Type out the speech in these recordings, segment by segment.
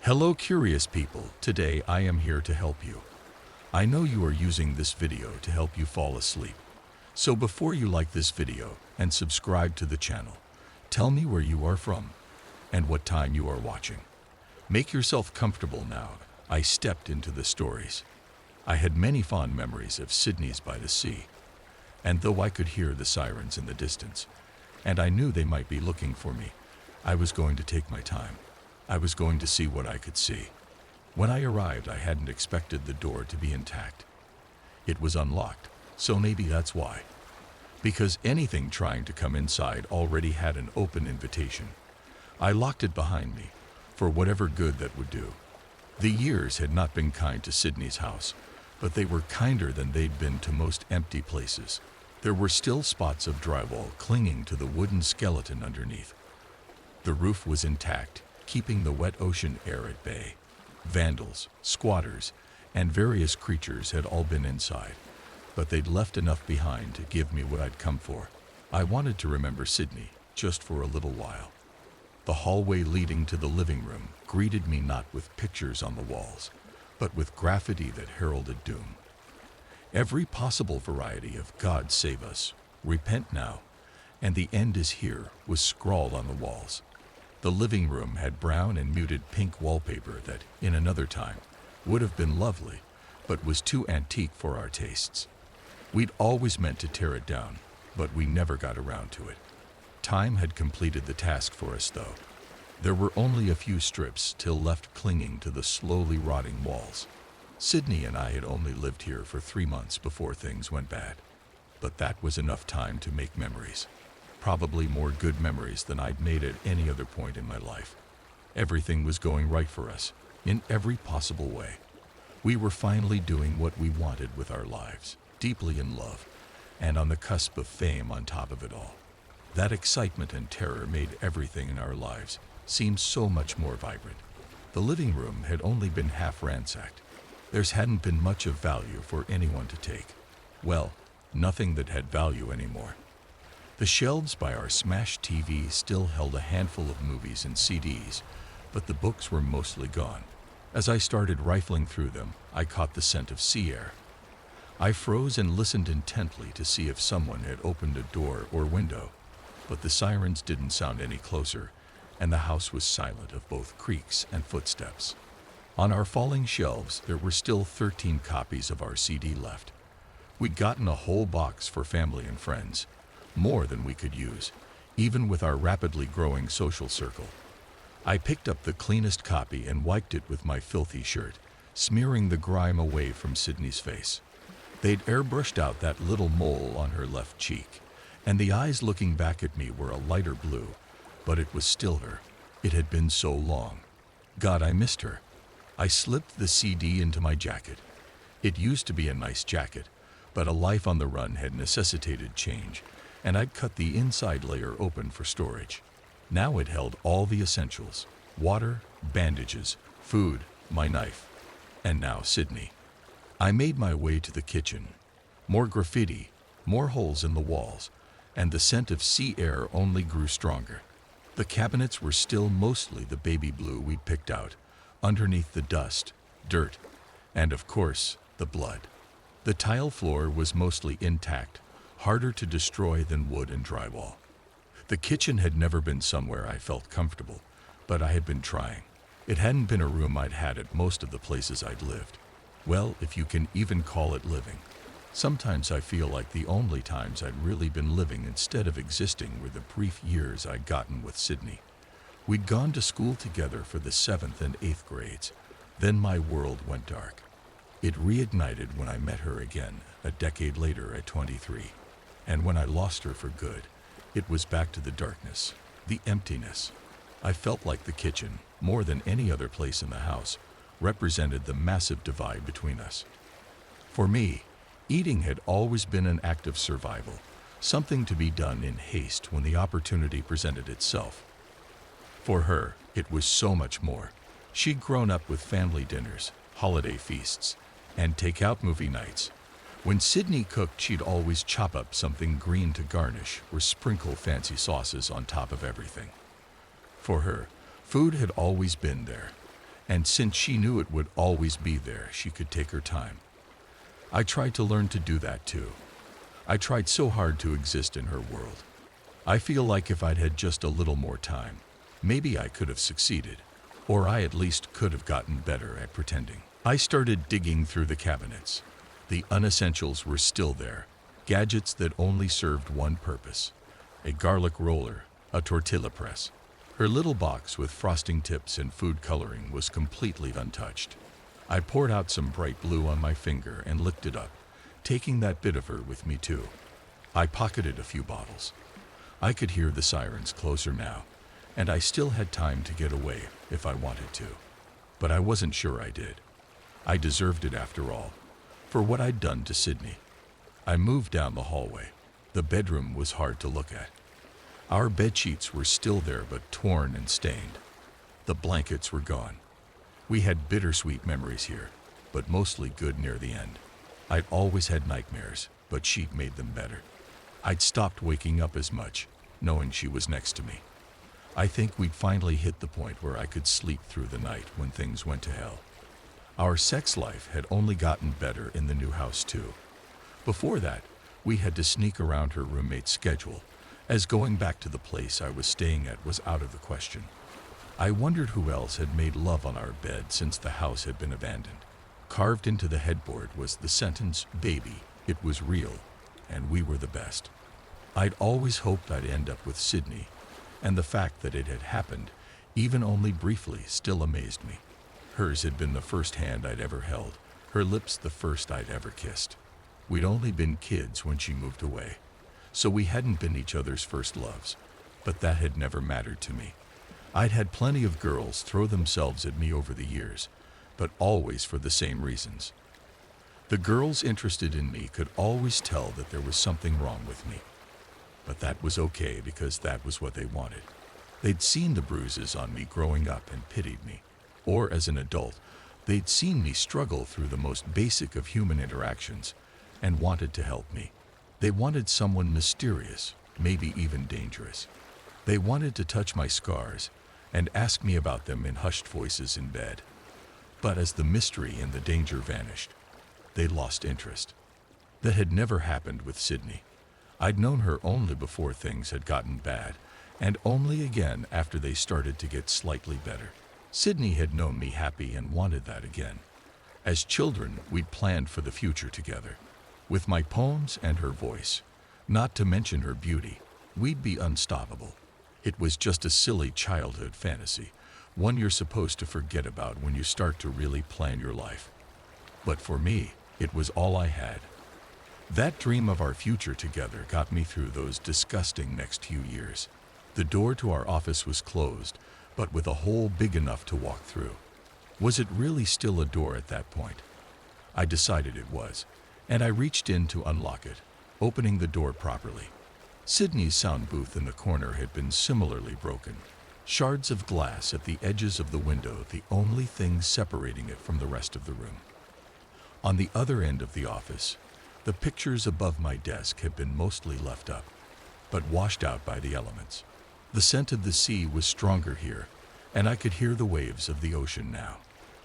Hello curious people, today I am here to help you. I know you are using this video to help you fall asleep. So before you like this video and subscribe to the channel, tell me where you are from and what time you are watching. Make yourself comfortable now. I stepped into the stories. I had many fond memories of Sydney's by the sea. And though I could hear the sirens in the distance, and I knew they might be looking for me, I was going to take my time. I was going to see what I could see. When I arrived, I hadn't expected the door to be intact. It was unlocked, so maybe that's why. Because anything trying to come inside already had an open invitation. I locked it behind me, for whatever good that would do. The years had not been kind to Sydney's house, but they were kinder than they'd been to most empty places. There were still spots of drywall clinging to the wooden skeleton underneath. The roof was intact, keeping the wet ocean air at bay. Vandals, squatters, and various creatures had all been inside, but they'd left enough behind to give me what I'd come for. I wanted to remember Sydney, just for a little while. The hallway leading to the living room greeted me not with pictures on the walls, but with graffiti that heralded doom. Every possible variety of God save us, repent now, and the end is here was scrawled on the walls. The living room had brown and muted pink wallpaper that, in another time, would have been lovely, but was too antique for our tastes. We'd always meant to tear it down, but we never got around to it. Time had completed the task for us, though. There were only a few strips still left clinging to the slowly rotting walls. Sydney and I had only lived here for 3 months before things went bad, but that was enough time to make memories. Probably more good memories than I'd made at any other point in my life. Everything was going right for us, in every possible way. We were finally doing what we wanted with our lives, deeply in love, and on the cusp of fame on top of it all. That excitement and terror made everything in our lives seem so much more vibrant. The living room had only been half ransacked. There hadn't been much of value for anyone to take. Well, nothing that had value anymore. The shelves by our smashed TV still held a handful of movies and CDs, but the books were mostly gone. As I started rifling through them, I caught the scent of sea air. I froze and listened intently to see if someone had opened a door or window, but the sirens didn't sound any closer, and the house was silent of both creaks and footsteps. On our falling shelves, there were still 13 copies of our CD left. We'd gotten a whole box for family and friends, more than we could use, even with our rapidly growing social circle. I picked up the cleanest copy and wiped it with my filthy shirt, smearing the grime away from Sydney's face. They'd airbrushed out that little mole on her left cheek, and the eyes looking back at me were a lighter blue, but it was still her. It had been so long. God, I missed her. I slipped the CD into my jacket. It used to be a nice jacket, but a life on the run had necessitated change, and I'd cut the inside layer open for storage. Now it held all the essentials: water, bandages, food, my knife, and now Sydney. I made my way to the kitchen. More graffiti, more holes in the walls, and the scent of sea air only grew stronger. The cabinets were still mostly the baby blue we'd picked out, underneath the dust, dirt, and of course, the blood. The tile floor was mostly intact, harder to destroy than wood and drywall. The kitchen had never been somewhere I felt comfortable, but I had been trying. It hadn't been a room I'd had at most of the places I'd lived. Well, if you can even call it living. Sometimes I feel like the only times I'd really been living instead of existing were the brief years I'd gotten with Sydney. We'd gone to school together for the 7th and 8th grades. Then my world went dark. It reignited when I met her again, a decade later at 23. And when I lost her for good, it was back to the darkness, the emptiness. I felt like the kitchen, more than any other place in the house, represented the massive divide between us. For me, eating had always been an act of survival, something to be done in haste when the opportunity presented itself. For her, it was so much more. She'd grown up with family dinners, holiday feasts, and take-out movie nights. When Sydney cooked, she'd always chop up something green to garnish or sprinkle fancy sauces on top of everything. For her, food had always been there, And since she knew it would always be there, she could take her time. I tried to learn to do that too. I tried so hard to exist in her world. I feel like if I'd had just a little more time, maybe I could have succeeded, or I at least could have gotten better at pretending. I started digging through the cabinets. The unessentials were still there, gadgets that only served one purpose: a garlic roller, a tortilla press. Her little box with frosting tips and food coloring was completely untouched. I poured out some bright blue on my finger and licked it up, taking that bit of her with me too. I pocketed a few bottles. I could hear the sirens closer now, and I still had time to get away if I wanted to. But I wasn't sure I did. I deserved it after all, for what I'd done to Sydney. I moved down the hallway. The bedroom was hard to look at. Our bedsheets were still there but torn and stained. The blankets were gone. We had bittersweet memories here, but mostly good near the end. I'd always had nightmares, but she'd made them better. I'd stopped waking up as much, knowing she was next to me. I think we'd finally hit the point where I could sleep through the night when things went to hell. Our sex life had only gotten better in the new house too. Before that, we had to sneak around her roommate's schedule, as going back to the place I was staying at was out of the question. I wondered who else had made love on our bed since the house had been abandoned. Carved into the headboard was the sentence, "Baby, it was real, and we were the best." I'd always hoped I'd end up with Sydney, and the fact that it had happened, even only briefly, still amazed me. Hers had been the first hand I'd ever held, her lips the first I'd ever kissed. We'd only been kids when she moved away, so we hadn't been each other's first loves, but that had never mattered to me. I'd had plenty of girls throw themselves at me over the years, but always for the same reasons. The girls interested in me could always tell that there was something wrong with me. But that was okay because that was what they wanted. They'd seen the bruises on me growing up and pitied me. Or as an adult, they'd seen me struggle through the most basic of human interactions and wanted to help me. They wanted someone mysterious, maybe even dangerous. They wanted to touch my scars and ask me about them in hushed voices in bed. But as the mystery and the danger vanished, they lost interest. That had never happened with Sydney. I'd known her only before things had gotten bad, and only again after they started to get slightly better. Sydney had known me happy and wanted that again. As children, we'd planned for the future together. With my poems and her voice, not to mention her beauty, we'd be unstoppable. It was just a silly childhood fantasy, one you're supposed to forget about when you start to really plan your life. But for me, it was all I had. That dream of our future together got me through those disgusting next few years. The door to our office was closed, but with a hole big enough to walk through. Was it really still a door at that point? I decided it was, and I reached in to unlock it, opening the door properly. Sydney's sound booth in the corner had been similarly broken. Shards of glass at the edges of the window, the only thing separating it from the rest of the room. On the other end of the office, the pictures above my desk had been mostly left up, but washed out by the elements. The scent of the sea was stronger here, and I could hear the waves of the ocean now.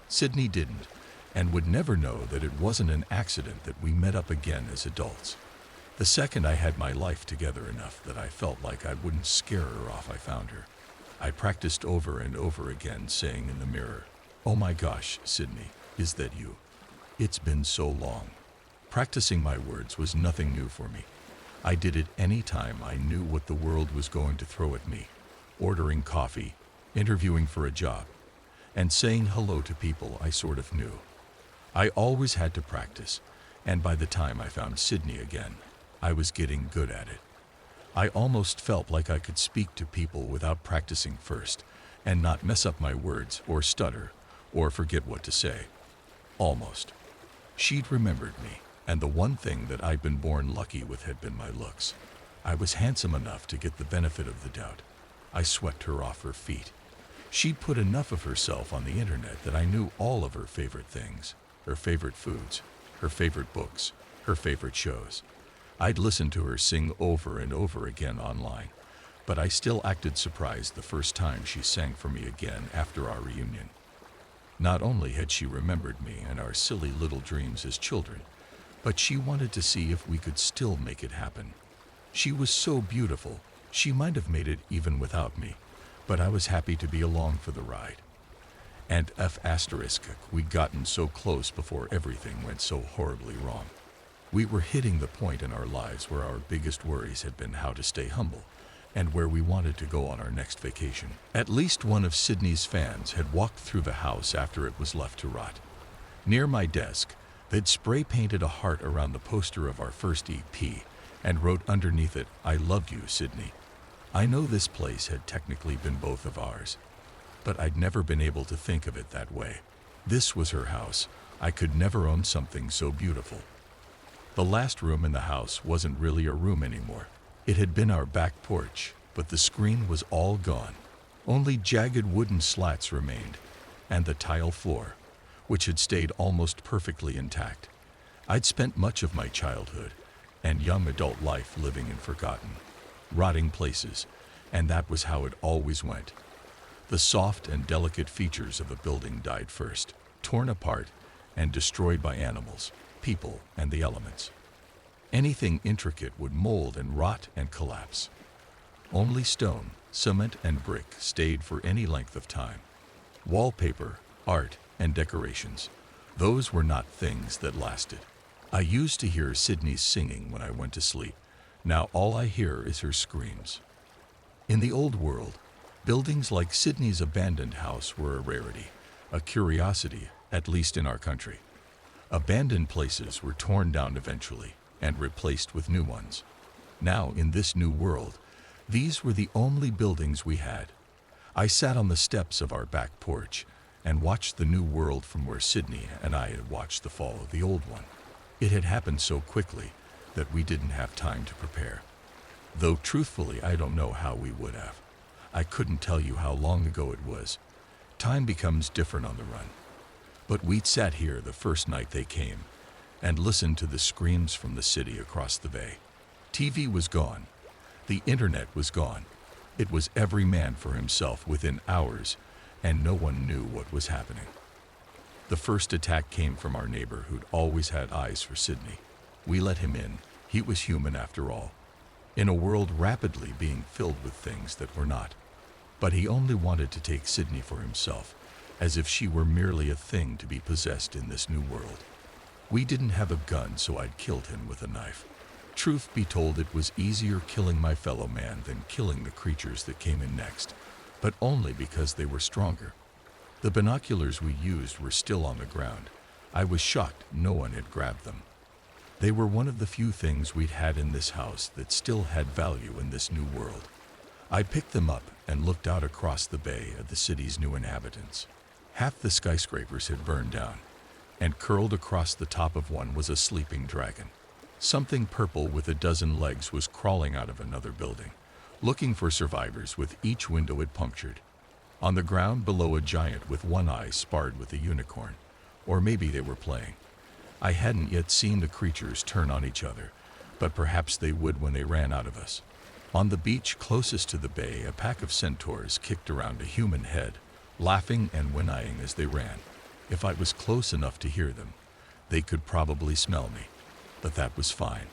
Sydney didn't, and would never know that it wasn't an accident that we met up again as adults. The second I had my life together enough that I felt like I wouldn't scare her off, I found her. I practiced over and over again, saying in the mirror, "Oh my gosh, Sydney, is that you? It's been so long." Practicing my words was nothing new for me. I did it any time I knew what the world was going to throw at me. Ordering coffee, interviewing for a job, and saying hello to people I sort of knew. I always had to practice, and by the time I found Sydney again, I was getting good at it. I almost felt like I could speak to people without practicing first, and not mess up my words or stutter or forget what to say. Almost. She'd remembered me, and the one thing that I'd been born lucky with had been my looks. I was handsome enough to get the benefit of the doubt. I swept her off her feet. She'd put enough of herself on the internet that I knew all of her favorite things, her favorite foods, her favorite books, her favorite shows. I'd listened to her sing over and over again online, but I still acted surprised the first time she sang for me again after our reunion. Not only had she remembered me and our silly little dreams as children, but she wanted to see if we could still make it happen. She was so beautiful, she might have made it even without me, but I was happy to be along for the ride. And we'd gotten so close before everything went so horribly wrong. We were hitting the point in our lives where our biggest worries had been how to stay humble, and where we wanted to go on our next vacation. At least one of Sydney's fans had walked through the house after it was left to rot. Near my desk, they'd spray painted a heart around the poster of our first EP and wrote underneath it, "I love you, Sydney." I know this place had technically been both of ours, but I'd never been able to think of it that way. This was her house. I could never own something so beautiful. The last room in the house wasn't really a room anymore. It had been our back porch, but the screen was all gone. Only jagged wooden slats remained, and the tile floor, which had stayed almost perfectly intact. I'd spent much of my childhood and young adult life living in forgotten, rotting places, and that was how it always went. The soft and delicate features of a building died first, torn apart and destroyed by animals, people, and the elements. Anything intricate would mold and rot and collapse. Only stone, cement, and brick stayed for any length of time. Wallpaper, art, and decorations, those were not things that lasted. I used to hear Sydney's singing when I went to sleep. Now all I hear is her screams. In the old world, buildings like Sydney's abandoned house were a rarity, a curiosity, at least in our country. Abandoned places were torn down eventually and replaced with new ones. Now, in this new world, these were the only buildings we had. I sat on the steps of our back porch and watched the new world from where Sydney and I had watched the fall of the old one. It had happened so quickly that we didn't have time to prepare. Though truthfully, I don't know how we would have. I couldn't tell you how long ago it was. Time becomes different on the run. But we'd sat here the first night they came and listened to the screams from the city across the bay. TV was gone. The internet was gone. It was every man for himself within hours, and no one knew what was happening. The first attack came from our neighbor who'd always had eyes for Sydney. We let him in. He was human after all, in a world rapidly being filled with things that were not. But he only wanted to take Sydney for himself, as if she were merely a thing to be possessed in this new world. We didn't have a gun, so I'd killed him with a knife. Truth be told, it was easier killing my fellow man than killing the creatures that came in next, but only because they were stronger. The binoculars we used were still on the ground. I was shocked no one had grabbed them. They were one of the few things we'd had in this house that still had value in this new world. I picked them up and looked out across the bay at the city's new inhabitants. Half the skyscrapers had burned down, and curled across the top of one was a sleeping dragon. Something purple with a dozen legs was crawling out of another building, looking for survivors with each window it punctured. On the ground below, a giant with one eye sparred with a unicorn, or maybe they were playing. I hadn't yet seen the creatures turn on each other, but perhaps they would when they ran out of us. On the beach closest to the bay, a pack of centaurs kicked around a human head, laughing and whinnying as they ran. If I was close enough to hear them, they could probably smell me, but that was fine.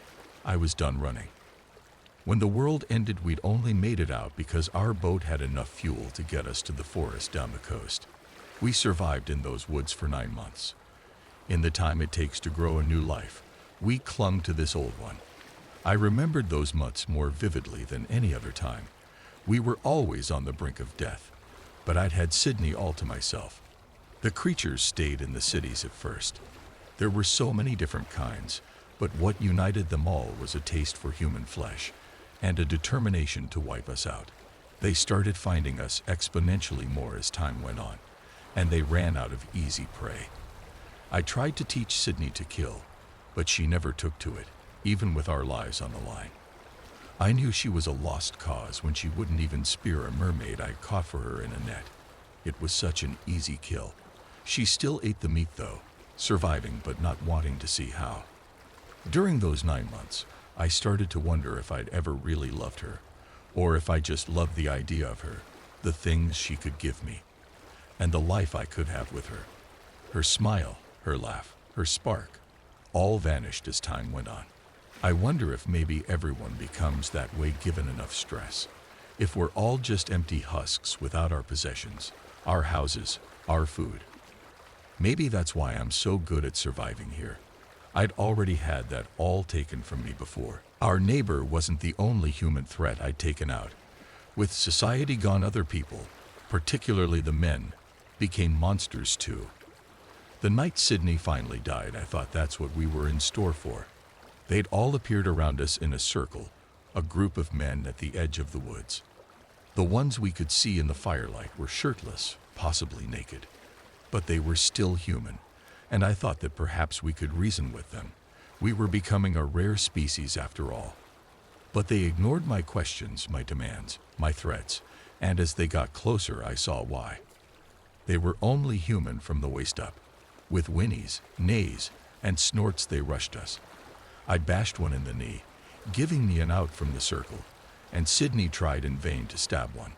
I was done running. When the world ended, we'd only made it out because our boat had enough fuel to get us to the forest down the coast. We survived in those woods for 9 months. In the time it takes to grow a new life, we clung to this old one. I remembered those months more vividly than any other time. We were always on the brink of death, but I'd had Sydney all to myself. The creatures stayed in the cities at first. There were so many different kinds, but what united them all was a taste for human flesh and a determination to wipe us out. They started finding us exponentially more as time went on, and they ran out of easy prey. I tried to teach Sydney to kill, but she never took to it, even with our lives on the line. I knew she was a lost cause when she wouldn't even spear a mermaid I caught for her in a net. It was such an easy kill. She still ate the meat though, surviving but not wanting to see how. During those 9 months, I started to wonder if I'd ever really loved her, or if I just loved the idea of her, the things she could give me, and the life I could have with her. Her smile, her laugh, her spark, all vanished as time went on. I wonder if maybe everyone becomes that way given enough stress. If we're all just empty husks without our possessions, our houses, our food. Maybe that's why I'm so good at surviving here. I'd already had that all taken from me before. Our neighbor wasn't the only human threat I'd taken out. With society gone, other people, particularly the men, became monsters too. The night Sydney finally died, I thought that's what we were in store for. They'd all appeared around us in a circle, a group of men at the edge of the woods. The ones we could see in the firelight were shirtless, possibly naked. But they were still human, and I thought that perhaps we could reason with them. We were becoming a rare species after all. But they ignored my questions, my demands, my threats, and as they got closer I saw why. They were only human from the waist up. With whinnies, neighs, and snorts they rushed us. I bashed one in the knee, giving me an out from the circle, and Sydney tried in vain to stab one.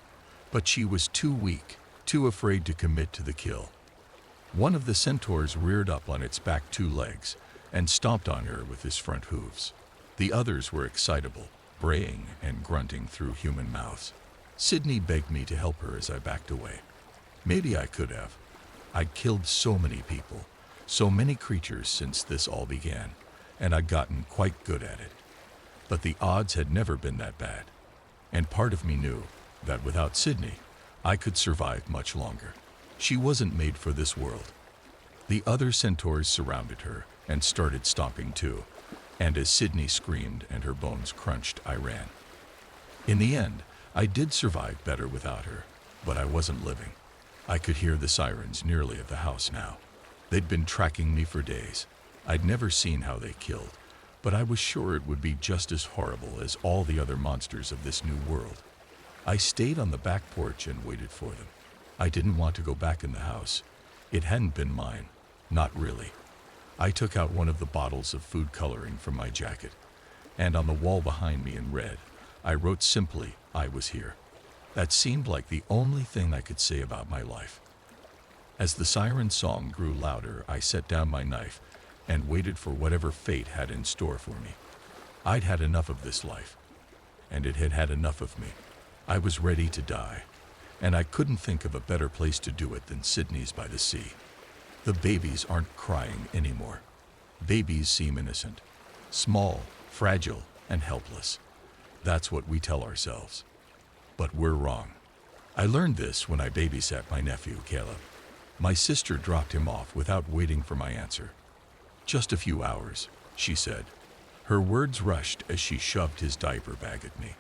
But she was too weak, too afraid to commit to the kill. One of the centaurs reared up on its back 2 legs and stomped on her with his front hooves. The others were excitable, braying and grunting through human mouths. Sydney begged me to help her as I backed away. Maybe I could have. I'd killed so many people, so many creatures since this all began, and I'd gotten quite good at it. But the odds had never been that bad, and part of me knew that without Sydney, I could survive much longer. She wasn't made for this world. The other centaurs surrounded her and started stomping too, and as Sydney screamed and her bones crunched, I ran. In the end, I did survive better without her, but I wasn't living. I could hear the sirens nearly at the house now. They'd been tracking me for days. I'd never seen how they killed, but I was sure it would be just as horrible as all the other monsters of this new world. I stayed on the back porch and waited for them. I didn't want to go back in the house. It hadn't been mine. Not really. I took out one of the bottles of food coloring from my jacket, and on the wall behind me in red, I wrote simply, "I was here." That seemed like the only thing I could say about my life. As the siren song grew louder, I set down my knife and waited for whatever fate had in store for me. I'd had enough of this life, and it had had enough of me. I was ready to die, and I couldn't think of a better place to do it than Sydney's by the sea. The babies aren't crying anymore. Babies seem innocent, small, fragile, and helpless. That's what we tell ourselves. But we're wrong. I learned this when I babysat my nephew, Caleb. My sister dropped him off without waiting for my answer. "Just a few hours," she said. Her words rushed as she shoved his diaper bag at me.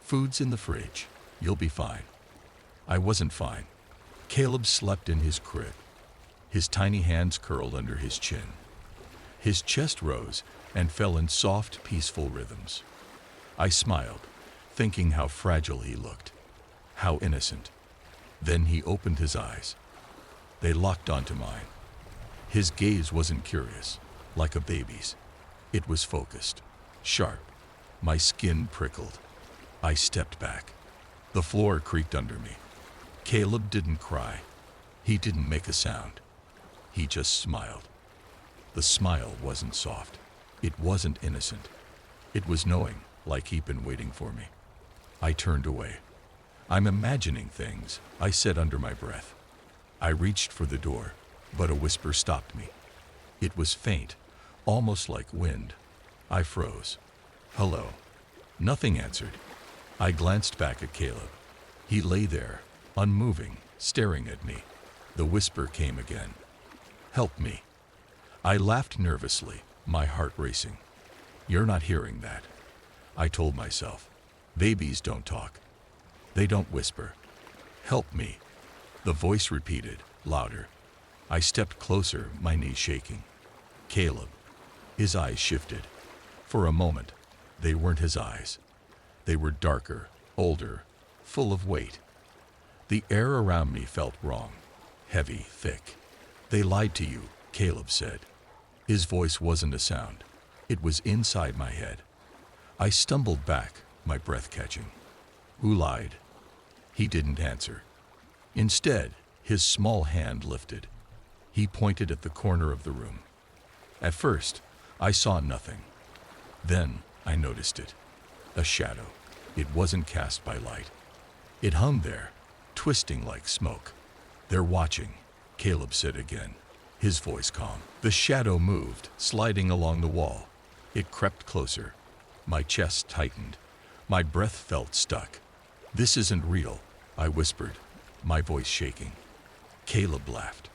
"Food's in the fridge. You'll be fine." I wasn't fine. Caleb slept in his crib. His tiny hands curled under his chin. His chest rose and fell in soft, peaceful rhythms. I smiled, thinking how fragile he looked, how innocent. Then he opened his eyes. They locked onto mine. His gaze wasn't curious, like a baby's. It was focused, sharp. My skin prickled. I stepped back. The floor creaked under me. Caleb didn't cry. He didn't make a sound. He just smiled. The smile wasn't soft. It wasn't innocent. It was knowing, like he'd been waiting for me. I turned away. "I'm imagining things," I said under my breath. I reached for the door, but a whisper stopped me. It was faint, almost like wind. I froze. "Hello." Nothing answered. I glanced back at Caleb. He lay there, unmoving, staring at me. The whisper came again. "Help me." I laughed nervously, my heart racing. "You're not hearing that," I told myself. "Babies don't talk. They don't whisper. Help me." The voice repeated, louder. I stepped closer, my knees shaking. Caleb. His eyes shifted. For a moment, they weren't his eyes. They were darker, older, full of weight. The air around me felt wrong, heavy, thick. "They lied to you," Caleb said. His voice wasn't a sound. It was inside my head. I stumbled back, my breath catching. "Who lied?" He didn't answer. Instead, his small hand lifted. He pointed at the corner of the room. At first, I saw nothing. Then I noticed it. A shadow. It wasn't cast by light. It hung there, twisting like smoke. "They're watching," Caleb said again, his voice calm. The shadow moved, sliding along the wall. It crept closer. My chest tightened. My breath felt stuck. "This isn't real," I whispered, my voice shaking. Caleb laughed.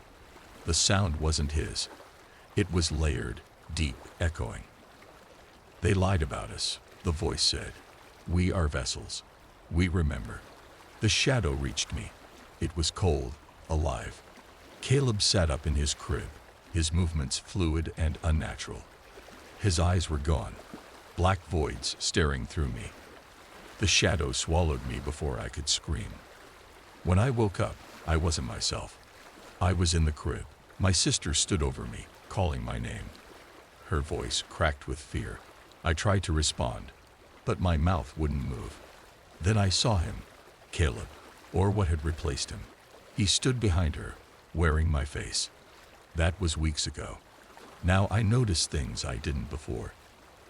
The sound wasn't his. It was layered, deep, echoing. "They lied about us," the voice said. "We are vessels. We remember." The shadow reached me. It was cold, alive. Caleb sat up in his crib, his movements fluid and unnatural. His eyes were gone, black voids staring through me. The shadow swallowed me before I could scream. When I woke up, I wasn't myself. I was in the crib. My sister stood over me, calling my name. Her voice cracked with fear. I tried to respond, but my mouth wouldn't move. Then I saw him, Caleb, or what had replaced him. He stood behind her, wearing my face. That was weeks ago. Now I noticed things I didn't before.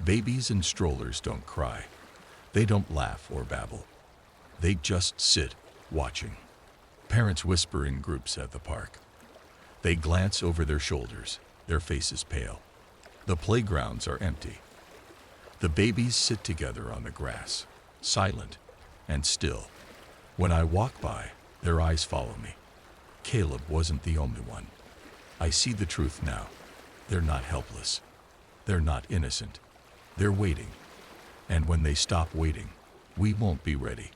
Babies in strollers don't cry. They don't laugh or babble. They just sit, watching. Parents whisper in groups at the park. They glance over their shoulders, their faces pale. The playgrounds are empty. The babies sit together on the grass, silent and still. When I walk by, their eyes follow me. Caleb wasn't the only one. I see the truth now. They're not helpless. They're not innocent. They're waiting. And when they stop waiting, we won't be ready.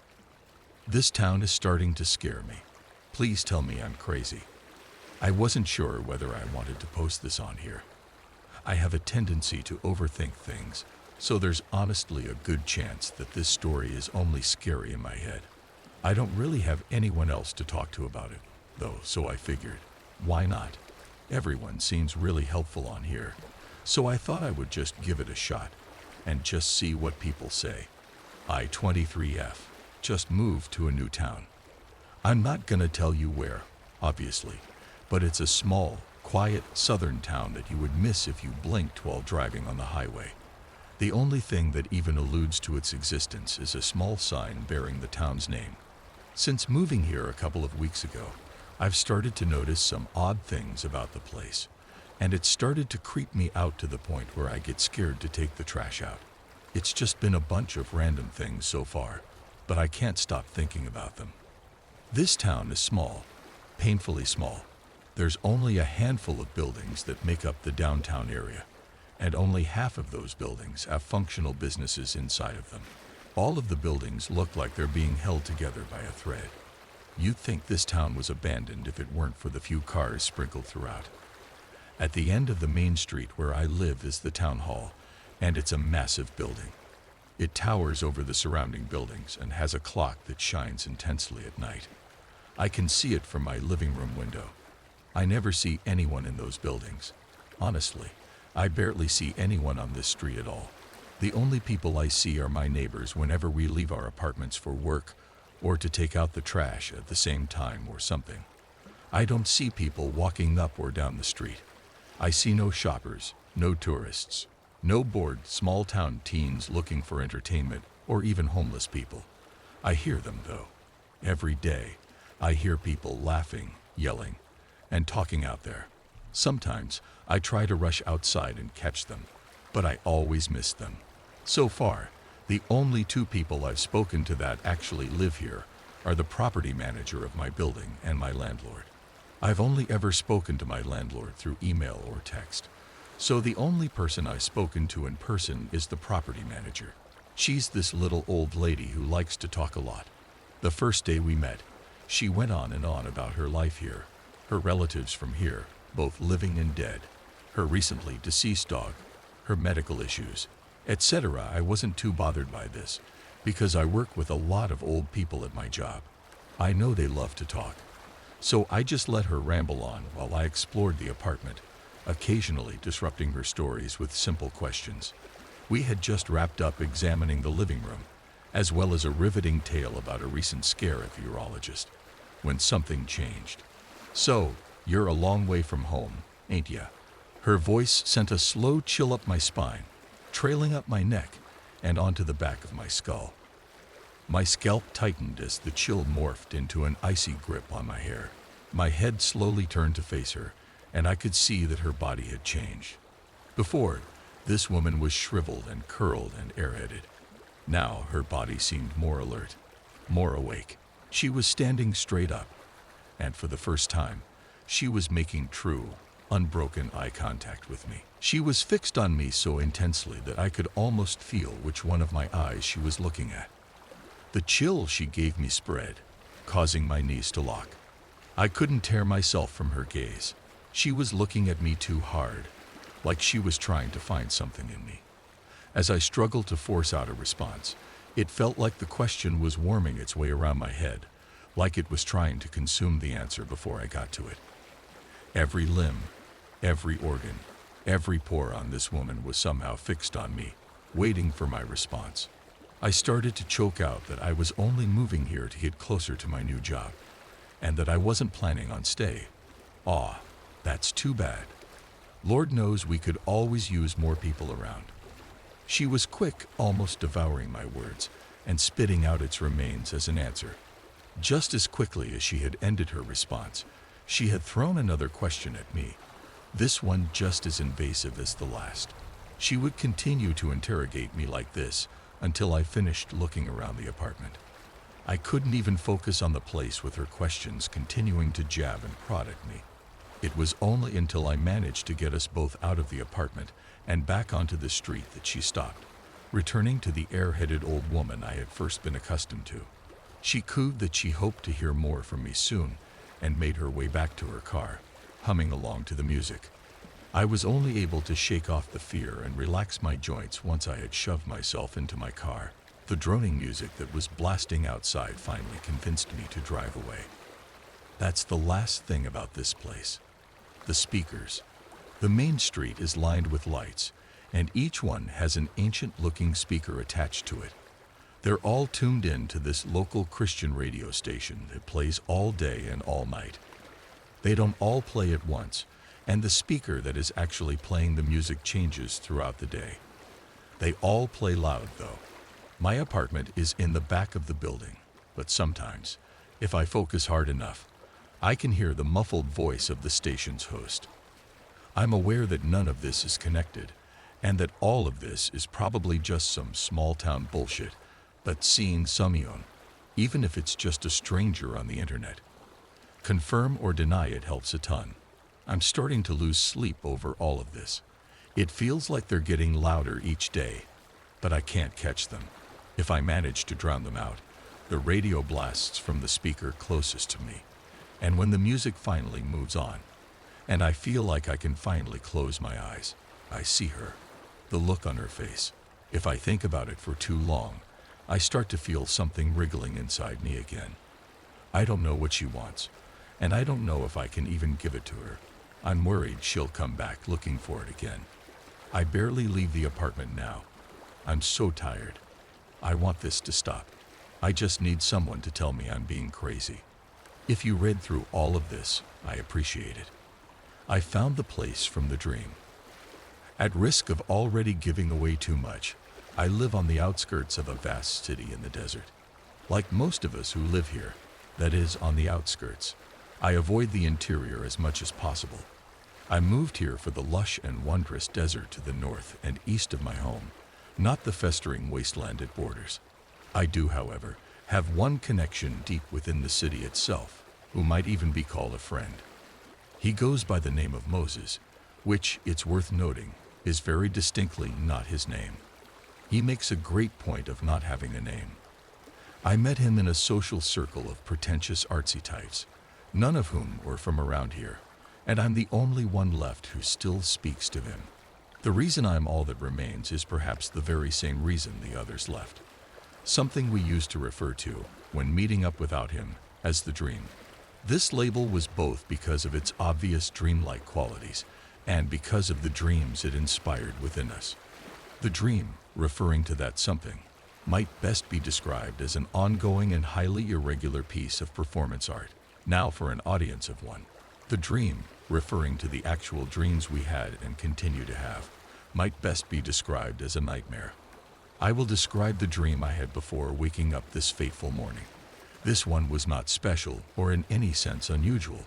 This town is starting to scare me. Please tell me I'm crazy. I wasn't sure whether I wanted to post this on here. I have a tendency to overthink things, so there's honestly a good chance that this story is only scary in my head. I don't really have anyone else to talk to about it, though, so I figured, why not? Everyone seems really helpful on here, so I thought I would just give it a shot and just see what people say. I-23F just moved to a new town. I'm not gonna tell you where, obviously, but it's a small, quiet southern town that you would miss if you blinked while driving on the highway. The only thing that even alludes to its existence is a small sign bearing the town's name. Since moving here a couple of weeks ago, I've started to notice some odd things about the place, and it's started to creep me out to the point where I get scared to take the trash out. It's just been a bunch of random things so far, but I can't stop thinking about them. This town is small, painfully small. There's only a handful of buildings that make up the downtown area, and only half of those buildings have functional businesses inside of them. All of the buildings look like they're being held together by a thread. You'd think this town was abandoned if it weren't for the few cars sprinkled throughout. At the end of the main street where I live is the town hall, and it's a massive building. It towers over the surrounding buildings and has a clock that shines intensely at night. I can see it from my living room window. I never see anyone in those buildings. Honestly, I barely see anyone on this street at all. The only people I see are my neighbors whenever we leave our apartments for work or to take out the trash at the same time or something. I don't see people walking up or down the street. I see no shoppers, no tourists, no bored small-town teens looking for entertainment or even homeless people. I hear them, though. Every day, I hear people laughing, yelling, and talking out there. Sometimes, I try to rush outside and catch them, but I always miss them. So far, the only two people I've spoken to that actually live here are the property manager of my building and my landlord. I've only ever spoken to my landlord through email or text, so the only person I've spoken to in person is the property manager. She's this little old lady who likes to talk a lot. The first day we met, she went on and on about her life here, her relatives from here, both living and dead, her recently deceased dog, her medical issues, etc. I wasn't too bothered by this, because I work with a lot of old people at my job. I know they love to talk. So I just let her ramble on while I explored the apartment, occasionally disrupting her stories with simple questions. We had just wrapped up examining the living room, as well as a riveting tale about a recent scare at the urologist, when something changed. "So, You're a long way from home, ain't ya? Her voice sent a slow chill up my spine, trailing up my neck and onto the back of my skull. My scalp tightened as the chill morphed into an icy grip on my hair. My head slowly turned to face her, and I could see that her body had changed. Before, this woman was shriveled and curled and airheaded. Now her body seemed more alert, more awake. She was standing straight up, and for the first time, she was making true, unbroken eye contact with me. She was fixed on me so intensely that I could almost feel which one of my eyes she was looking at. The chill she gave me spread, causing my knees to lock. I couldn't tear myself from her gaze. She was looking at me too hard, like she was trying to find something in me. As I struggled to force out a response, it felt like the question was worming its way around my head, like it was trying to consume the answer before I got to it. Every limb, every organ, every pore on this woman was somehow fixed on me, waiting for my response. I started to choke out that I was only moving here to get closer to my new job, and that I wasn't planning on staying. Aw, that's too bad. Lord knows we could always use more people around. She was quick, almost devouring my words, and spitting out its remains as an answer. Just as quickly as she had ended her response, she had thrown another question at me, this one just as invasive as the last. She would continue to interrogate me like this until I finished looking around the apartment. I couldn't even focus on the place with her questions continuing to jab and prod at me. It was only until I managed to get us both out of the apartment and back onto the street that she stopped, returning to the airheaded old woman I had first been accustomed to. She cooed that she hoped to hear more from me soon and made her way back to her car, humming along to the music. I was only able to shake off the fear and relax my joints once I had shoved myself into my car. The droning music that was blasting outside finally convinced me to drive away. That's the last thing about this place. The speakers. The main street is lined with lights, and each one has an ancient-looking speaker attached to it. They're all tuned in to this local Christian radio station that plays all day and all night. They don't all play at once, and the speaker that is actually playing the music changes throughout the day. They all play loud, though. My apartment is in the back of the building, but sometimes, if I focus hard enough, I can hear the muffled voice of the station's host. I'm aware that none of this is connected, and that all of this is probably just some small-town bullshit, but seeing someone, even if it's just a stranger on the internet, confirm or deny it helps a ton. I'm starting to lose sleep over all of this. It feels like they're getting louder each day, but I can't catch them. If I manage to drown them out, the radio blasts from the speaker closest to me. And when the music finally moves on, and I feel like I can finally close my eyes, I see her, the look on her face. If I think about it for too long, I start to feel something wriggling inside me again. I don't know what she wants, and I don't know if I can even give it to her. I'm worried she'll come back looking for it again. I barely leave the apartment now. I'm so tired. I want this to stop. I just need someone to tell me I'm being crazy. If you read through all of this, I appreciate it. I found the place from the dream. At risk of already giving away too much, I live on the outskirts of a vast city in the desert. Like most of us who live here, that is, on the outskirts, I avoid the interior as much as possible. I moved here for the lush and wondrous desert to the north and east of my home, not the festering wasteland it borders. I do, however, have one connection deep within the city itself, who might even be called a friend. He goes by the name of Moses, which, it's worth noting, is very distinctly not his name. He makes a great point of not having a name. I met him in a social circle of pretentious artsy types, none of whom were from around here, and I'm the only one left who still speaks to him. The reason I'm all that remains is perhaps the very same reason the others left. Something we used to refer to, when meeting up without him, as the dream. This label was both because of its obvious dreamlike qualities and because of the dreams it inspired within us. The dream, referring to that something, might best be described as an ongoing and highly irregular piece of performance art. Now for an audience of one. The dream, referring to the actual dreams we had and continue to have, might best be described as a nightmare. I will describe the dream I had before waking up this fateful morning. This one was not special or in any sense unusual,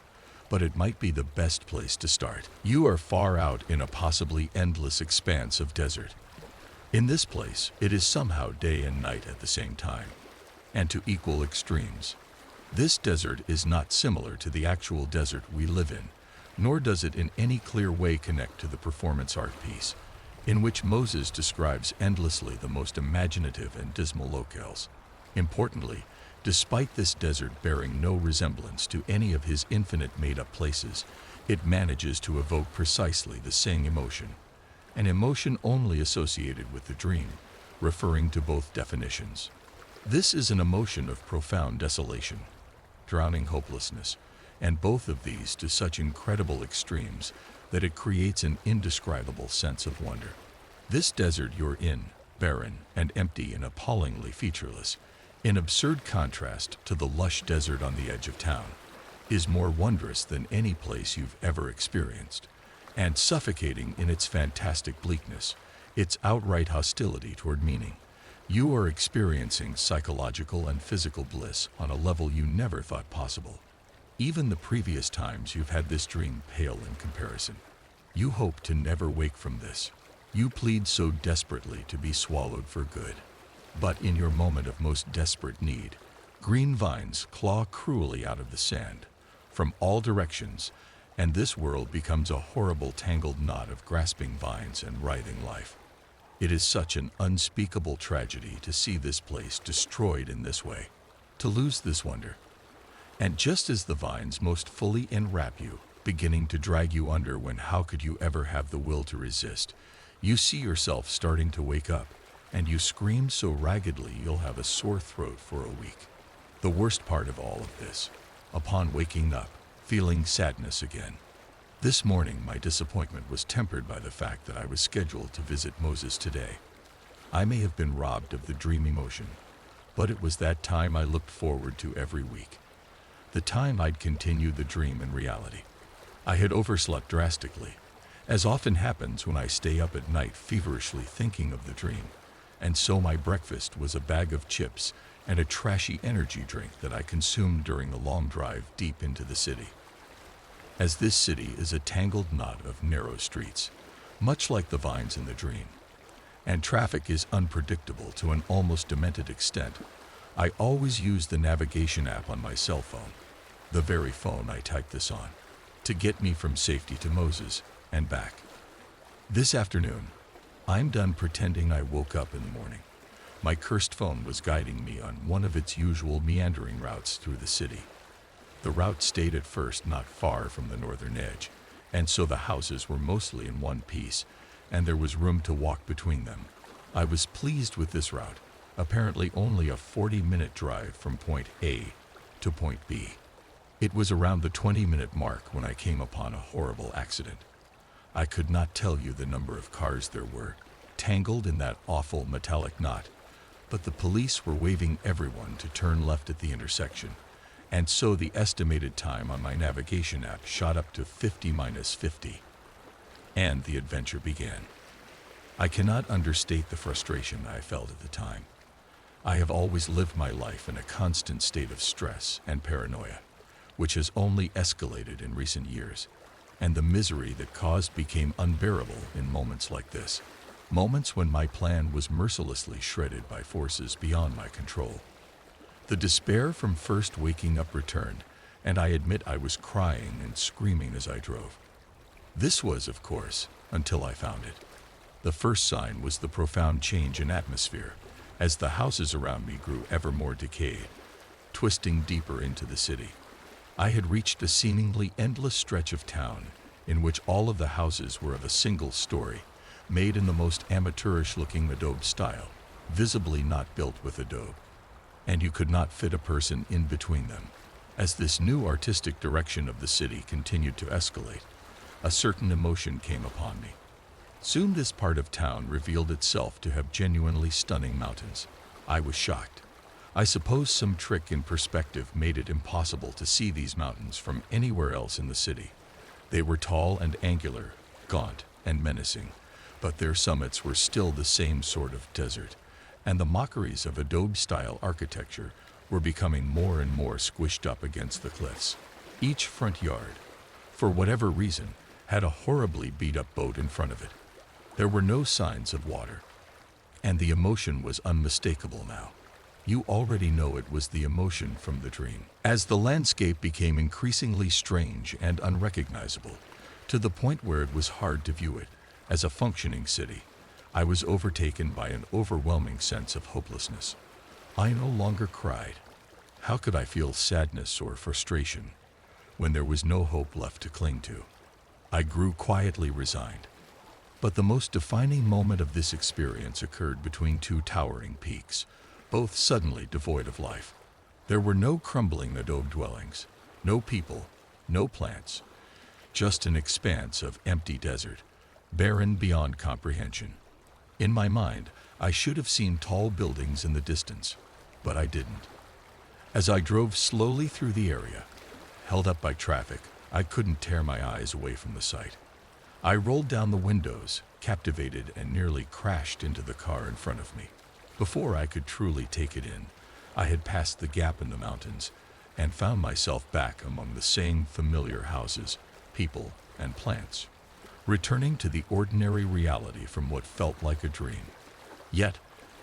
but it might be the best place to start. You are far out in a possibly endless expanse of desert. In this place, it is somehow day and night at the same time, and to equal extremes. This desert is not similar to the actual desert we live in, nor does it in any clear way connect to the performance art piece, in which Moses describes endlessly the most imaginative and dismal locales. Importantly, despite this desert bearing no resemblance to any of his infinite made-up places, it manages to evoke precisely the same emotion, an emotion only associated with the dream, referring to both definitions. This is an emotion of profound desolation, drowning hopelessness, and both of these to such incredible extremes that it creates an indescribable sense of wonder. This desert you're in, barren and empty and appallingly featureless, in absurd contrast to the lush desert on the edge of town, is more wondrous than any place you've ever experienced, and suffocating in its fantastic bleakness, its outright hostility toward meaning. You are experiencing psychological and physical bliss on a level you never thought possible. Even the previous times you've had this dream pale in comparison. You hope to never wake from this. You plead so desperately to be swallowed for good. But in your moment of most desperate need, green vines claw cruelly out of the sand, from all directions, and this world becomes a horrible tangled knot of grasping vines and writhing life. It is such an unspeakable tragedy to see this place destroyed in this way, to lose this wonder. And just as the vines most fully enwrap you, beginning to drag you under when how could you ever have the will to resist, you see yourself starting to wake up, and you scream so raggedly you'll have a sore throat for a week. The worst part of all of this, upon waking up, feeling sadness again. This morning my disappointment was tempered by the fact that I was scheduled to visit Moses today. I may have been robbed of the dream emotion, but it was that time I looked forward to every week. The time I'd continue the dream in reality. I had overslept drastically, as often happens when I stay up at night feverishly thinking of the dream, and so my breakfast was a bag of chips and a trashy energy drink that I consumed during the long drive deep into the city. As this city is a tangled knot of narrow streets, much like the vines in the dream, and traffic is unpredictable to an almost demented extent, I always use the navigation app on my cell phone, the very phone I typed this on, to get me from safety to Moses and back. This afternoon, I'm done pretending I woke up in the morning. My cursed phone was guiding me on one of its usual meandering routes through the city. The route stayed at first not far from the northern edge, and so the houses were mostly in one piece, and there was room to walk between them. I was pleased with this route, apparently only a 40-minute drive from point A to point B. It was around the 20-minute mark when I came upon a horrible accident. I could not tell you the number of cars there were, tangled in that awful metallic knot, but the police were waving everyone to turn left at the intersection, and so the estimated time on my navigation app shot up to 50-50, and the adventure began. I cannot understate the frustration I felt at the time. I have always lived my life in a constant state of stress and paranoia, which has only escalated in recent years, and the misery that caused became unbearable in moments like this, moments when my plan was mercilessly shredded by forces beyond my control. The despair from first waking up returned, and I admit I was crying and screaming as I drove. This was, of course, until I found it. The first sign was the profound change in atmosphere, as the houses around me grew ever more decayed, twisting deeper into the city. I had reached a seemingly endless stretch of town in which all of the houses were of a single story, made in the most amateurish-looking adobe style, visibly not built with adobe, and you could not fit a person in between them. As this new artistic direction of the city continued to escalate, a certain emotion came upon me. Soon this part of town revealed itself to have genuinely stunning mountains. I was shocked. I suppose some trick in perspective made it impossible to see these mountains from anywhere else in the city. They were tall and angular, gaunt and menacing, but their summits were still the same sort of desert, and the mockeries of adobe-style architecture were becoming more and more squished up against the cliffs. Each front yard, for whatever reason, had a horribly beat-up boat in front of it. There were no signs of water, and the emotion was unmistakable now. You already know it was the emotion from the dream. As the landscape became increasingly strange and unrecognizable, to the point where it was hard to view it as a functioning city, I was overtaken by an overwhelming sense of hopelessness. I no longer cried. How could I feel sadness or frustration when there was no hope left to cling to? I grew quietly resigned. But the most defining moment of this experience occurred between two towering peaks, both suddenly devoid of life. There were no crumbling adobe dwellings, no people, no plants, just an expanse of empty desert, barren beyond comprehension. In my mind, I should have seen tall buildings in the distance, but I didn't. As I drove slowly through the area, held up by traffic, I couldn't tear my eyes away from the sight. I rolled down the windows, captivated, and nearly crashed into the car in front of me. Before I could truly take it in, I had passed the gap in the mountains and found myself back among the same familiar houses, people, and plants, returning to the ordinary reality from what felt like a dream. Yet,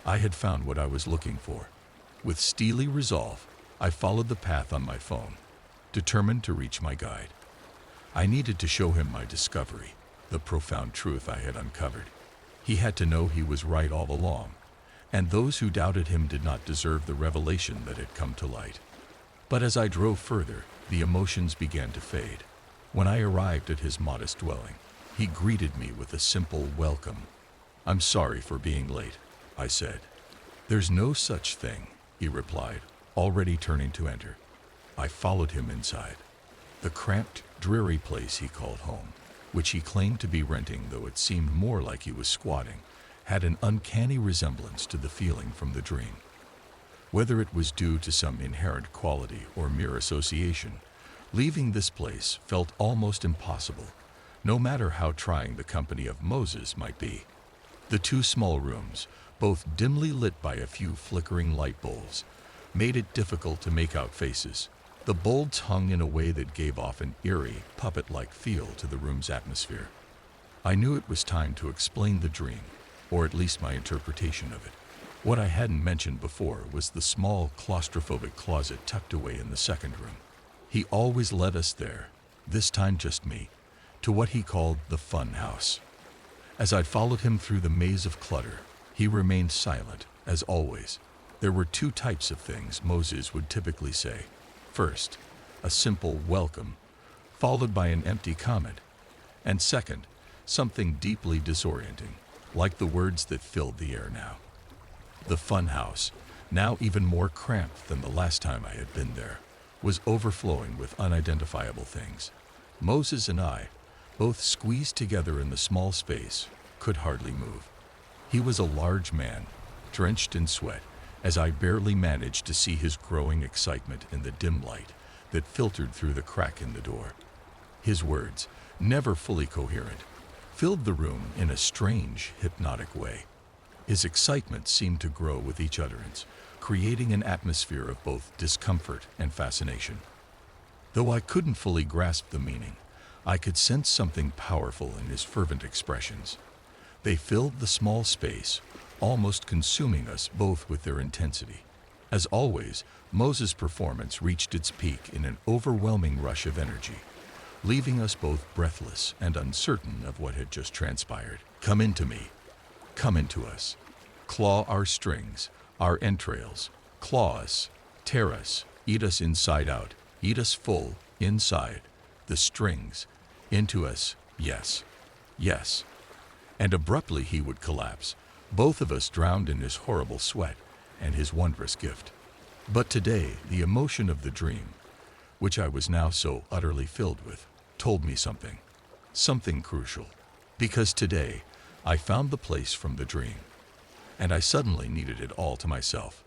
I had found what I was looking for. With steely resolve, I followed the path on my phone, determined to reach my guide. I needed to show him my discovery, the profound truth I had uncovered. He had to know he was right all along, and those who doubted him did not deserve the revelation that had come to light. But as I drove further, the emotions began to fade. When I arrived at his modest dwelling, he greeted me with a simple welcome. "I'm sorry for being late," I said. "There's no such thing," he replied, already turning to enter. I followed him inside. The cramped, dreary place he called home, which he claimed to be renting, though it seemed more like he was squatting, had an uncanny resemblance to the feeling from the dream. Whether it was due to some inherent quality or mere association, leaving this place felt almost impossible, no matter how trying the company of Moses might be. The two small rooms, both dimly lit by a few flickering light bulbs, made it difficult to make out faces. The bulbs hung in a way that gave off an eerie, puppet-like feel to the room's atmosphere. I knew it was time to explain the dream, or at least my interpretation of it. What I hadn't mentioned before was the small, claustrophobic closet tucked away in the second room. He always led us there, this time just me, to what he called the fun house. As I followed him through the maze of clutter, he remained silent, as always. There were two types of things Moses would typically say. First, a simple welcome, followed by an empty comment, and second, something deeply disorienting, like the words that filled the air now. The fun house, now even more cramped than the last time I had been there, was overflowing with unidentifiable things. Moses and I, both squeezed together in the small space, could hardly move. He was a large man, drenched in sweat, as I barely managed to see his growing excitement in the dim light that filtered through the crack in the door. His words, never fully coherent, filled the room in a strange, hypnotic way. His excitement seemed to grow with each utterance, creating an atmosphere of both discomfort and fascination. Though I couldn't fully grasp the meaning, I could sense something powerful in his fervent expressions. They filled the small space, almost consuming us both with their intensity. As always, Moses' performance reached its peak in an overwhelming rush of energy, leaving us both breathless and uncertain of what had just transpired. "Come into me. Come into us. Claw our strings, our entrails. Claw us, tear us, eat us inside out, eat us full, inside, the strings, into us, yes, yes." And abruptly he would collapse, both of us drowned in his horrible sweat and his wondrous gift. But today, the emotion of the dream, which I was now so utterly filled with, told me something crucial. Because today, I found the place from the dream, and I suddenly needed it all to myself.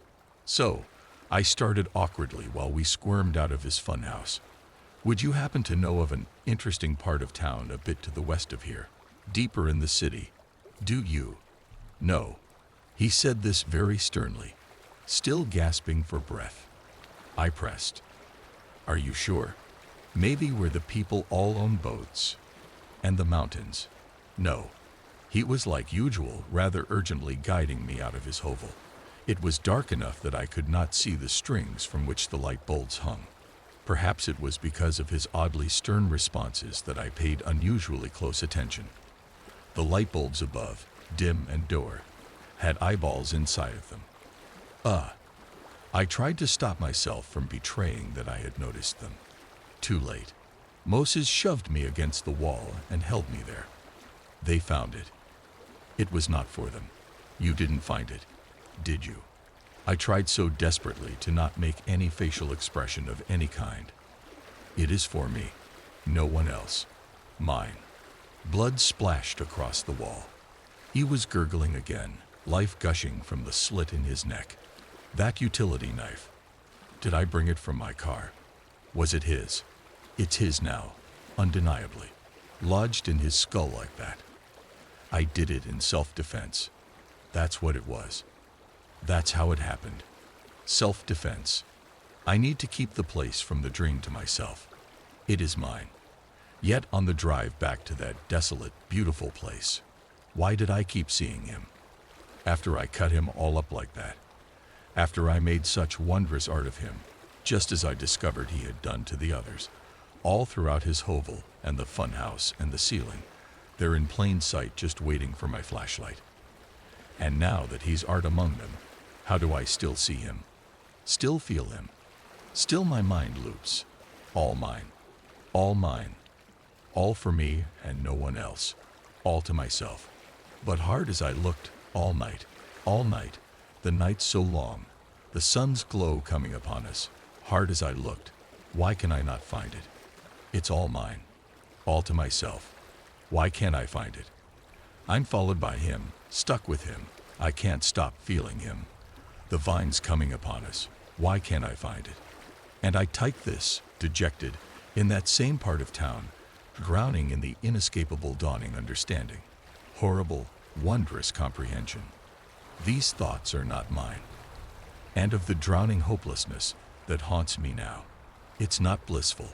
So, I started awkwardly while we squirmed out of his funhouse. Would you happen to know of an interesting part of town a bit to the west of here, deeper in the city? Do you? No. He said this very sternly, still gasping for breath. I pressed. Are you sure? Maybe where the people all own boats. And the mountains. No. He was like usual, rather urgently guiding me out of his hovel. It was dark enough that I could not see the strings from which the light bulbs hung. Perhaps it was because of his oddly stern responses that I paid unusually close attention. The light bulbs above, dim and dour, had eyeballs inside of them. I tried to stop myself from betraying that I had noticed them. Too late. Moses shoved me against the wall and held me there. They found it. It was not for them. You didn't find it, did you? I tried so desperately to not make any facial expression of any kind. It is for me, no one else. Mine. Blood splashed across the wall. He was gurgling again, life gushing from the slit in his neck. That utility knife. Did I bring it from my car? Was it his? It's his now, undeniably, lodged in his skull like that. I did it in self-defense. That's what it was. That's how it happened. Self-defense. I need to keep the place from the drain to myself. It is mine. Yet on the drive back to that desolate, beautiful place, why did I keep seeing him? After I cut him all up like that. After I made such wondrous art of him, just as I discovered he had done to the others, all throughout his hovel and the funhouse and the ceiling, they're in plain sight just waiting for my flashlight. And now that he's art among them, how do I still see him? Still feel him? Still my mind loops. All mine. All mine. All for me and no one else. All to myself. But hard as I looked, all night, the night so long, the sun's glow coming upon us, hard as I looked, why can I not find it? It's all mine. All to myself. Why can't I find it? I'm followed by him, stuck with him. I can't stop feeling him. The vine's coming upon us. Why can't I find it? And I type this, dejected, in that same part of town, drowning in the inescapable dawning understanding. Horrible, wondrous comprehension. These thoughts are not mine. And of the drowning hopelessness that haunts me now. It's not blissful.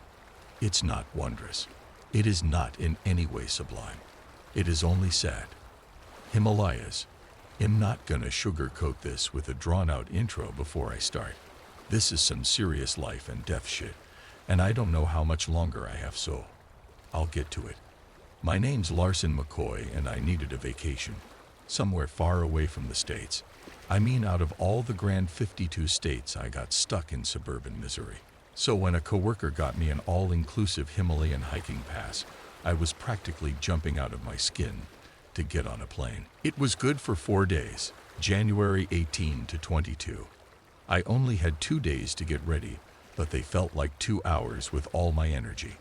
It's not wondrous. It is not in any way sublime. It is only sad. Himalayas. I'm not gonna sugarcoat this with a drawn-out intro before I start. This is some serious life and death shit, and I don't know how much longer I have, so I'll get to it. My name's Larson McCoy, and I needed a vacation. Somewhere far away from the States. I mean, out of all the grand 52 states, I got stuck in suburban Missouri. So when a coworker got me an all-inclusive Himalayan hiking pass, I was practically jumping out of my skin to get on a plane. It was good for 4 days, January 18 to 22. I only had 2 days to get ready, but they felt like 2 hours with all my energy.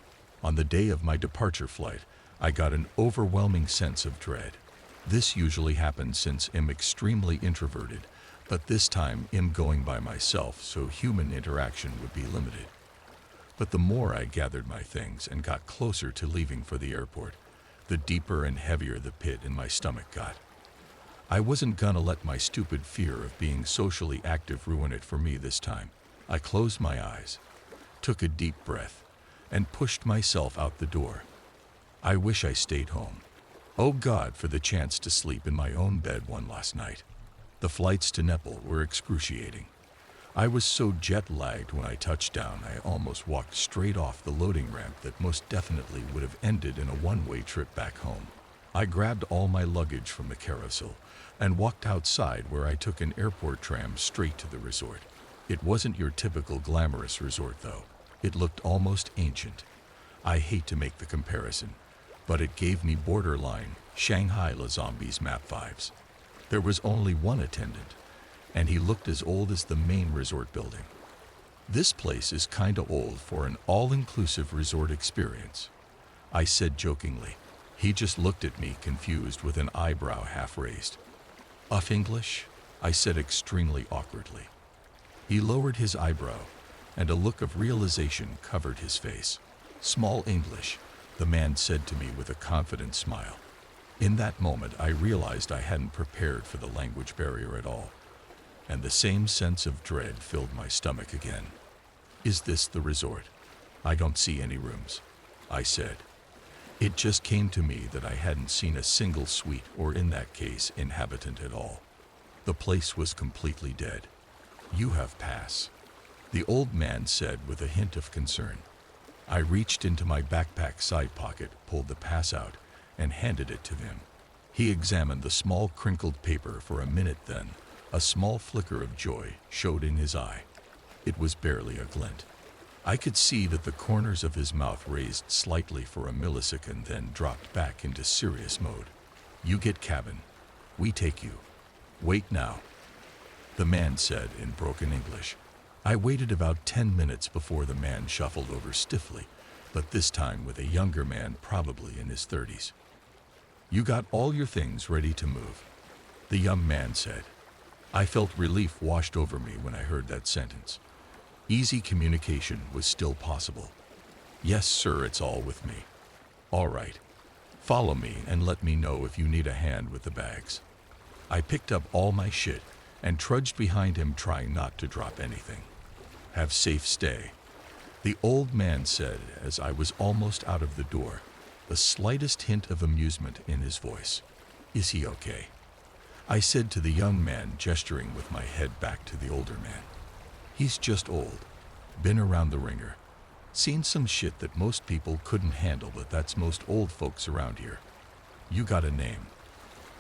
On the day of my departure flight, I got an overwhelming sense of dread. This usually happens since I'm extremely introverted, but this time I'm going by myself, so human interaction would be limited. But the more I gathered my things and got closer to leaving for the airport, the deeper and heavier the pit in my stomach got. I wasn't gonna let my stupid fear of being socially active ruin it for me this time. I closed my eyes, took a deep breath, and pushed myself out the door. I wish I stayed home. Oh God, for the chance to sleep in my own bed one last night. The flights to Nepal were excruciating. I was so jet-lagged when I touched down, I almost walked straight off the loading ramp that most definitely would have ended in a one-way trip back home. I grabbed all my luggage from the carousel and walked outside, where I took an airport tram straight to the resort. It wasn't your typical glamorous resort, though. It looked almost ancient. I hate to make the comparison, but it gave me borderline Shanghai La Zombies map vibes. There was only one attendant, and he looked as old as the main resort building. This place is kinda old for an all-inclusive resort experience, I said jokingly. He just looked at me confused with an eyebrow half raised. English? I said extremely awkwardly. He lowered his eyebrow, and a look of realization covered his face. "Small English," the man said to me with a confident smile. In that moment, I realized I hadn't prepared for the language barrier at all, and the same sense of dread filled my stomach again. "Is this the resort? I don't see any rooms," I said. It just came to me that I hadn't seen a single suite, or in that case, inhabitant at all. The place was completely dead. "You have pass," the old man said with a hint of concern. I reached into my backpack side pocket, pulled the pass out, and handed it to him. He examined the small crinkled paper for a minute, then a small flicker of joy showed in his eye. It was barely a glint. I could see that the corners of his mouth raised slightly for a millisecond, then dropped back into serious mode. "You get cabin. We take you. Wait now," the man said in broken English. I waited about 10 minutes before the man shuffled over stiffly, but this time with a younger man, probably in his 30s. "You got all your things ready to move?" the young man said. I felt relief washed over me when I heard that sentence. Easy communication was still possible. "Yes, sir, it's all with me." "All right. Follow me and let me know if you need a hand with the bags." I picked up all my shit and trudged behind him, trying not to drop anything. "Have safe stay," the old man said as I was almost out of the door, the slightest hint of amusement in his voice. "Is he okay?" I said to the young man, gesturing with my head back to the older man. "He's just old. Been around the ringer. Seen some shit that most people couldn't handle, but that's most old folks around here." "You got a name?"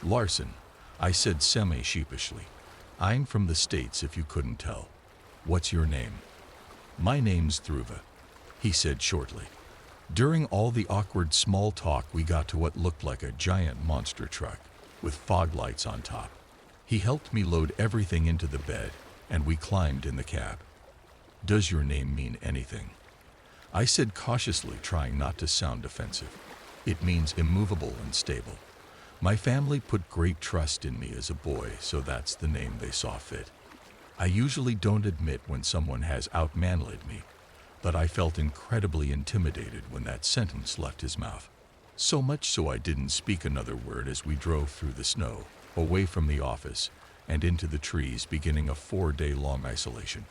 "Larson," I said semi-sheepishly. "I'm from the States, if you couldn't tell." "What's your name?" "My name's Dhruva," he said shortly. During all the awkward small talk, we got to what looked like a giant monster truck with fog lights on top. He helped me load everything into the bed, and we climbed in the cab. "Does your name mean anything?" I said cautiously, trying not to sound defensive. "It means immovable and stable. My family put great trust in me as a boy, so that's the name they saw fit." I usually don't admit when someone has outmanlied me, but I felt incredibly intimidated when that sentence left his mouth. So much so I didn't speak another word as we drove through the snow, away from the office, and into the trees, beginning a 4-day-long isolation.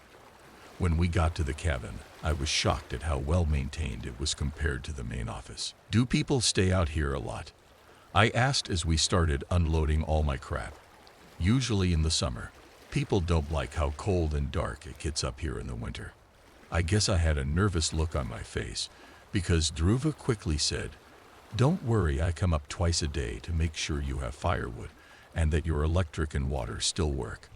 When we got to the cabin, I was shocked at how well maintained it was compared to the main office. "Do people stay out here a lot?" I asked as we started unloading all my crap. "Usually in the summer. People don't like how cold and dark it gets up here in the winter." I guess I had a nervous look on my face, because Dhruva quickly said, "Don't worry, I come up twice a day to make sure you have firewood and that your electric and water still work."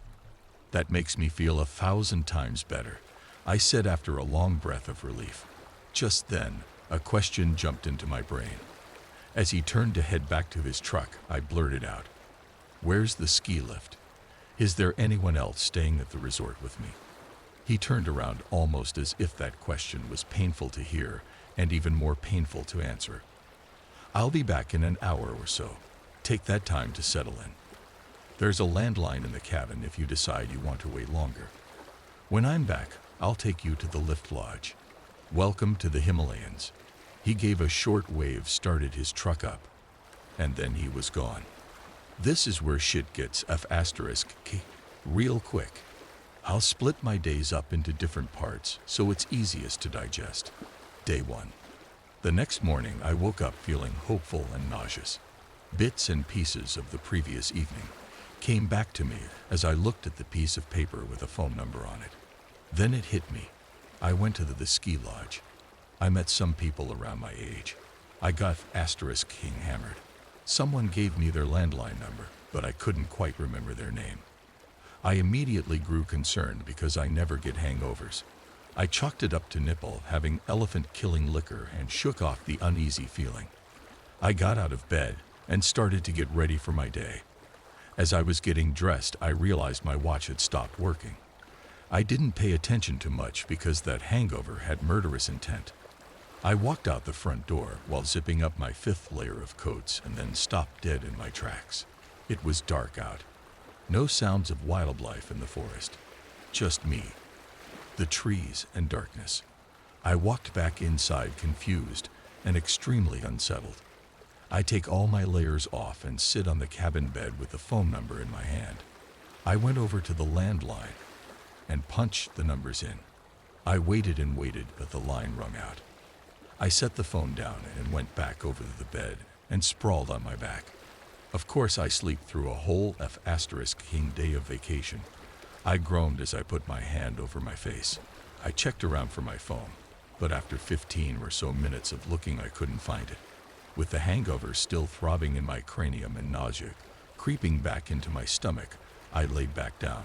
"That makes me feel 1,000 times better," I said after a long breath of relief. Just then, a question jumped into my brain. As he turned to head back to his truck, I blurted out, "Where's the ski lift? Is there anyone else staying at the resort with me?" He turned around almost as if that question was painful to hear and even more painful to answer. "I'll be back in an hour or so. Take that time to settle in. There's a landline in the cabin if you decide you want to wait longer. When I'm back, I'll take you to the lift lodge. Welcome to the Himalayas." He gave a short wave, started his truck up, and then he was gone. This is where shit gets F***K real quick. I'll split my days up into different parts so it's easiest to digest. Day 1. The next morning, I woke up feeling hopeful and nauseous. Bits and pieces of the previous evening came back to me as I looked at the piece of paper with a phone number on it. Then it hit me. I went to the ski lodge. I met some people around my age. I got *King hammered. Someone gave me their landline number, but I couldn't quite remember their name. I immediately grew concerned because I never get hangovers. I chalked it up to nipple having elephant-killing liquor and shook off the uneasy feeling. I got out of bed and started to get ready for my day. As I was getting dressed, I realized my watch had stopped working. I didn't pay attention to much because that hangover had murderous intent. I walked out the front door while zipping up my 5th layer of coats and then stopped dead in my tracks. It was dark out. No sounds of wildlife in the forest. Just me, the trees, and darkness. I walked back inside confused and extremely unsettled. I take all my layers off and sit on the cabin bed with the phone number in my hand. I went over to the landline and punched the numbers in. I waited and waited, but the line rung out. I set the phone down and went back over to the bed and sprawled on my back. Of course, I slept through a whole F***ing day of vacation. I groaned as I put my hand over my face. I checked around for my phone, but after 15 or so minutes of looking, I couldn't find it. With the hangover still throbbing in my cranium and nausea creeping back into my stomach, I laid back down,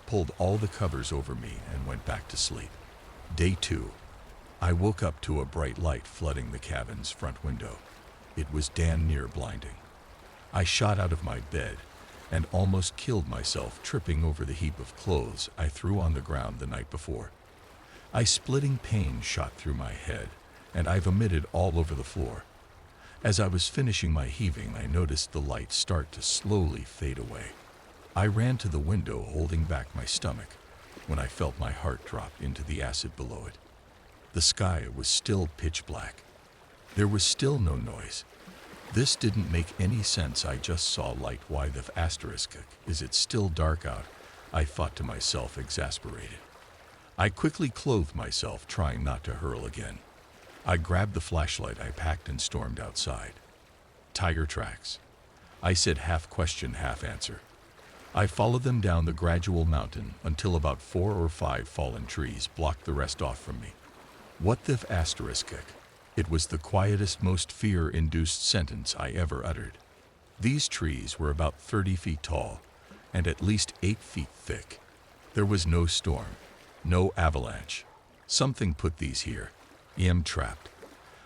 pulled all the covers over me, and went back to sleep. Day 2. I woke up to a bright light flooding the cabin's front window. It was damn near blinding. I shot out of my bed and almost killed myself tripping over the heap of clothes I threw on the ground the night before. A splitting pain shot through my head, and I vomited all over the floor. As I was finishing my heaving, I noticed the light start to slowly fade away. I ran to the window holding back my stomach when I felt my heart drop into the acid below it. The sky was still pitch black. There was still no noise. This didn't make any sense. I just saw light. Why the asterisk? Is it still dark out? I thought to myself, exasperated. I quickly clothed myself, trying not to hurl again. I grabbed the flashlight I packed and stormed outside. Tiger tracks. I said, half question, half answer. I followed them down the gradual mountain until about 4 or 5 fallen trees blocked the rest off from me. What the asterisk? It was the quietest, most fear-induced sentence I ever uttered. These trees were about 30 feet tall and at least 8 feet thick. There was no storm, no avalanche. Something put these here. I'm trapped.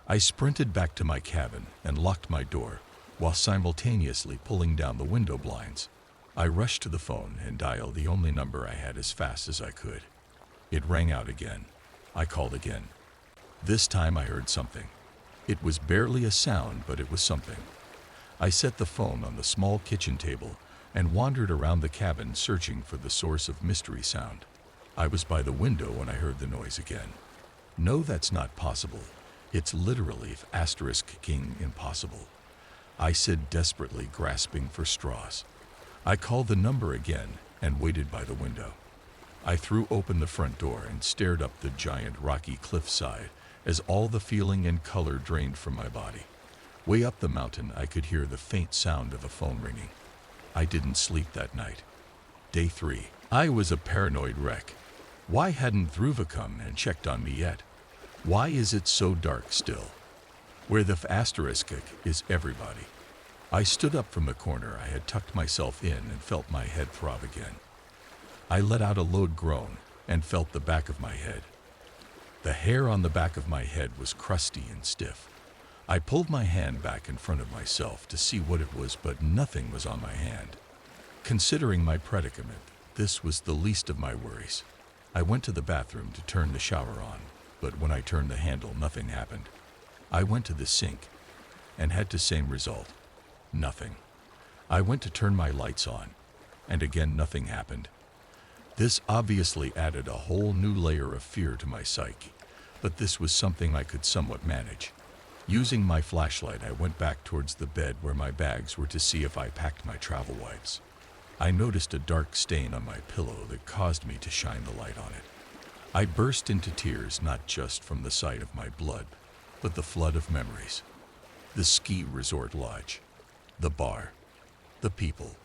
I sprinted back to my cabin and locked my door while simultaneously pulling down the window blinds. I rushed to the phone and dialed the only number I had as fast as I could. It rang out again. I called again. This time I heard something. It was barely a sound, but it was something. I set the phone on the small kitchen table and wandered around the cabin searching for the source of mystery sound. I was by the window when I heard the noise again. No, that's not possible. It's literally *king impossible. I said desperately, grasping for straws. I called the number again and waited by the window. I threw open the front door and stared up the giant rocky cliffside as all the feeling and color drained from my body. Way up the mountain, I could hear the faint sound of a phone ringing. I didn't sleep that night. Day 3. I was a paranoid wreck. Why hadn't Dhruva come and checked on me yet? Why is it so dark still? Where the asterisk is everybody? I stood up from the corner I had tucked myself in and felt my head throb again. I let out a low groan and felt the back of my head. The hair on the back of my head was crusty and stiff. I pulled my hand back in front of myself to see what it was, but nothing was on my hand. Considering my predicament, this was the least of my worries. I went to the bathroom to turn the shower on, but when I turned the handle, nothing happened. I went to the sink and had the same result. Nothing. I went to turn my lights on, and again nothing happened. This obviously added a whole new layer of fear to my psyche, but this was something I could somewhat manage. Using my flashlight, I went back towards the bed where my bags were to see if I packed my travel wipes. I noticed a dark stain on my pillow that caused me to shine the light on it. I burst into tears, not just from the sight of my blood, but the flood of memories. The ski resort lodge, the bar, the people.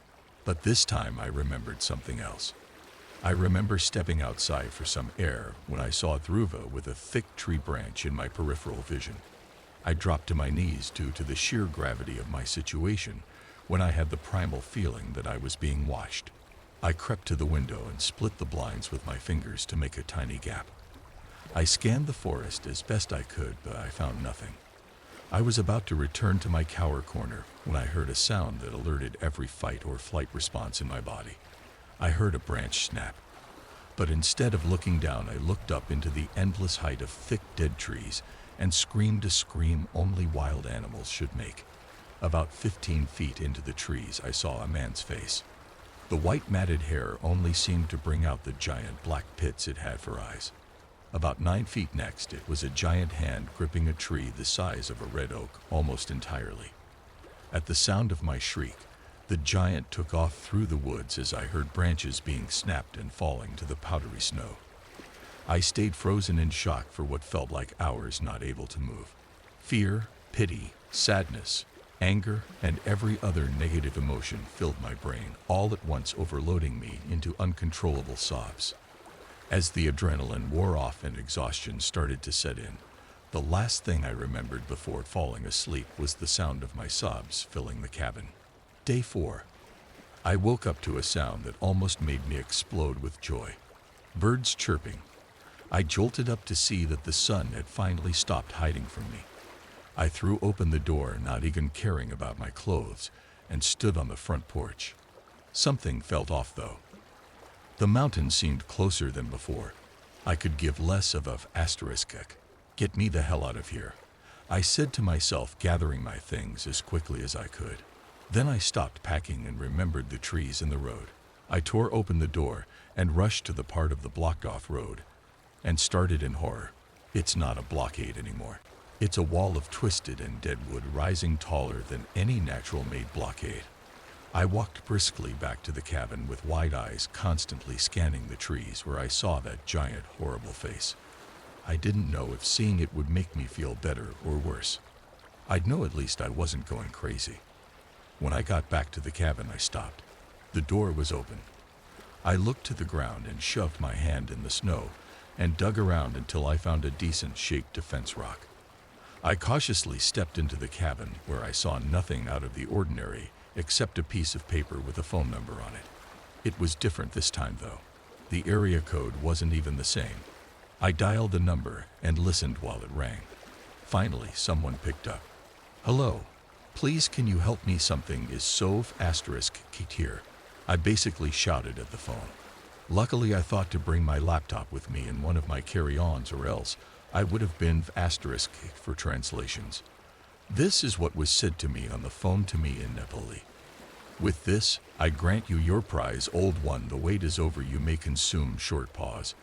But this time I remembered something else. I remember stepping outside for some air when I saw Dhruva with a thick tree branch in my peripheral vision. I dropped to my knees due to the sheer gravity of my situation when I had the primal feeling that I was being watched. I crept to the window and split the blinds with my fingers to make a tiny gap. I scanned the forest as best I could, but I found nothing. I was about to return to my cower corner when I heard a sound that alerted every fight or flight response in my body. I heard a branch snap, but instead of looking down, I looked up into the endless height of thick dead trees and screamed a scream only wild animals should make. About 15 feet into the trees, I saw a man's face. The white matted hair only seemed to bring out the giant black pits it had for eyes. About 9 feet next, it was a giant hand gripping a tree the size of a red oak almost entirely. At the sound of my shriek, the giant took off through the woods as I heard branches being snapped and falling to the powdery snow. I stayed frozen in shock for what felt like hours, not able to move. Fear, pity, sadness, anger, and every other negative emotion filled my brain, all at once overloading me into uncontrollable sobs. As the adrenaline wore off and exhaustion started to set in, the last thing I remembered before falling asleep was the sound of my sobs filling the cabin. Day 4. I woke up to a sound that almost made me explode with joy. Birds chirping. I jolted up to see that the sun had finally stopped hiding from me. I threw open the door, not even caring about my clothes, and stood on the front porch. Something felt off, though. The mountain seemed closer than before. I could give less of a asterisk. Get me the hell out of here, I said to myself, gathering my things as quickly as I could. Then I stopped packing and remembered the trees in the road. I tore open the door and rushed to the part of the blocked-off road and started in horror. It's not a blockade anymore. It's a wall of twisted and dead wood rising taller than any natural-made blockade. I walked briskly back to the cabin with wide eyes, constantly scanning the trees where I saw that giant, horrible face. I didn't know if seeing it would make me feel better or worse. I'd know at least I wasn't going crazy. When I got back to the cabin, I stopped. The door was open. I looked to the ground and shoved my hand in the snow and dug around until I found a decent-shaped defense rock. I cautiously stepped into the cabin, where I saw nothing out of the ordinary except a piece of paper with a phone number on it. It was different this time, though. The area code wasn't even the same. I dialed the number and listened while it rang. Finally, someone picked up. "Hello. Please, can you help me? Something is sov asterisk kit here," I basically shouted at the phone. Luckily, I thought to bring my laptop with me in one of my carry-ons, or else I would have been asterisk for translations. This is what was said to me on the phone to me in Nepali. "With this, I grant you your prize, old one. The wait is over. You may consume." Short pause.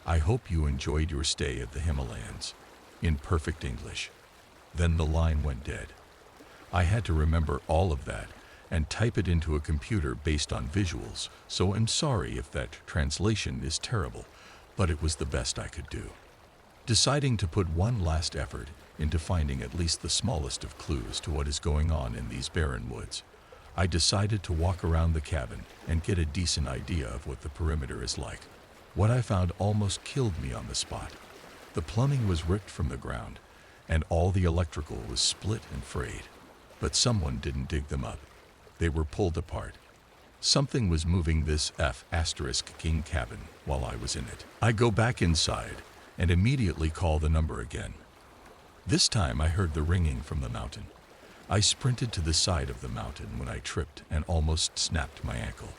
"I hope you enjoyed your stay at the Himalayas." In perfect English. Then the line went dead. I had to remember all of that and type it into a computer based on visuals, so I'm sorry if that translation is terrible, but it was the best I could do. Deciding to put one last effort into finding at least the smallest of clues to what is going on in these barren woods, I decided to walk around the cabin and get a decent idea of what the perimeter is like. What I found almost killed me on the spot. The plumbing was ripped from the ground, and all the electrical was split and frayed. But someone didn't dig them up. They were pulled apart. Something was moving this *King cabin while I was in it. I go back inside and immediately call the number again. This time I heard the ringing from the mountain. I sprinted to the side of the mountain when I tripped and almost snapped my ankle.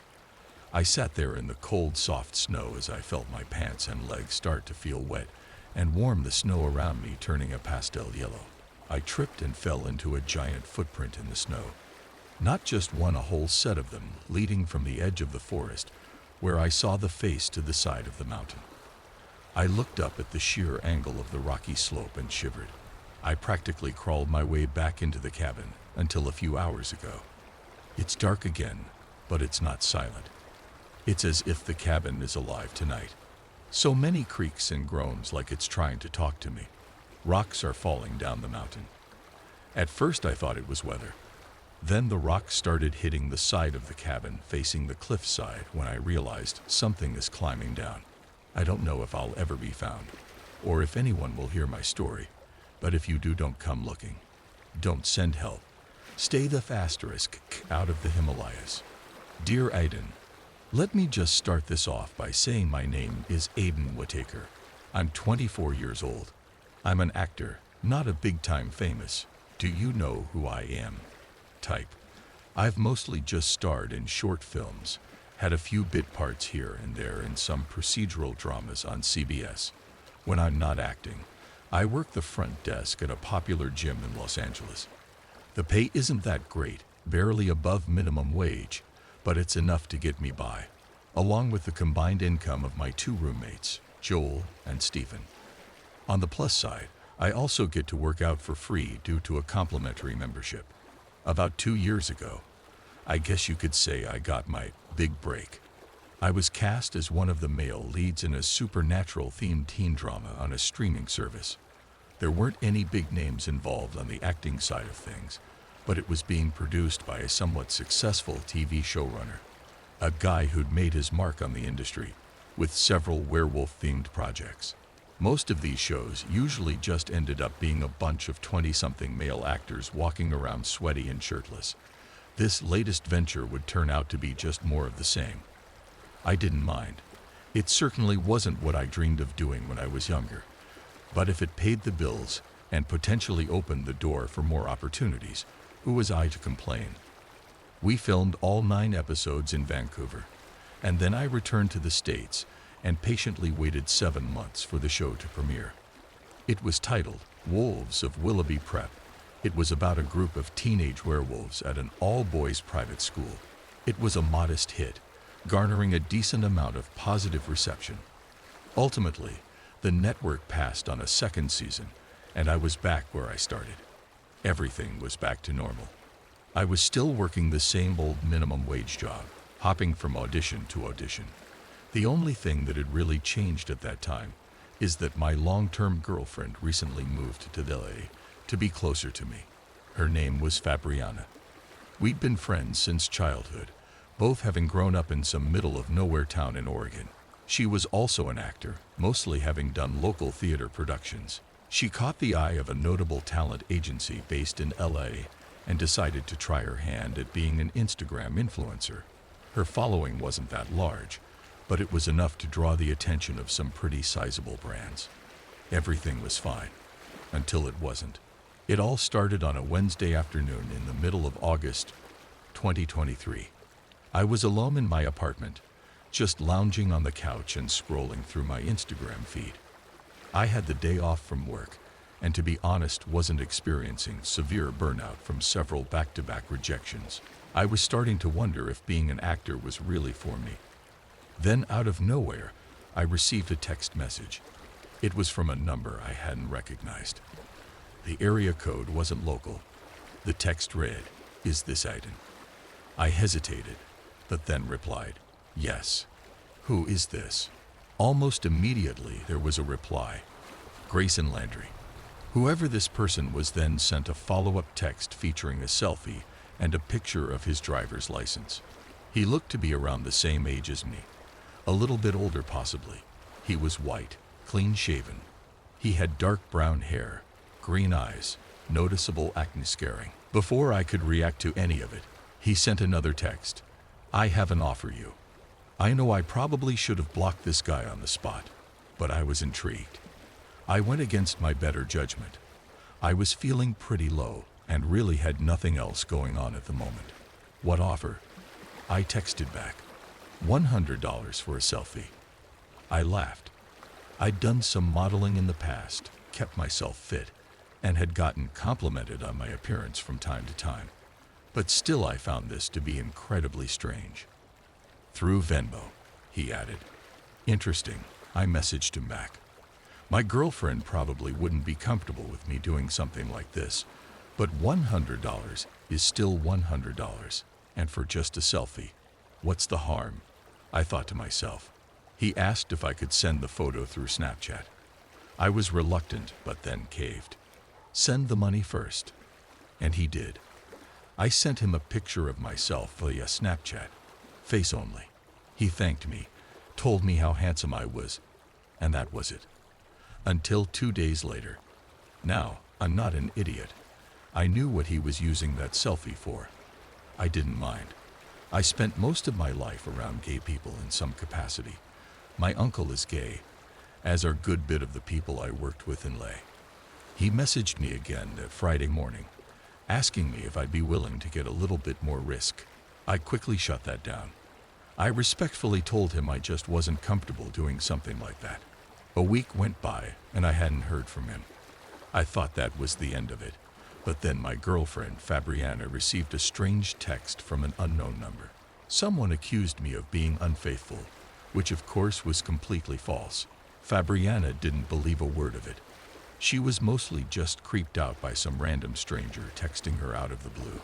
I sat there in the cold, soft snow as I felt my pants and legs start to feel wet and warm, the snow around me turning a pastel yellow. I tripped and fell into a giant footprint in the snow. Not just one, a whole set of them, leading from the edge of the forest, where I saw the face to the side of the mountain. I looked up at the sheer angle of the rocky slope and shivered. I practically crawled my way back into the cabin until a few hours ago. It's dark again, but it's not silent. It's as if the cabin is alive tonight. So many creaks and groans, like it's trying to talk to me. Rocks are falling down the mountain. At first I thought it was weather. Then the rocks started hitting the side of the cabin facing the cliffside when I realized something is climbing down. I don't know if I'll ever be found, or if anyone will hear my story, but if you do, don't come looking. Don't send help. Stay the asterisk out of the Himalayas. Dear Aiden, let me just start this off by saying my name is Aiden Whitaker. I'm 24 years old. I'm an actor, not a big-time famous. Do you know who I am? Type. I've mostly just starred in short films, had a few bit parts here and there in some procedural dramas on CBS. When I'm not acting, I work the front desk at a popular gym in Los Angeles. The pay isn't that great, barely above minimum wage, but it's enough to get me by, along with the combined income of my two roommates, Joel and Stephen. On the plus side, I also get to work out for free due to a complimentary membership. About 2 years ago, I guess you could say I got my big break. I was cast as one of the male leads in a supernatural-themed teen drama on a streaming service. There weren't any big names involved on the acting side of things, but it was being produced by a somewhat successful TV showrunner, a guy who'd made his mark on the industry with several werewolf-themed projects. Most of these shows usually just ended up being a bunch of 20-something male actors walking around sweaty and shirtless. This latest venture would turn out to be just more of the same. I didn't mind. It certainly wasn't what I dreamed of doing when I was younger. But if it paid the bills and potentially opened the door for more opportunities, who was I to complain? We filmed all 9 episodes in Vancouver, and then I returned to the States and patiently waited 7 months for the show to premiere. It was titled Wolves of Willoughby Prep. It was about a group of teenage werewolves at an all-boys private school. It was a modest hit, garnering a decent amount of positive reception. Ultimately, the network passed on a second season, and I was back where I started. Everything was back to normal. I was still working the same old minimum wage job, hopping from audition to audition. The only thing that had really changed at that time is that my long-term girlfriend recently moved to LA to be closer to me. Her name was Fabriana. We'd been friends since childhood, both having grown up in some middle-of-nowhere town in Oregon. She was also an actor, mostly having done local theater productions. She caught the eye of a notable talent agency based in LA and decided to try her hand at being an Instagram influencer. Her following wasn't that large, but it was enough to draw the attention of some pretty sizable brands. Everything was fine, until it wasn't. It all started on a Wednesday afternoon in the middle of August 2023. I was alone in my apartment, just lounging on the couch and scrolling through my Instagram feed. I had the day off from work, and to be honest, wasn't experiencing severe burnout from several back-to-back rejections. I was starting to wonder if being an actor was really for me. Then, out of nowhere, I received a text message. It was from a number I hadn't recognized. The area code wasn't local. The text read, "Is this Aiden?" I hesitated, but then replied, "Yes." "Who is this?" Almost immediately, there was a reply. Grayson Landry. Whoever this person was then sent a follow-up text featuring a selfie and a picture of his driver's license. He looked to be around the same age as me. A little bit older possibly. He was white, clean-shaven. He had dark brown hair, green eyes, noticeable acne scarring. Before I could react to any of it, he sent another text. "I have an offer you." I know I probably should have blocked this guy on the spot, but I was intrigued. I went against my better judgment. I was feeling pretty low and really had nothing else going on at the moment. "What offer?" I texted back. $100 for a selfie. I laughed. I'd done some modeling in the past, kept myself fit, and had gotten complimented on my appearance from time to time. But still I found this to be incredibly strange. "Through Venmo," he added. "Interesting," I messaged him back. My girlfriend probably wouldn't be comfortable with me doing something like this, but $100 is still $100, and for just a selfie, what's the harm? I thought to myself. He asked if I could send the photo through Snapchat. I was reluctant, but then caved. "Send the money first." And he did. I sent him a picture of myself via Snapchat, face only. He thanked me, told me how handsome I was, and that was it. Until 2 days later. Now, I'm not an idiot. I knew what he was using that selfie for. I didn't mind. I spent most of my life around gay people in some capacity. My uncle is gay, as are a good bit of the people I worked with in LA. He messaged me again that Friday morning, asking me if I'd be willing to get a little bit more risk. I quickly shut that down. I respectfully told him I just wasn't comfortable doing something like that. A week went by, and I hadn't heard from him. I thought that was the end of it, but then my girlfriend, Fabriana, received a strange text from an unknown number. Someone accused me of being unfaithful, which of course was completely false. Fabriana didn't believe a word of it. She was mostly just creeped out by some random stranger texting her out of the blue.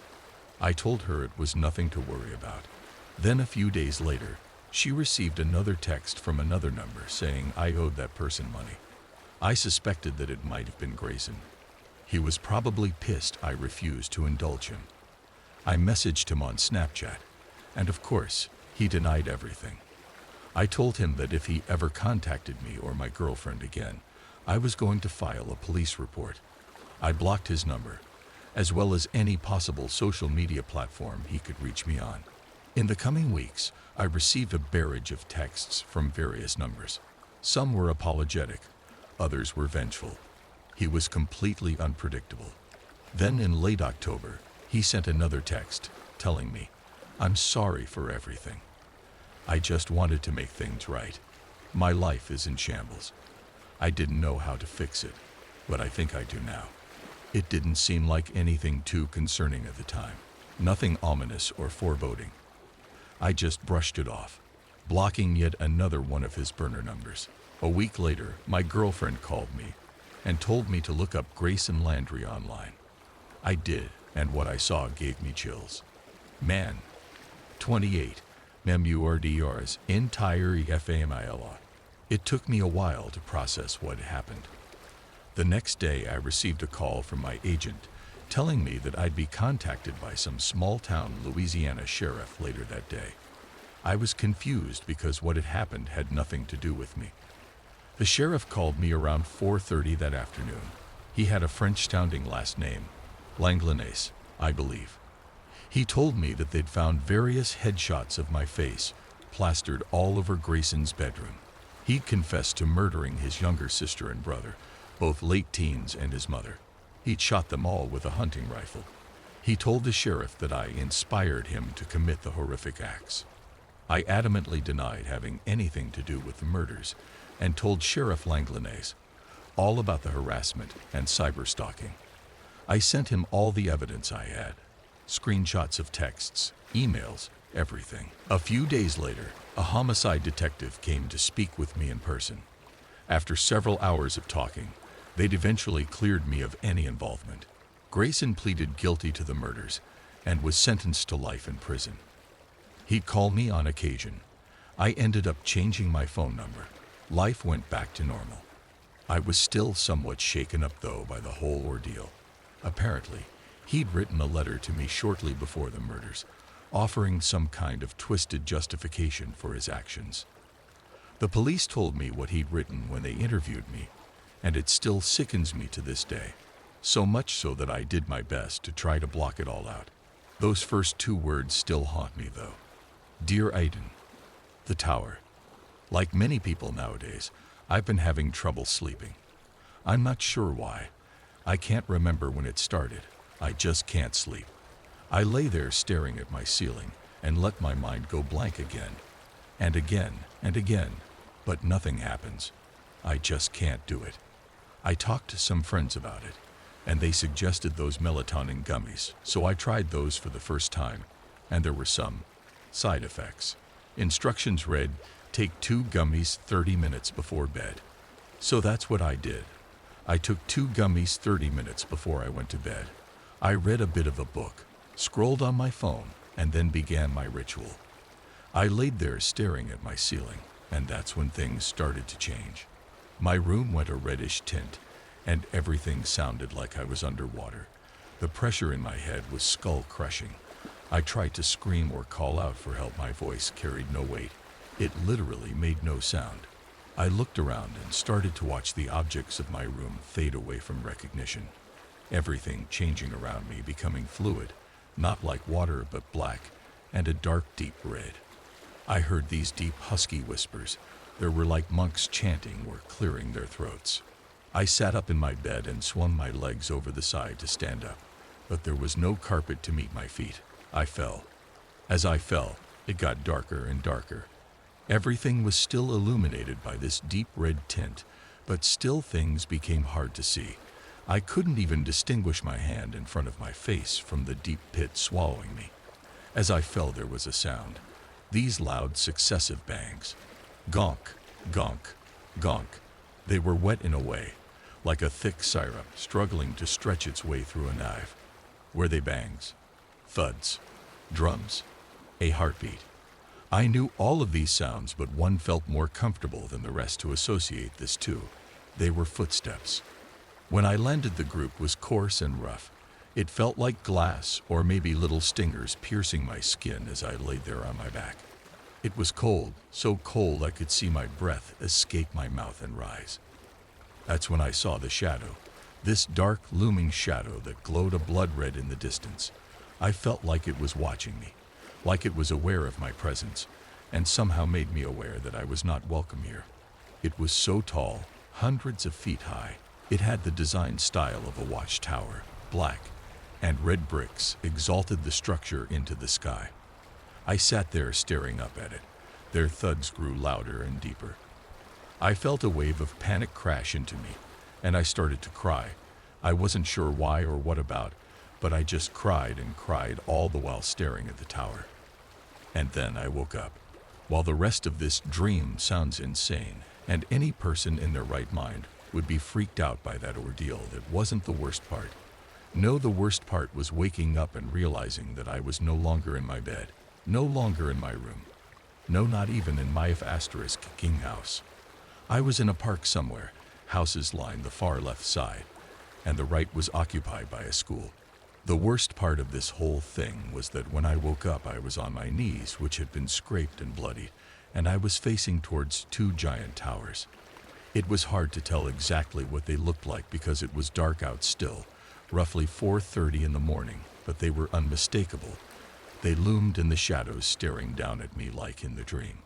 I told her it was nothing to worry about. Then a few days later, she received another text from another number saying I owed that person money. I suspected that it might have been Grayson. He was probably pissed I refused to indulge him. I messaged him on Snapchat, and of course, he denied everything. I told him that if he ever contacted me or my girlfriend again, I was going to file a police report. I blocked his number, as well as any possible social media platform he could reach me on. In the coming weeks, I received a barrage of texts from various numbers. Some were apologetic, others were vengeful. He was completely unpredictable. Then in late October, he sent another text telling me, "I'm sorry for everything. I just wanted to make things right. My life is in shambles. I didn't know how to fix it, but I think I do now." It didn't seem like anything too concerning at the time, nothing ominous or foreboding. I just brushed it off, blocking yet another one of his burner numbers. A week later, my girlfriend called me and told me to look up Grayson Landry online. I did, and what I saw gave me chills. Man, 28, MEMURDRs, entire FAMILA. It took me a while to process what had happened. The next day, I received a call from my agent telling me that I'd be contacted by some small-town Louisiana sheriff later that day. I was confused because what had happened had nothing to do with me. The sheriff called me around 4:30 that afternoon. He had a French-sounding last name, Langlanais, I believe. He told me that they'd found various headshots of my face plastered all over Grayson's bedroom. He'd confessed to murdering his younger sister and brother, both late teens, and his mother. He'd shot them all with a hunting rifle. He told the sheriff that I inspired him to commit the horrific acts. I adamantly denied having anything to do with the murders and told Sheriff Langlanais all about the harassment and cyberstalking. I sent him all the evidence I had, screenshots of texts, emails, everything. A few days later, a homicide detective came to speak with me in person. After several hours of talking, they'd eventually cleared me of any involvement. Grayson pleaded guilty to the murders and was sentenced to life in prison. He'd call me on occasion. I ended up changing my phone number. Life went back to normal. I was still somewhat shaken up, though, by the whole ordeal. Apparently, he'd written a letter to me shortly before the murders, offering some kind of twisted justification for his actions. The police told me what he'd written when they interviewed me, and it still sickens me to this day. So much so that I did my best to try to block it all out. Those first two words still haunt me, though. Dear Aiden, the tower. Like many people nowadays, I've been having trouble sleeping. I'm not sure why. I can't remember when it started. I just can't sleep. I lay there staring at my ceiling and let my mind go blank again, and again, and again, but nothing happens. I just can't do it. I talked to some friends about it, and they suggested those melatonin gummies, so I tried those for the first time, and there were some side effects. Instructions read, take 2 gummies 30 minutes before bed. So that's what I did. I took 2 gummies 30 minutes before I went to bed. I read a bit of a book, scrolled on my phone, and then began my ritual. I laid there staring at my ceiling, and that's when things started to change. My room went a reddish tint, and everything sounded like I was underwater. The pressure in my head was skull-crushing. I tried to scream or call out for help. My voice carried no weight. It literally made no sound. I looked around and started to watch the objects of my room fade away from recognition. Everything changing around me, becoming fluid, not like water but black, and a dark, deep red. I heard these deep, husky whispers. They were like monks chanting or clearing their throats. I sat up in my bed and swung my legs over the side to stand up, but there was no carpet to meet my feet. I fell. As I fell, it got darker and darker. Everything was still illuminated by this deep red tint, but still things became hard to see. I couldn't even distinguish my hand in front of my face from the deep pit swallowing me. As I fell, there was a sound. These loud, successive bangs. Gonk, gonk, gonk. They were wet in a way, like a thick syrup struggling to stretch its way through a knife. Were they bangs, thuds, drums, a heartbeat? I knew all of these sounds, but one felt more comfortable than the rest to associate this to. They were footsteps. When I landed, the group was coarse and rough. It felt like glass or maybe little stingers piercing my skin as I laid there on my back. It was cold, so cold I could see my breath escape my mouth and rise. That's when I saw the shadow, this dark, looming shadow that glowed a blood red in the distance. I felt like it was watching me, like it was aware of my presence, and somehow made me aware that I was not welcome here. It was so tall, hundreds of feet high. It had the design style of a watchtower, black, and red bricks exalted the structure into the sky. I sat there staring up at it. Their thuds grew louder and deeper. I felt a wave of panic crash into me, and I started to cry. I wasn't sure why or what about, but I just cried and cried, all the while staring at the tower. And then I woke up. While the rest of this dream sounds insane, and any person in their right mind would be freaked out by that ordeal, that wasn't the worst part. No, the worst part was waking up and realizing that I was no longer in my bed, no longer in my room. No, not even in my *King house. I was in a park somewhere. Houses lined the far left side, and the right was occupied by a school. The worst part of this whole thing was that when I woke up, I was on my knees, which had been scraped and bloodied, and I was facing towards two giant towers. It was hard to tell exactly what they looked like because it was dark out still, roughly 4:30 in the morning, but they were unmistakable. They loomed in the shadows, staring down at me like in the dream.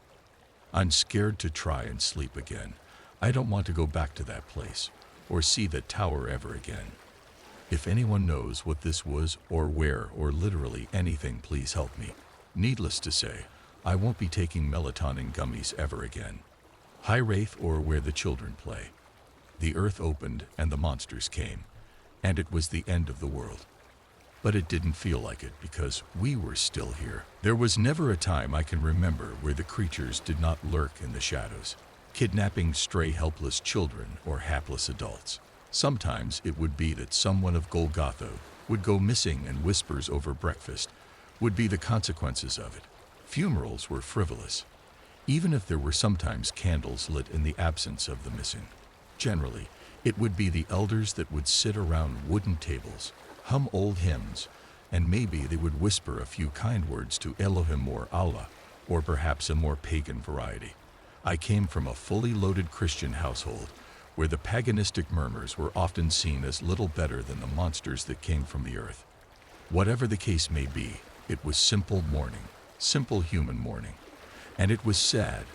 I'm scared to try and sleep again. I don't want to go back to that place or see that tower ever again. If anyone knows what this was or where or literally anything, please help me. Needless to say, I won't be taking melatonin gummies ever again. High Wraith, or where the children play. The earth opened and the monsters came, and it was the end of the world. But it didn't feel like it because we were still here. There was never a time I can remember where the creatures did not lurk in the shadows, kidnapping stray helpless children or hapless adults. Sometimes it would be that someone of Golgotha would go missing, and whispers over breakfast would be the consequences of it. Funerals were frivolous, even if there were sometimes candles lit in the absence of the missing. Generally, it would be the elders that would sit around wooden tables, hum old hymns, and maybe they would whisper a few kind words to Elohim or Allah, or perhaps a more pagan variety. I came from a fully loaded Christian household, where the paganistic murmurs were often seen as little better than the monsters that came from the earth. Whatever the case may be, it was simple mourning, simple human mourning, and it was sad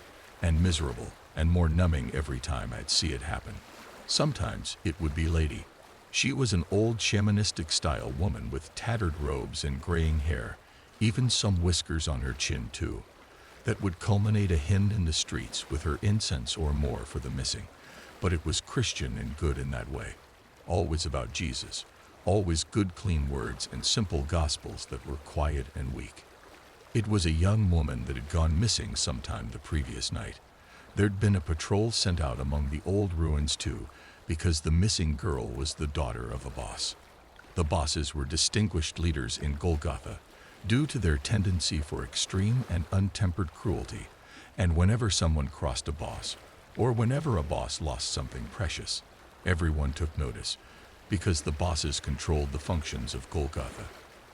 and miserable and more numbing every time I'd see it happen. Sometimes it would be Lady. She was an old shamanistic-style woman with tattered robes and graying hair, even some whiskers on her chin too, that would culminate a hymn in the streets with her incense or more for the missing. But it was Christian and good in that way. Always about Jesus. Always good, clean words and simple gospels that were quiet and weak. It was a young woman that had gone missing sometime the previous night. There'd been a patrol sent out among the old ruins too, because the missing girl was the daughter of a boss. The bosses were distinguished leaders in Golgotha, due to their tendency for extreme and untempered cruelty, and whenever someone crossed a boss, or whenever a boss lost something precious, everyone took notice, because the bosses controlled the functions of Golgotha.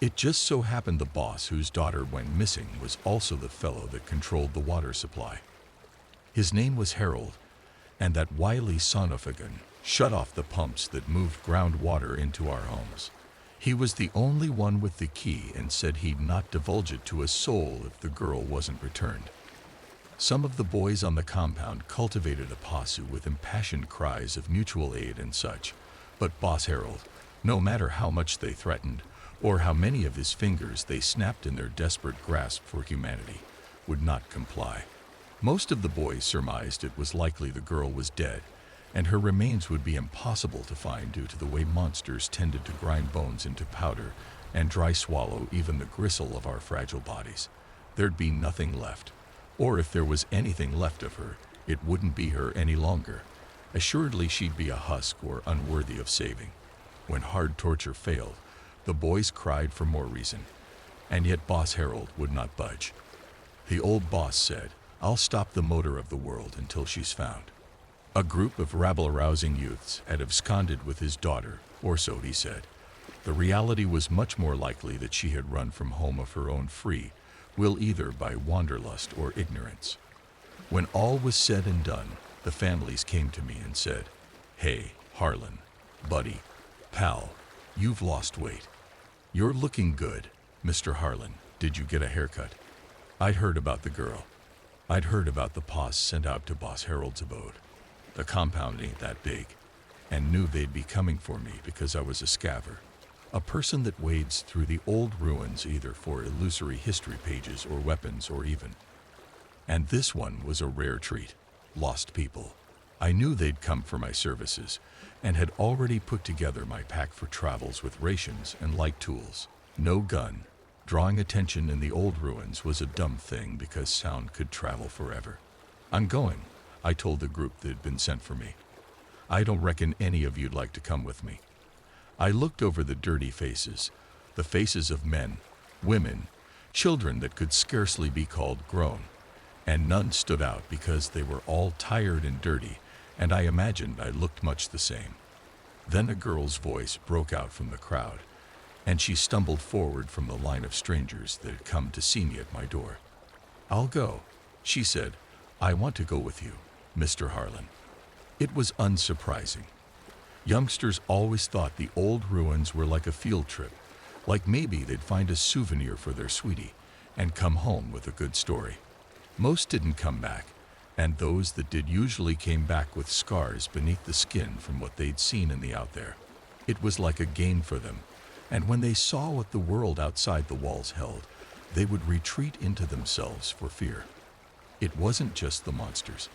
It just so happened the boss whose daughter went missing was also the fellow that controlled the water supply. His name was Harold, and that wily Sonofagan shut off the pumps that moved groundwater into our homes. He was the only one with the key and said he'd not divulge it to a soul if the girl wasn't returned. Some of the boys on the compound cultivated a posse with impassioned cries of mutual aid and such, but Boss Harold, no matter how much they threatened, or how many of his fingers they snapped in their desperate grasp for humanity, would not comply. Most of the boys surmised it was likely the girl was dead, and her remains would be impossible to find due to the way monsters tended to grind bones into powder and dry swallow even the gristle of our fragile bodies. There'd be nothing left. Or if there was anything left of her, it wouldn't be her any longer. Assuredly she'd be a husk or unworthy of saving. When hard torture failed, the boys cried for more reason, and yet Boss Harold would not budge. The old boss said, "I'll stop the motor of the world until she's found." A group of rabble-rousing youths had absconded with his daughter, or so he said. The reality was much more likely that she had run from home of her own free will, either by wanderlust or ignorance. When all was said and done, the families came to me and said, "Hey, Harlan, buddy, pal, you've lost weight. You're looking good, Mr. Harlan. Did you get a haircut?" I'd heard about the girl. I'd heard about the posse sent out to Boss Harold's abode. The compound ain't that big, and knew they'd be coming for me because I was a scaver, a person that wades through the old ruins either for illusory history pages or weapons or even. And this one was a rare treat. Lost people. I knew they'd come for my services, and had already put together my pack for travels with rations and light tools. No gun. Drawing attention in the old ruins was a dumb thing because sound could travel forever. "I'm going," I told the group that had been sent for me. "I don't reckon any of you'd like to come with me." I looked over the dirty faces, the faces of men, women, children that could scarcely be called grown, and none stood out because they were all tired and dirty, and I imagined I looked much the same. Then a girl's voice broke out from the crowd, and she stumbled forward from the line of strangers that had come to see me at my door. "I'll go," she said. "I want to go with you, Mr. Harlan." It was unsurprising. Youngsters always thought the old ruins were like a field trip, like maybe they'd find a souvenir for their sweetie and come home with a good story. Most didn't come back, and those that did usually came back with scars beneath the skin from what they'd seen in the out there. It was like a game for them, and when they saw what the world outside the walls held, they would retreat into themselves for fear. It wasn't just the monsters.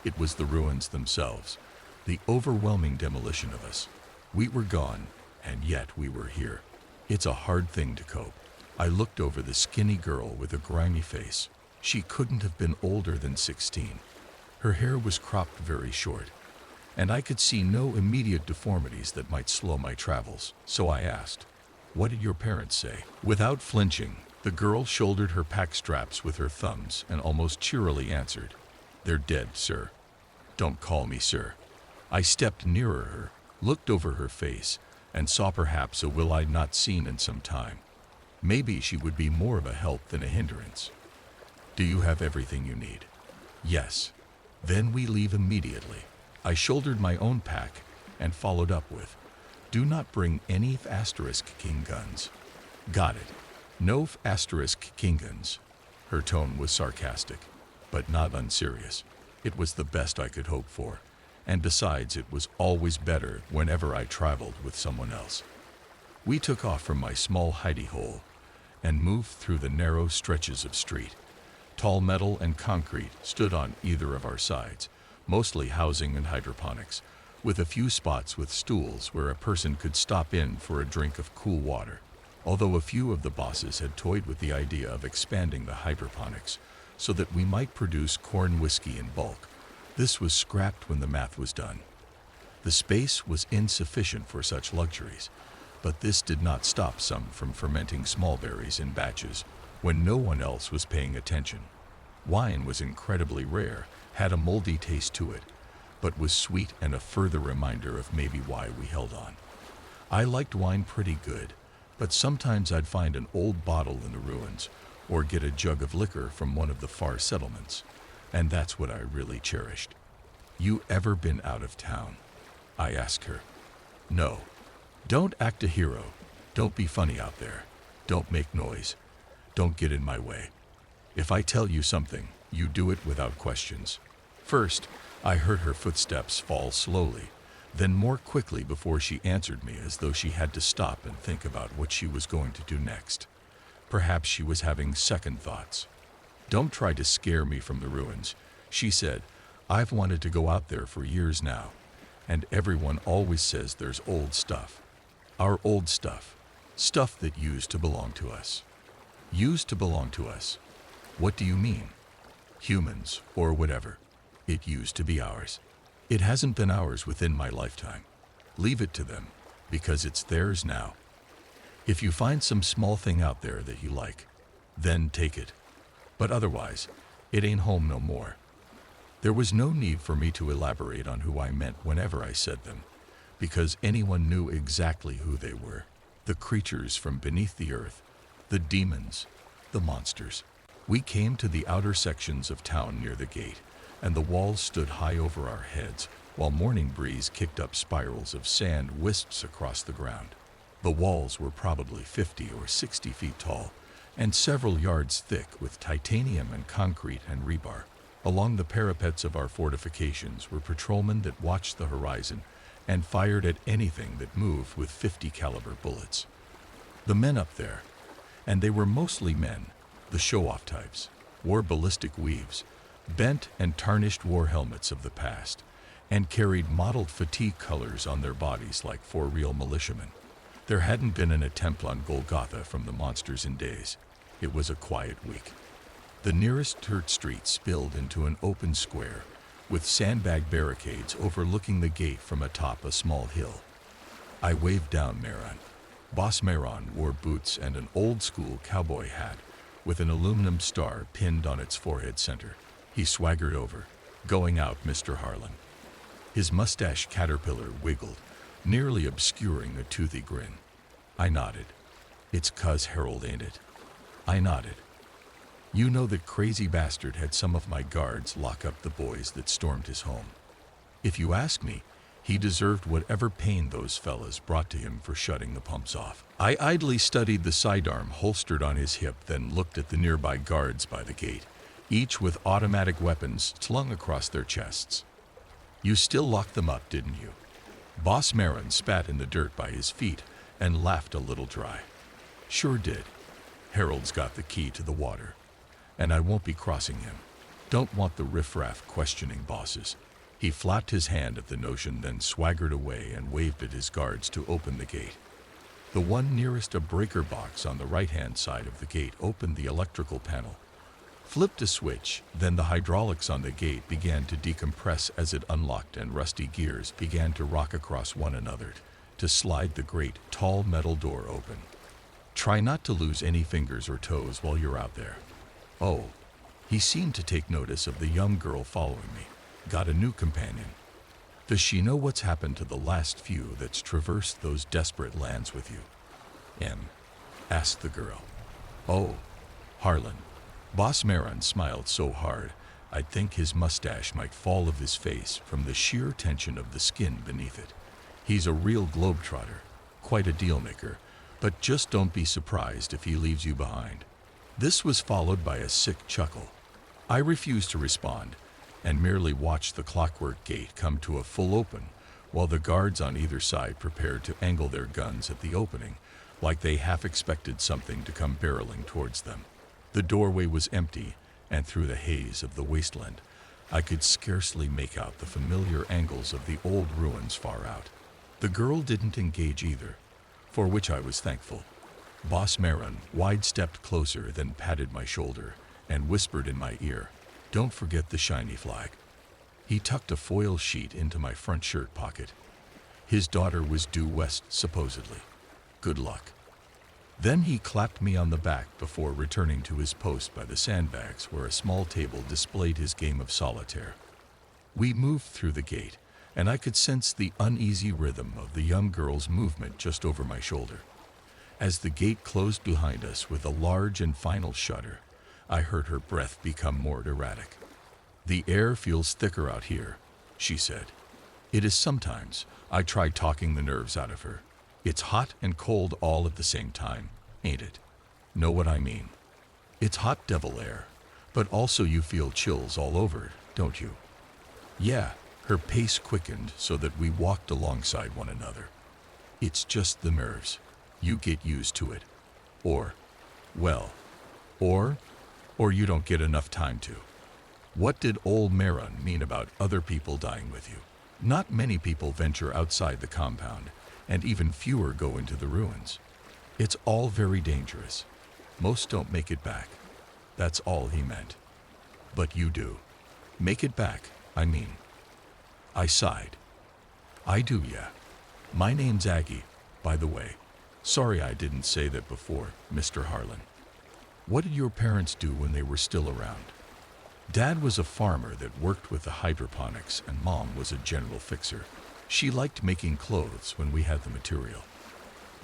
It was the ruins themselves, the overwhelming demolition of us. We were gone, and yet we were here. It's a hard thing to cope. I looked over the skinny girl with a grimy face. She couldn't have been older than 16. Her hair was cropped very short, and I could see no immediate deformities that might slow my travels, so I asked, "What did your parents say?" Without flinching, the girl shouldered her pack straps with her thumbs and almost cheerily answered, "They're dead, sir." "Don't call me sir." I stepped nearer her, looked over her face, and saw perhaps a will I'd not seen in some time. Maybe she would be more of a help than a hindrance. "Do you have everything you need?" "Yes." "Then we leave immediately." I shouldered my own pack and followed up with, "Do not bring any *King guns." "Got it. No *King guns." Her tone was sarcastic, but not unserious. It was the best I could hope for, and besides, it was always better whenever I traveled with someone else. We took off from my small hidey hole and moved through the narrow stretches of street. Tall metal and concrete stood on either of our sides, mostly housing and hydroponics, with a few spots with stools where a person could stop in for a drink of cool water. Although a few of the bosses had toyed with the idea of expanding the hydroponics so that we might produce corn whiskey in bulk, this was scrapped when the math was done. The space was insufficient for such luxuries, but this did not stop some from fermenting small berries in batches when no one else was paying attention. Wine was incredibly rare, had a moldy taste to it, but was sweet and a further reminder of maybe why we held on. I liked wine pretty good, but sometimes I'd find an old bottle in the ruins or get a jug of liquor from one of the far settlements, and that's what I really cherished. "You ever been out of town?" I asked her. "No." "Don't act a hero. Don't be funny out there. Don't make noise. Don't get in my way. If I tell you something, you do it without questions." First, I heard her footsteps fall slowly, then more quickly before she answered me, as though she had to stop and think about what she was going to do next. Perhaps she was having second thoughts. "Don't try to scare me from the ruins," she said. "I've wanted to go out there for years now, and everyone always says there's old stuff. Our old stuff. Stuff that used to belong to us." "Used to belong to us? What do you mean?" "Humans, or whatever. It used to be ours. It hasn't been ours within my lifetime. Leave it to them, because it's theirs now. If you find some small thing out there that you like, then take it. But otherwise, it ain't home no more. There was no need for me to elaborate on who I meant whenever I said them, because anyone knew exactly who they were. The creatures from beneath the earth, the demons, the monsters. We came to the outer sections of town near the gate, and the walls stood high over our heads, while morning breeze kicked up spirals of sand wisps across the ground. The walls were probably 50 or 60 feet tall, and several yards thick with titanium and concrete and rebar. Along the parapets of our fortifications were patrolmen that watched the horizon and fired at anything that moved with 50 caliber bullets. The men up there, and they were mostly men, the show-off types, wore ballistic weaves, bent and tarnished war helmets of the past, and carried mottled fatigue colors on their bodies like for real militiamen. There hadn't been an attempt on Golgotha from the monsters in days. It was a quiet week. The nearest dirt street spilled into an open square, with sandbag barricades overlooking the gate from atop a small hill. I waved down Maron. Boss Maron wore boots and an old-school cowboy hat with an aluminum star pinned on its forehead center. He swaggered over, "Going out, Mr. Harlan." His mustache caterpillar wiggled, nearly obscuring a toothy grin. I nodded. "It's 'cause Harold, ain't it?" I nodded. "You know that crazy bastard had some of my guards lock up the boys that stormed his home. If you ask me, he deserved whatever pain those fellas brought to him for shutting the pumps off." I idly studied the sidearm holstered on his hip, then looked at the nearby guards by the gate, each with automatic weapons slung across their chests. "You still locked them up, didn't you?" Boss Maron spat in the dirt by his feet and laughed a little dry. "Sure did. Harold's got the key to the water, and I won't be crossing him. Don't want the riffraff questioning bosses." He flapped his hand at the notion, then swaggered away and waved at his guards to open the gate. The one nearest a breaker box on the right-hand side of the gate opened the electrical panel, flipped a switch, then the hydraulics on the gate began to decompress as it unlocked, and rusty gears began to rock across one another to slide the great, tall metal door open. "Try not to lose any fingers or toes while you're out there." Oh, he seemed to take notice of the young girl following me. "Got a new companion. Does she know what's happened to the last few that's traversed those desperate lands with you?" Asked the girl. "Oh, Harlan." Boss Maron smiled so hard, I'd think his mustache might fall off his face from the sheer tension of the skin beneath it. "He's a real globetrotter, quite a deal-maker, but just don't be surprised if he leaves you behind." This was followed by a sick chuckle. I refused to respond, and merely watched the clockwork gate come to a full open, while the guards on either side prepared to angle their guns at the opening, like they half expected something to come barreling towards them. The doorway was empty, and through the haze of the wasteland, I could scarcely make out the familiar angles of the old ruins far out. The girl didn't engage either, for which I was thankful. Boss Maron wide-stepped closer, then patted my shoulder and whispered in my ear, "Don't forget the shiny flag." He tucked a foil sheet into my front shirt pocket. His daughter was due west, supposedly. Good luck. Then he clapped me on the back before returning to his post by the sandbags, where a small table displayed his game of solitaire. We moved through the gate, and I could sense the uneasy rhythm of the young girl's movement just over my shoulder. As the gate closed behind us with a large and final shudder, I heard her breath become more erratic. "The air feels thicker out here," she said. "It is sometimes." I tried talking the nerves out of her. "It's hot and cold all at the same time, ain't it? Know what I mean? It's hot devil air, but also you feel chills all over, don't you?" "Yeah." Her pace quickened so that we walked alongside one another. "It's just the nerves. You get used to it. Or you don't get enough time to." What did old Maron mean about other people dying with you? Not many people venture outside the compound, and even fewer go into the ruins. It's all very dangerous. Most don't make it back. That's all he meant. But you do. Make it back, I mean. I sighed. I do, yeah. My name's Aggie, by the way. Sorry I didn't say that before, Mr. Harlan. What did your parents do when they were still around? Dad was a farmer that worked with the hydroponics, and Mom was a general fixer. She liked making clothes when we had the material.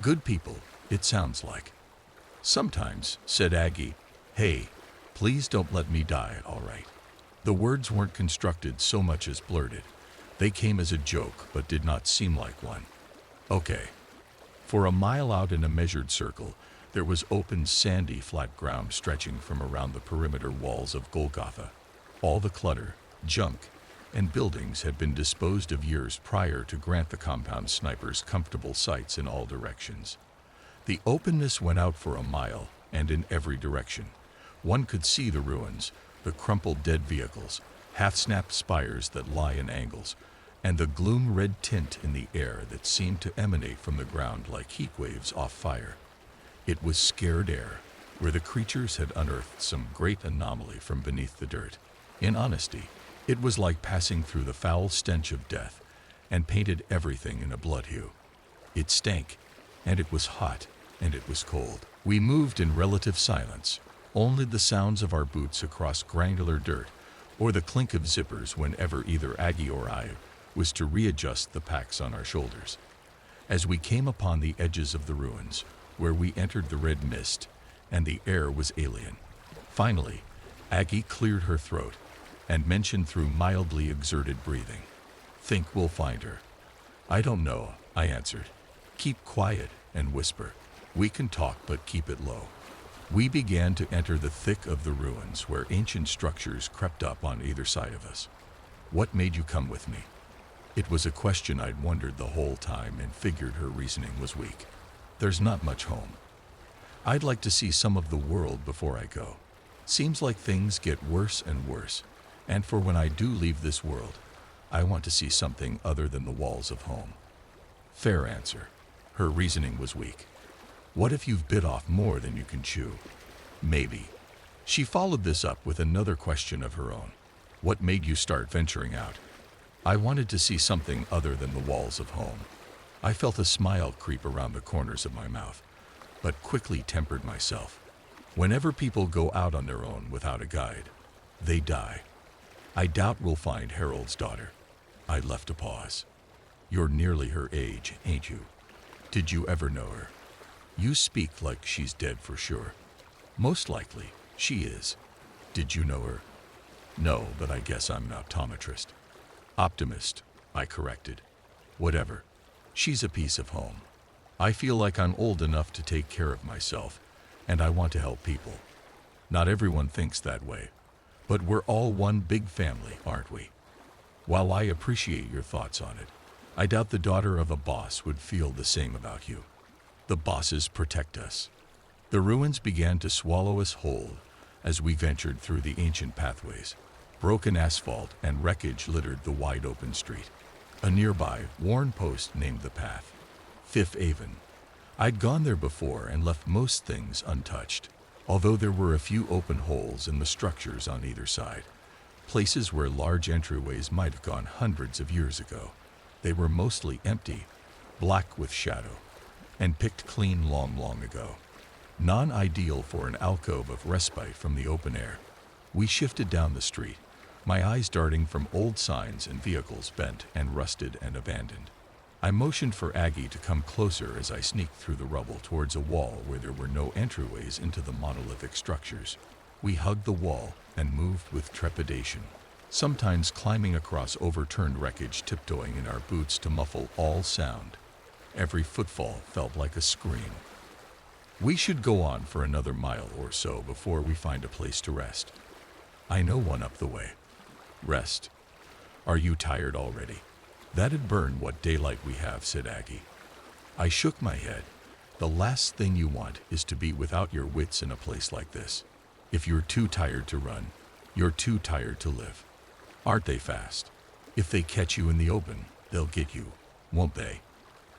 Good people, it sounds like. Sometimes, said Aggie. Hey, please don't let me die, all right? The words weren't constructed so much as blurted. They came as a joke, but did not seem like one. Okay. For a mile out in a measured circle, there was open, sandy, flat ground stretching from around the perimeter walls of Golgotha. All the clutter, junk, and buildings had been disposed of years prior to grant the compound snipers comfortable sights in all directions. The openness went out for a mile, and in every direction. One could see the ruins, the crumpled dead vehicles, half-snapped spires that lie in angles, and the gloom-red tint in the air that seemed to emanate from the ground like heat waves off fire. It was scared air, where the creatures had unearthed some great anomaly from beneath the dirt. In honesty, it was like passing through the foul stench of death and painted everything in a blood hue. It stank, and it was hot, and it was cold. We moved in relative silence, only the sounds of our boots across granular dirt or the clink of zippers whenever either Aggie or I was to readjust the packs on our shoulders. As we came upon the edges of the ruins, where we entered the red mist, and the air was alien. Finally, Aggie cleared her throat and mentioned through mildly exerted breathing, "Think we'll find her." "I don't know," I answered. "Keep quiet and whisper. We can talk, but keep it low." We began to enter the thick of the ruins where ancient structures crept up on either side of us. "What made you come with me?" It was a question I'd wondered the whole time and figured her reasoning was weak. "There's not much home. I'd like to see some of the world before I go. Seems like things get worse and worse, and for when I do leave this world, I want to see something other than the walls of home." Fair answer. Her reasoning was weak. "What if you've bit off more than you can chew?" "Maybe." She followed this up with another question of her own. "What made you start venturing out?" "I wanted to see something other than the walls of home." I felt a smile creep around the corners of my mouth, but quickly tempered myself. Whenever people go out on their own without a guide, they die. I doubt we'll find Harold's daughter. I left a pause. "You're nearly her age, ain't you? Did you ever know her?" "You speak like she's dead for sure." "Most likely, she is. Did you know her?" "No, but I guess I'm an optometrist." "Optimist," I corrected. "Whatever. She's a piece of home. I feel like I'm old enough to take care of myself, and I want to help people. Not everyone thinks that way, but we're all one big family, aren't we? While I appreciate your thoughts on it, I doubt the daughter of a boss would feel the same about you. The bosses protect us." The ruins began to swallow us whole as we ventured through the ancient pathways. Broken asphalt and wreckage littered the wide open street. A nearby, worn post named the path Fifth Haven. I'd gone there before and left most things untouched, although there were a few open holes in the structures on either side, places where large entryways might have gone hundreds of years ago. They were mostly empty, black with shadow, and picked clean long ago. Non-ideal for an alcove of respite from the open air. We shifted down the street, my eyes darting from old signs and vehicles bent and rusted and abandoned. I motioned for Aggie to come closer as I sneaked through the rubble towards a wall where there were no entryways into the monolithic structures. We hugged the wall and moved with trepidation, sometimes climbing across overturned wreckage, tiptoeing in our boots to muffle all sound. Every footfall felt like a scream. "We should go on for another mile or so before we find a place to rest. I know one up the way." "Rest? Are you tired already?" "That'd burn what daylight we have," said Aggie. I shook my head. "The last thing you want is to be without your wits in a place like this. If you're too tired to run, you're too tired to live. Aren't they fast? If they catch you in the open, they'll get you, won't they?"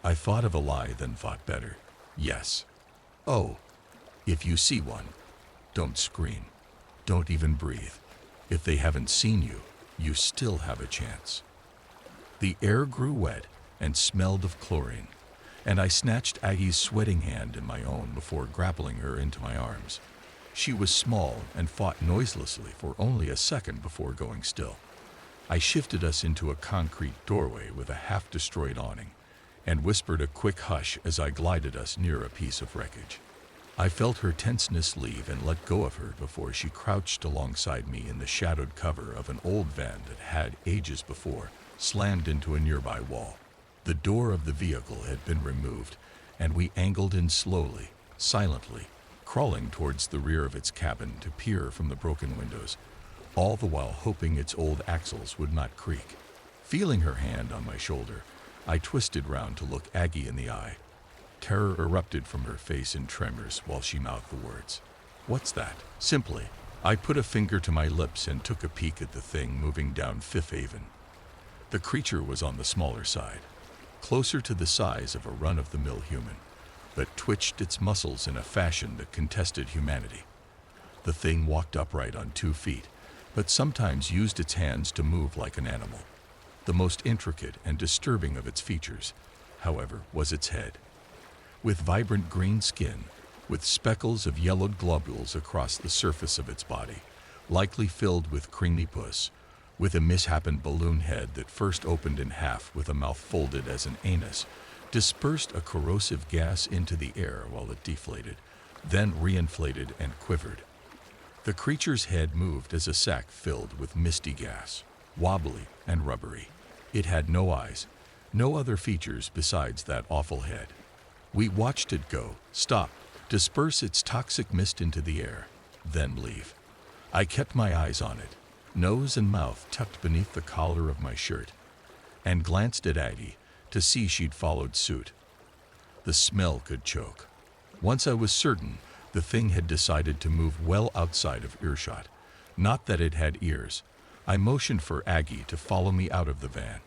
I thought of a lie, then thought better. "Yes." "Oh, if you see one, don't scream. Don't even breathe. If they haven't seen you, you still have a chance." The air grew wet and smelled of chlorine, and I snatched Aggie's sweating hand in my own before grappling her into my arms. She was small and fought noiselessly for only a second before going still. I shifted us into a concrete doorway with a half-destroyed awning and whispered a quick hush as I glided us near a piece of wreckage. I felt her tenseness leave and let go of her before she crouched alongside me in the shadowed cover of an old van that had, ages before, slammed into a nearby wall. The door of the vehicle had been removed, and we angled in slowly, silently, crawling towards the rear of its cabin to peer from the broken windows, all the while hoping its old axles would not creak. Feeling her hand on my shoulder, I twisted round to look Aggie in the eye. Terror erupted from her face in tremors while she mouthed the words. "What's that?" Simply, I put a finger to my lips and took a peek at the thing moving down Fifth Haven. The creature was on the smaller side, closer to the size of a run-of-the-mill human, but twitched its muscles in a fashion that contested humanity. The thing walked upright on 2 feet, but sometimes used its hands to move like an animal. The most intricate and disturbing of its features, however, was its head. With vibrant green skin, with speckles of yellowed globules across the surface of its body, likely filled with creamy pus, with a misshapen balloon head that first opened in half with a mouth folded as an anus, dispersed a corrosive gas into the air while it deflated, then reinflated and quivered. The creature's head moved as a sack filled with misty gas, wobbly and rubbery. It had no eyes, no other features besides that awful head. We watched it go, stop, disperse its toxic mist into the air, then leave. I kept my eyes on it, nose and mouth tucked beneath the collar of my shirt, and glanced at Aggie to see she'd followed suit. The smell could choke. Once I was certain the thing had decided to move well outside of earshot, not that it had ears. I motioned for Aggie to follow me out of the van,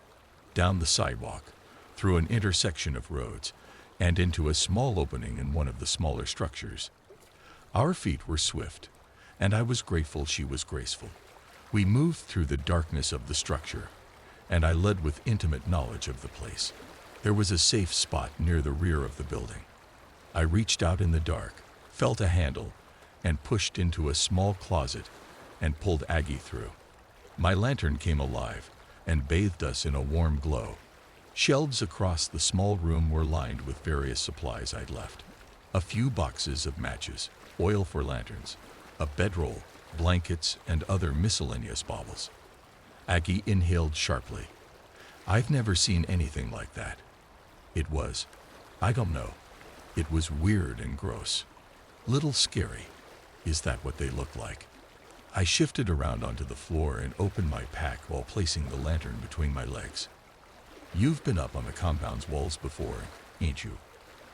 down the sidewalk, through an intersection of roads, and into a small opening in one of the smaller structures. Our feet were swift, and I was grateful she was graceful. We moved through the darkness of the structure, and I led with intimate knowledge of the place. There was a safe spot near the rear of the building. I reached out in the dark, felt a handle, and pushed into a small closet and pulled Aggie through. My lantern came alive and bathed us in a warm glow. Shelves across the small room were lined with various supplies I'd left. A few boxes of matches, oil for lanterns, a bedroll, blankets, and other miscellaneous baubles. Aggie inhaled sharply. I've never seen anything like that. It was, I don't know, it was weird and gross. Little scary. Is that what they look like? I shifted around onto the floor and opened my pack while placing the lantern between my legs. You've been up on the compound's walls before, ain't you?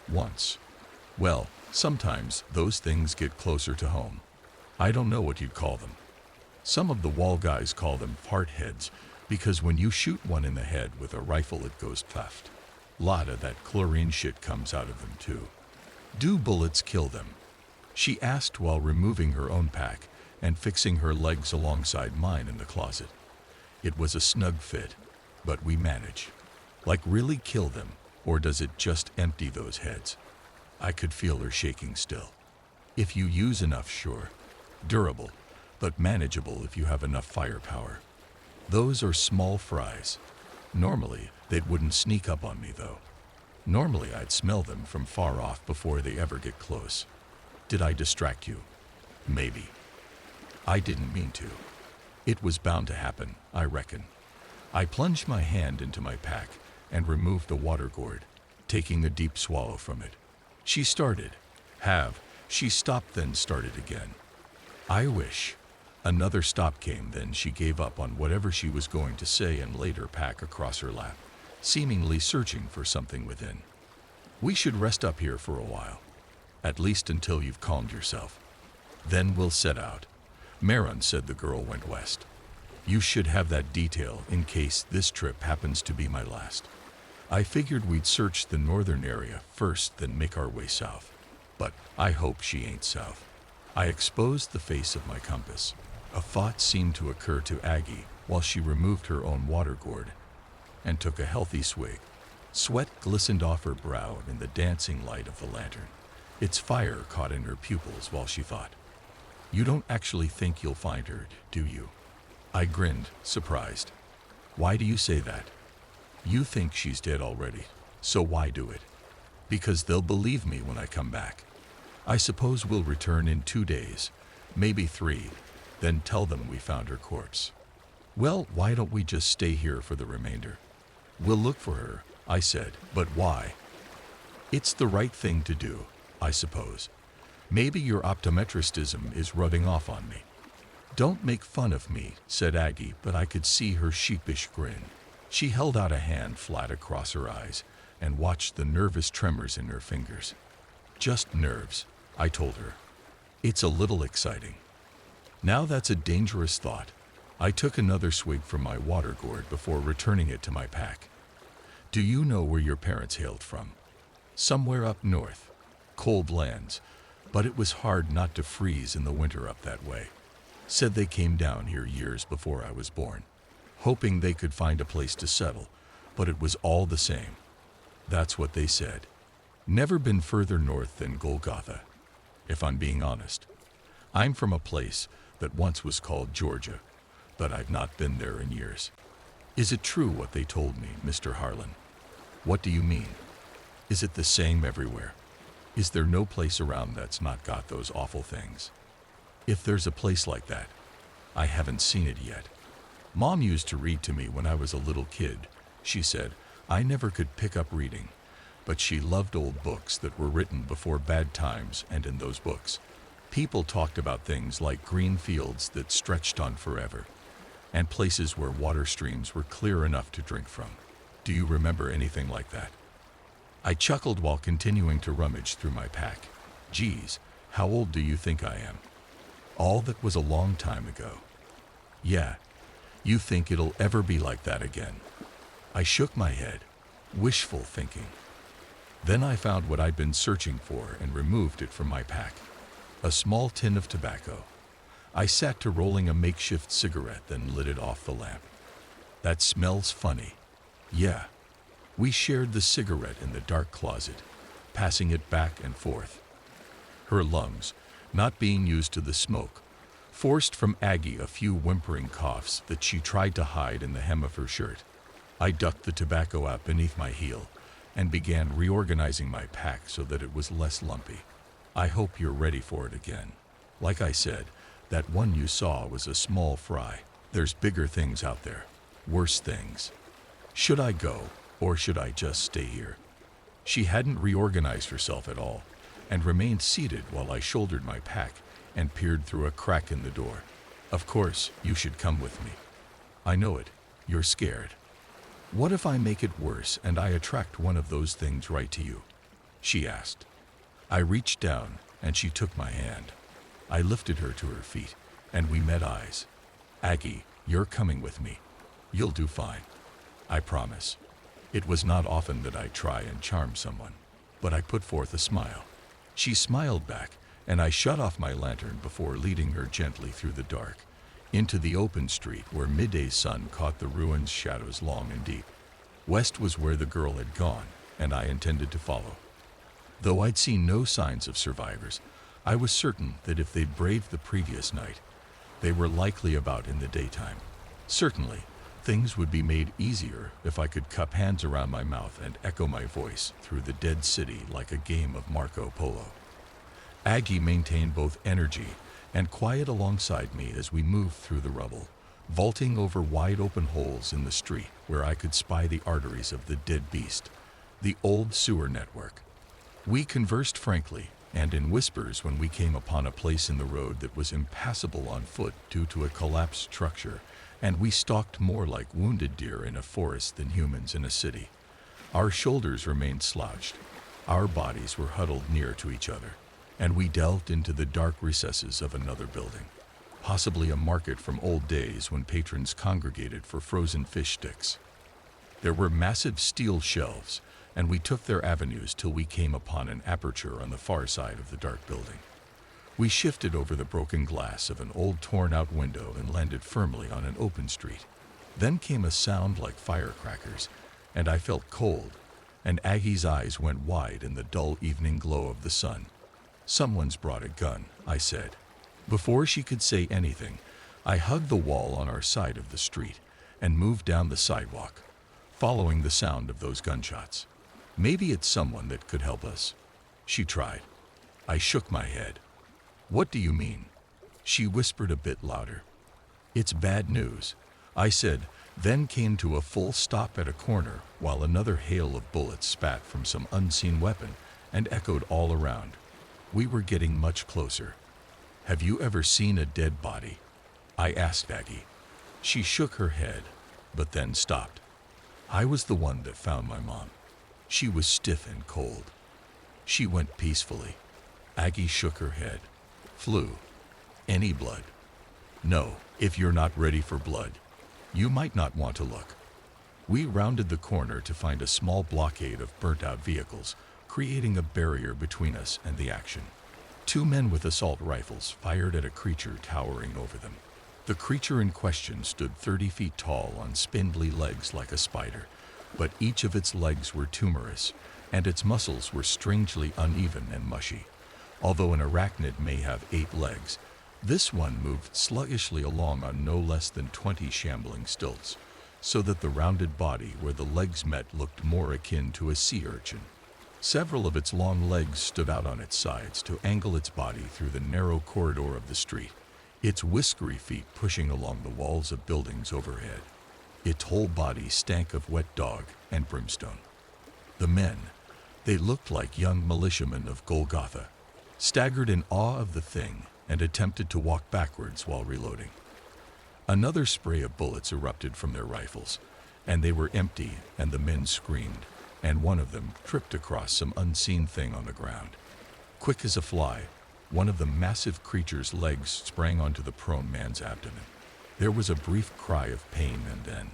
Once. Well, sometimes those things get closer to home. I don't know what you'd call them. Some of the wall guys call them fart heads because when you shoot one in the head with a rifle it goes puffed. Lot of that chlorine shit comes out of them too. Do bullets kill them? She asked while removing her own pack and fixing her legs alongside mine in the closet. It was a snug fit, but we manage. Like really kill them, or does it just empty those heads? I could feel her shaking still. If you use enough, sure. Durable, but manageable if you have enough firepower. Those are small fries. Normally, they wouldn't sneak up on me though. Normally I'd smell them from far off before they ever get close. Did I distract you? Maybe. I didn't mean to. It was bound to happen, I reckon. I plunged my hand into my pack and removed the water gourd, taking a deep swallow from it. She started. She stopped then started again. I wish. Another stop came, then she gave up on whatever she was going to say and laid her pack across her lap, seemingly searching for something within. We should rest up here for a while, at least until you've calmed yourself. Then we'll set out. Maron said the girl went west. You should have that detail in case this trip happens to be my last. I figured we'd search the northern area first, then make our way south. But I hope she ain't south. I exposed the face of my compass. A thought seemed to occur to Aggie while she removed her own water gourd. and took a healthy swig. Sweat glistened off her brow in the dancing light of the lantern. Its fire caught in her pupils while she thought. "You don't actually think you'll find her, do you?" I grinned, surprised. "Why do you say that?" "You think she's dead already, so why do it?" "Because they'll believe me when I come back. I suppose we'll return in 2 days, maybe 3, then tell them we found her corpse." "Well, why don't we just stay here for the remainder?" "We'll look for her," I said, "but why?" "It's the right thing to do, I suppose. Maybe your optometristism is rubbing off on me." "Don't make fun of me," said Aggie, but I could see her sheepish grin. She held out a hand flat across her eyes and watched the nervous tremors in her fingers. "Just nerves," I told her. "It's a little exciting." "Now that's a dangerous thought." I took another swig from my water gourd before returning it to my pack. "Do you know where your parents hailed from?" "Somewhere up north. Cold lands, but it was hard not to freeze in the winter up that way. Said they came down here years before I was born, hoping they could find a place to settle, but it was all the same." That's what they said. Never been further north than Golgotha, if I'm being honest. I'm from a place that once was called Georgia, but I've not been there in years. "Is it true what they told me, Mr. Harlan?" "What do you mean? Is it the same everywhere? Is there no place around that's not got those awful things?" "If there's a place like that, I haven't seen it yet. Mom used to read to me when I was a little kid," she said. "I never could pick up reading, but she loved old books that were written before bad times, and in those books, people talked about things like green fields that stretched on forever, and places where water streams were clear enough to drink from. Do you remember anything like that?" I chuckled while continuing to rummage through my pack. "Geez, how old do you think I am?" "All that was a long time ago." "Yeah, you think it'll ever be like that again?" I shook my head. Wishful thinking. Then I found what I'd been searching for and removed it from my pack. A small tin of tobacco. I sat to rolling a makeshift cigarette, then lit it off the lamp. "That smells funny." "Yeah." We shared the cigarette in the dark closet, passing it back and forth. Her lungs, not being used to the smoke, forced from Aggie a few whimpering coughs that she tried to hide in the hem of her shirt. I ducked the tobacco out beneath my heel and began reorganizing my pack so that it was less lumpy. "I hope you're ready for it again. Like I said, that one you saw was a small fry. There's bigger things out there, worse things. Should I go, or should I just stay here?" She hadn't reorganized herself at all and remained seated while I shouldered my pack and peered through a crack in the door. "Of course, you should come with me." "I know it. You're scared. What if I make it worse and I attract one of those things right to you?" she asked. I reached down and she took my hand. I lifted her to her feet and we met eyes. "Aggie, you're coming with me. You'll do fine. I promise." It was not often that I try and charm someone, but I put forth a smile. She smiled back, and I shut off my lantern before leading her gently through the dark, into the open street where midday's sun caught the ruins' shadows long and deep. West was where the girl had gone, and I intended to follow. Though I'd seen no signs of survivors, I was certain that if they'd braved the previous night, they were likely about in the daytime. Certainly, things would be made easier if I could cup hands around my mouth and echo my voice through the dead city like a game of Marco Polo. Aggie maintained both energy and quiet alongside me as we moved through the rubble, vaulting over wide open holes in the street where I could spy the arteries of the dead beast, the old sewer network. We conversed frankly and in whispers when we came upon a place in the road that was impassable on foot due to a collapsed structure, and we stalked more like wounded deer in a forest than humans in a city. Our shoulders remained slouched, our bodies were huddled near to each other, and we delved into the dark recesses of another building, possibly a market from old days when patrons congregated for frozen fish sticks. There were massive steel shelves, and we took their avenues till we came upon an aperture on the far side of the dark building. We shifted over the broken glass of an old torn-out window and landed firmly on an open street. Then came a sound like firecrackers, and I felt cold, and Aggie's eyes went wide in the dull evening glow of the sun. "Someone's brought a gun," I said. Before she could say anything, I hugged the wall on our side of the street and moved down the sidewalk, following the sound of those gunshots. "Maybe it's someone that could help us," she tried. I shook my head. "What do you mean?" She whispered a bit louder. "It's bad news," I said, then came to a full stop at a corner while another hail of bullets spat from some unseen weapon and echoed all around. We were getting much closer. "Have you ever seen a dead body?" I asked Aggie. She shook her head, but then stopped. "I was the one that found my mom. She was stiff and cold. She went peacefully." Aggie shook her head. "Flu. Any blood?" "No, if you're not ready for blood, you might not want to look." We rounded the corner to find a small blockade of burnt-out vehicles, creating a barrier between us and the action. Two men with assault rifles fired at a creature towering over them. The creature in question stood 30 feet tall on spindly legs like a spider, but each of its legs were tumorous, and its muscles were strangely uneven and mushy. Although an arachnid may have 8 legs, this one moved sluggishly along on no less than 20 shambling stilts, so that the rounded body where the legs met looked more akin to a sea urchin. Several of its long legs stood out on its sides to angle its body through the narrow corridor of the street, its whiskery feet pushing along the walls of buildings overhead. Its whole body stank of wet dog and brimstone. The men, they looked like young militiamen of Golgotha, staggered in awe of the thing and attempted to walk backwards while reloading. Another spray of bullets erupted from their rifles, and they were empty, and the men screamed, and one of them tripped across some unseen thing on the ground. Quick as a fly, one of the massive creature's legs sprang onto the prone man's abdomen. There was a brief cry of pain, and then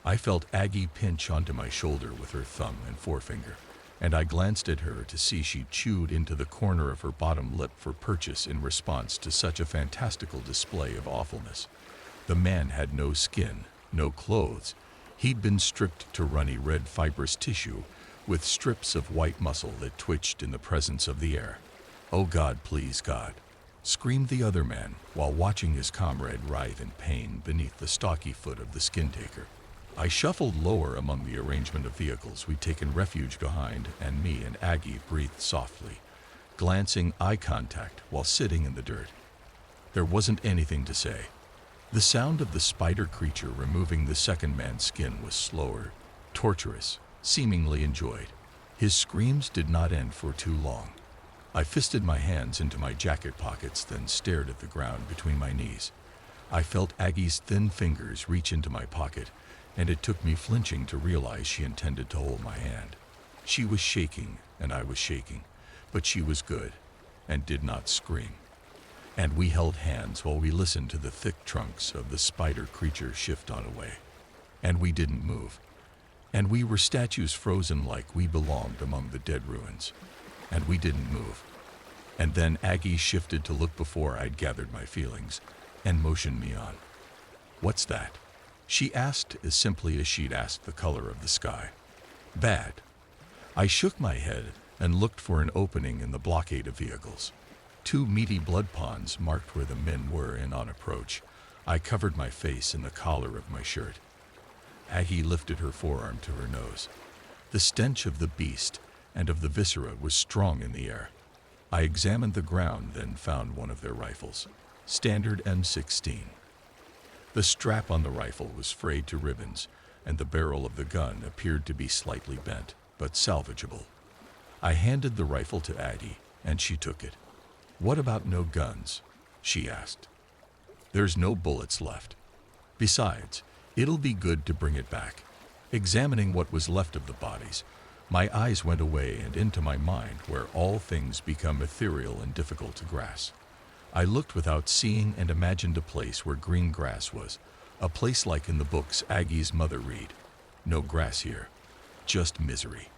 I felt Aggie pinch onto my shoulder with her thumb and forefinger, and I glanced at her to see she chewed into the corner of her bottom lip for purchase in response to such a fantastical display of awfulness. The man had no skin, no clothes. He'd been stripped to runny red fibrous tissue with strips of white muscle that twitched in the presence of the air. "Oh God, please God," screamed the other man while watching his comrade writhe in pain beneath the stocky foot of the skin taker. I shuffled lower among the arrangement of vehicles we'd taken refuge behind, and me and Aggie breathed softly, glancing eye contact while sitting in the dirt. There wasn't anything to say. The sound of the spider creature removing the second man's skin was slower, torturous, seemingly enjoyed. His screams did not end for too long. I fisted my hands into my jacket pockets, then stared at the ground between my knees. I felt Aggie's thin fingers reach into my pocket, and it took me flinching to realize she intended to hold my hand. She was shaking, and I was shaking, but she was good, and did not scream. And we held hands while we listened to the thick trunks of the spider creature shift on away. And we didn't move. And we were statues frozen like we belonged among the dead ruins. And we didn't move. And then Aggie shifted to look before I'd gathered my feelings, and motioned me on. "What's that?" she asked as simply as she'd asked the color of the sky. "Bad." I shook my head and looked for an opening in the blockade of vehicles. 2 meaty blood ponds marked where the men were, and on approach, I covered my face in the collar of my shirt. Aggie lifted her forearm to her nose. The stench of the beast and of the viscera was strong in the air. I examined the ground, then found one of their rifles, standard M16. The strap on the rifle was frayed to ribbons, and the barrel of the gun appeared to be slightly bent, but salvageable. I handed the rifle to Aggie, and she took it. "What about no guns?" she asked. "There's no bullets left. Besides, it'll be good to bring it back." Examining what was left of the bodies, my eyes went away and into my mind, where all things become ethereal and difficult to grasp. I looked without seeing and imagined a place where green grass was, a place like in the books Aggie's mother read. No grass here, just misery.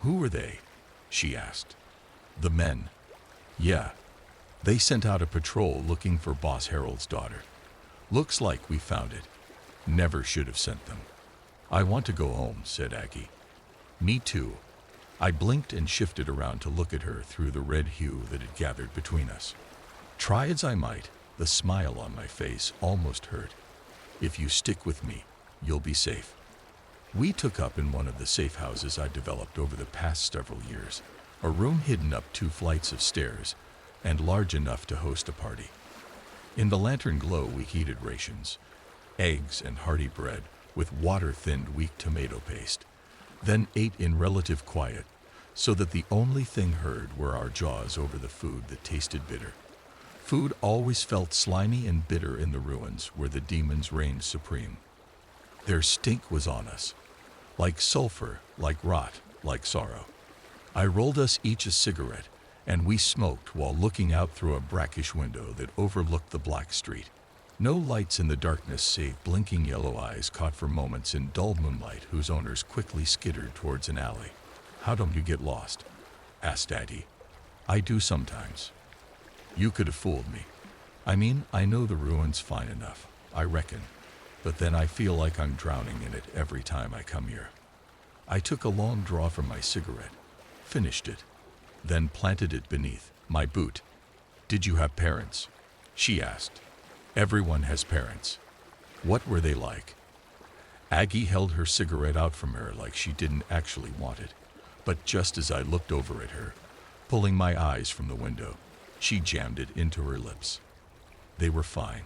"Who were they?" she asked. "The men." "Yeah. They sent out a patrol looking for Boss Harold's daughter. Looks like we found it." Never should have sent them. I want to go home, said Aggie. Me too. I blinked and shifted around to look at her through the red hue that had gathered between us. Try as I might, the smile on my face almost hurt. If you stick with me, you'll be safe. We took up in one of the safe houses I developed over the past several years, a room hidden up 2 flights of stairs and large enough to host a party. In the lantern glow we heated rations, eggs and hearty bread with water-thinned weak tomato paste, then ate in relative quiet so that the only thing heard were our jaws over the food that tasted bitter. Food always felt slimy and bitter in the ruins where the demons reigned supreme. Their stink was on us, like sulfur, like rot, like sorrow. I rolled us each a cigarette, and we smoked while looking out through a brackish window that overlooked the black street. No lights in the darkness save blinking yellow eyes caught for moments in dull moonlight whose owners quickly skittered towards an alley. How don't you get lost? Asked Addie. I do sometimes. You could have fooled me. I mean, I know the ruins fine enough, I reckon, but then I feel like I'm drowning in it every time I come here. I took a long draw from my cigarette, finished it, then planted it beneath my boot. Did you have parents? She asked. Everyone has parents. What were they like? Aggie held her cigarette out from her like she didn't actually want it, but just as I looked over at her, pulling my eyes from the window, she jammed it into her lips. They were fine.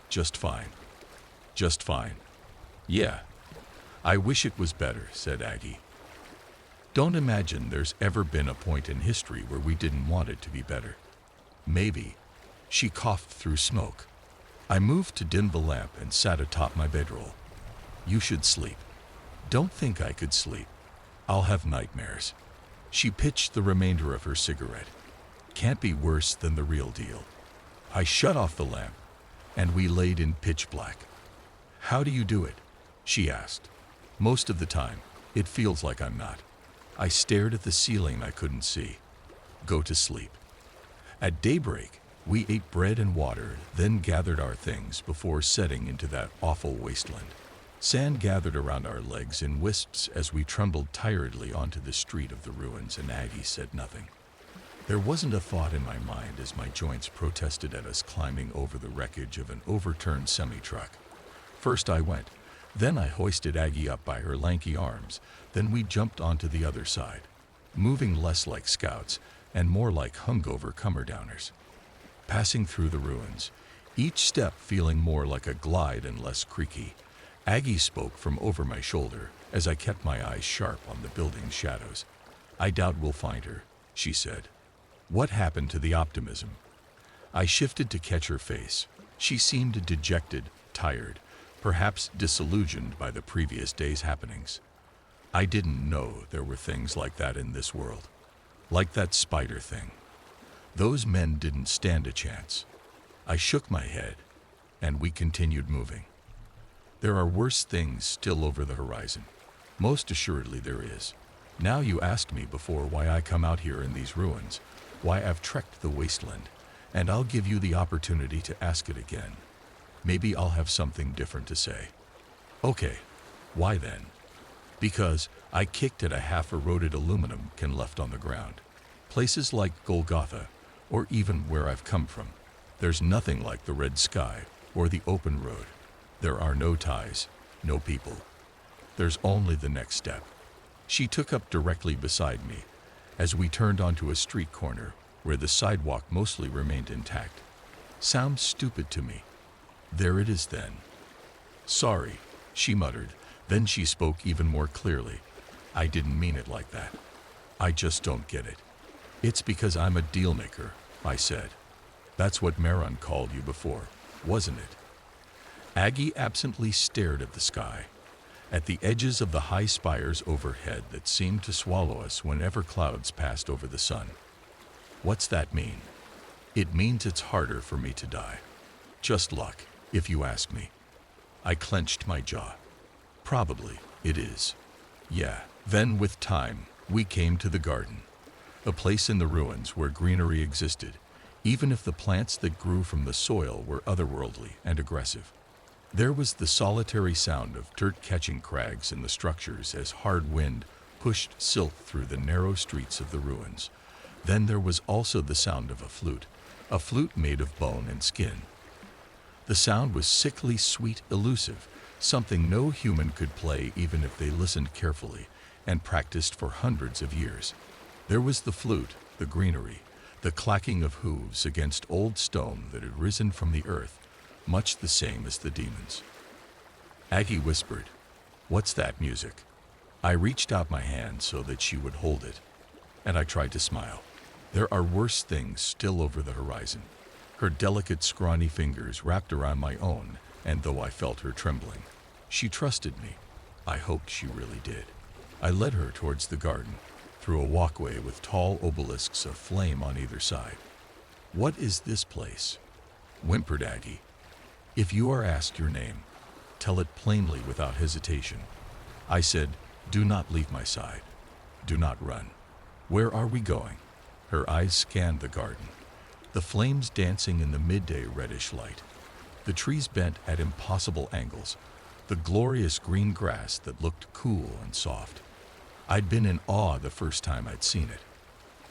Just fine. Just fine. Yeah. I wish it was better, said Aggie. Don't imagine there's ever been a point in history where we didn't want it to be better. Maybe. She coughed through smoke. I moved to dim the lamp and sat atop my bedroll. You should sleep. Don't think I could sleep. I'll have nightmares. She pitched the remainder of her cigarette. Can't be worse than the real deal. I shut off the lamp, and we laid in pitch black. How do you do it? She asked. Most of the time, it feels like I'm not. I stared at the ceiling I couldn't see. Go to sleep. At daybreak, we ate bread and water, then gathered our things before setting into that awful wasteland. Sand gathered around our legs in wisps as we trundled tiredly onto the street of the ruins, and Aggie said nothing. There wasn't a thought in my mind as my joints protested at us climbing over the wreckage of an overturned semi-truck. First I went, then I hoisted Aggie up by her lanky arms, then we jumped onto the other side, moving less like scouts and more like hungover comer-downers. Passing through the ruins, each step feeling more like a glide and less creaky, Aggie spoke from over my shoulder as I kept my eyes sharp on the building's shadows. I doubt we'll find her, she said. What happened to the optimism? I shifted to catch her face. She seemed dejected, tired, perhaps disillusioned by the previous day's happenings. I didn't know there were things like that in this world. Like that spider thing. Those men didn't stand a chance. I shook my head, and we continued moving. There are worse things still over the horizon. Most assuredly there is. Now you asked me before why I come out here in these ruins, why I've trekked the wasteland, and I'll give you the opportunity to ask it again. Maybe I'll have something different to say. Okay, why then? Because I kicked at a half-eroded aluminum can left on the ground. Places like Golgotha, or even where I've come from, there's nothing like the red sky or the open road. There are no ties, no people. There's only the next step. She took up directly beside me as we turned onto a street corner where the sidewalk mostly remained intact. Sounds stupid to me. There it is then. Sorry, she muttered. Then she spoke even more clearly. I didn't mean it like that. I just don't get it. It's because I'm a deal maker, I said. That's what Maron called you before, wasn't it? Aggie absently stared at the sky, at the edges of the high spires overhead that seemed to swallow us whenever clouds passed over the sun. What's that mean? It means it's harder for me to die. Just luck, if you ask me. I clenched my jaw. Probably, it is. Yeah. Then with time, we came to the garden, a place in the ruins where greenery existed, even if the plants that grew from the soil were otherworldly and aggressive. There was the solitary sound of dirt-catching crags in the structures as hard wind pushed silt through the narrow streets of the ruins. Then there was also the sound of a flute made of bone and skin. The sound was sickly sweet, elusive, something no human could play even if they listened carefully and practiced for hundreds of years. There was the flute, the greenery, the clacking of hooves against old stone that had risen from the earth, much the same as the demons. Aggie whispered, "What's that music?" I reached out my hand so that she would hold it, and I tried to smile. There are worse things still over the horizon. Her delicate, scrawny fingers wrapped around my own, and though I felt her trembling, she trusted me. I hoped she really did. I led her towards the garden, through a walkway with tall obelisks of flame on either side. "What is this place?" whimpered Aggie. "If you are asked your name, tell it plainly without hesitation." I said, "Do not leave my side. Do not run." "Where are we going?" Her eyes scanned the garden, the flames dancing in the midday reddish light, the trees bent at impossible angles, the glorious green grass that looked cool and soft. I'd been in awe the first time I'd seen it.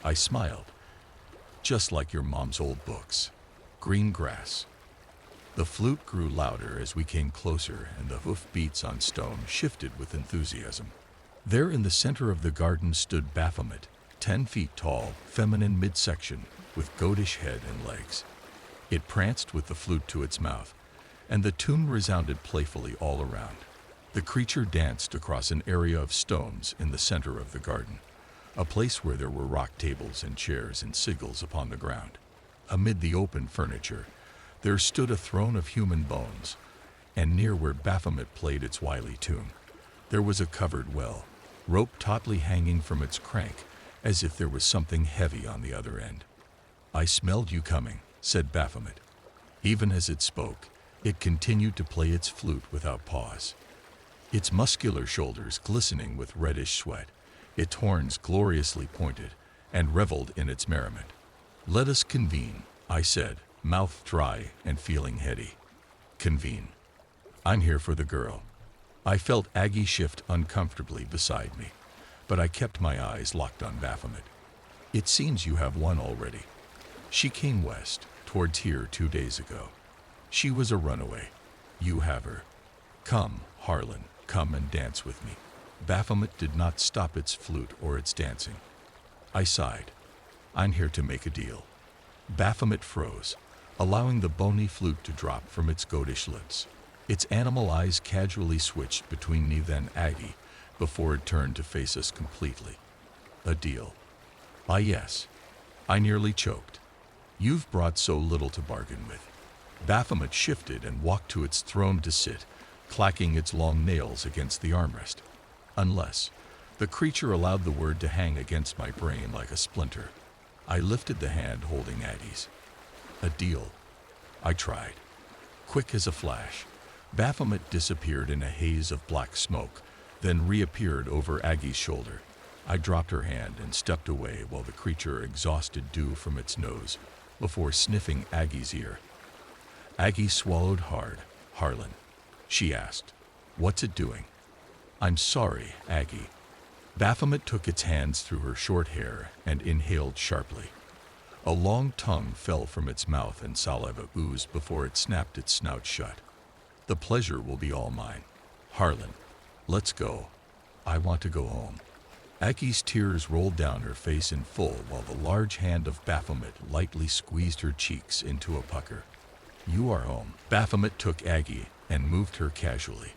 I smiled. "Just like your mom's old books. Green grass." The flute grew louder as we came closer, and the hoof beats on stone shifted with enthusiasm. There in the center of the garden stood Baphomet, 10 feet tall, feminine midsection, with goatish head and legs. It pranced with the flute to its mouth, and the tune resounded playfully all around. The creature danced across an area of stones in the center of the garden, a place where there were rock tables and chairs and sigils upon the ground. Amid the open furniture, there stood a throne of human bones, and near where Baphomet played its wily tune, there was a covered well, rope tautly hanging from its crank, as if there was something heavy on the other end. "I smelled you coming," said Baphomet. Even as it spoke, it continued to play its flute without pause. Its muscular shoulders glistening with reddish sweat, its horns gloriously pointed, and reveled in its merriment. "Let us convene," I said, mouth dry and feeling heady. "Convene. I'm here for the girl." I felt Aggie shift uncomfortably beside me, but I kept my eyes locked on Baphomet. "It seems you have one already. She came west, towards here 2 days ago. She was a runaway. You have her. Come, Harlan, come and dance with me." Baphomet did not stop its flute or its dancing. I sighed. "I'm here to make a deal." Baphomet froze, allowing the bony flute to drop from its goatish lips. Its animal eyes casually switched between me then Aggie, before it turned to face us completely. "A deal?" "Ah, yes." I nearly choked. "You've brought so little to bargain with." Baphomet shifted and walked to its throne to sit, clacking its long nails against the armrest. "Unless." The creature allowed the word to hang against my brain like a splinter. I lifted the hand holding Aggie's. "A deal." I tried. Quick as a flash, Baphomet disappeared in a haze of black smoke, then reappeared over Aggie's shoulder. I dropped her hand and stepped away while the creature exhausted dew from its nose before sniffing Aggie's ear. Aggie swallowed hard. "Harlan," she asked, "what's it doing?" "I'm sorry, Aggie." Baphomet took its hands through her short hair and inhaled sharply. A long tongue fell from its mouth and saliva oozed before it snapped its snout shut. "The pleasure will be all mine. Harlan, let's go. I want to go home." Aggie's tears rolled down her face in full while the large hand of Baphomet lightly squeezed her cheeks into a pucker. "You are home." Baphomet took Aggie and moved her casually.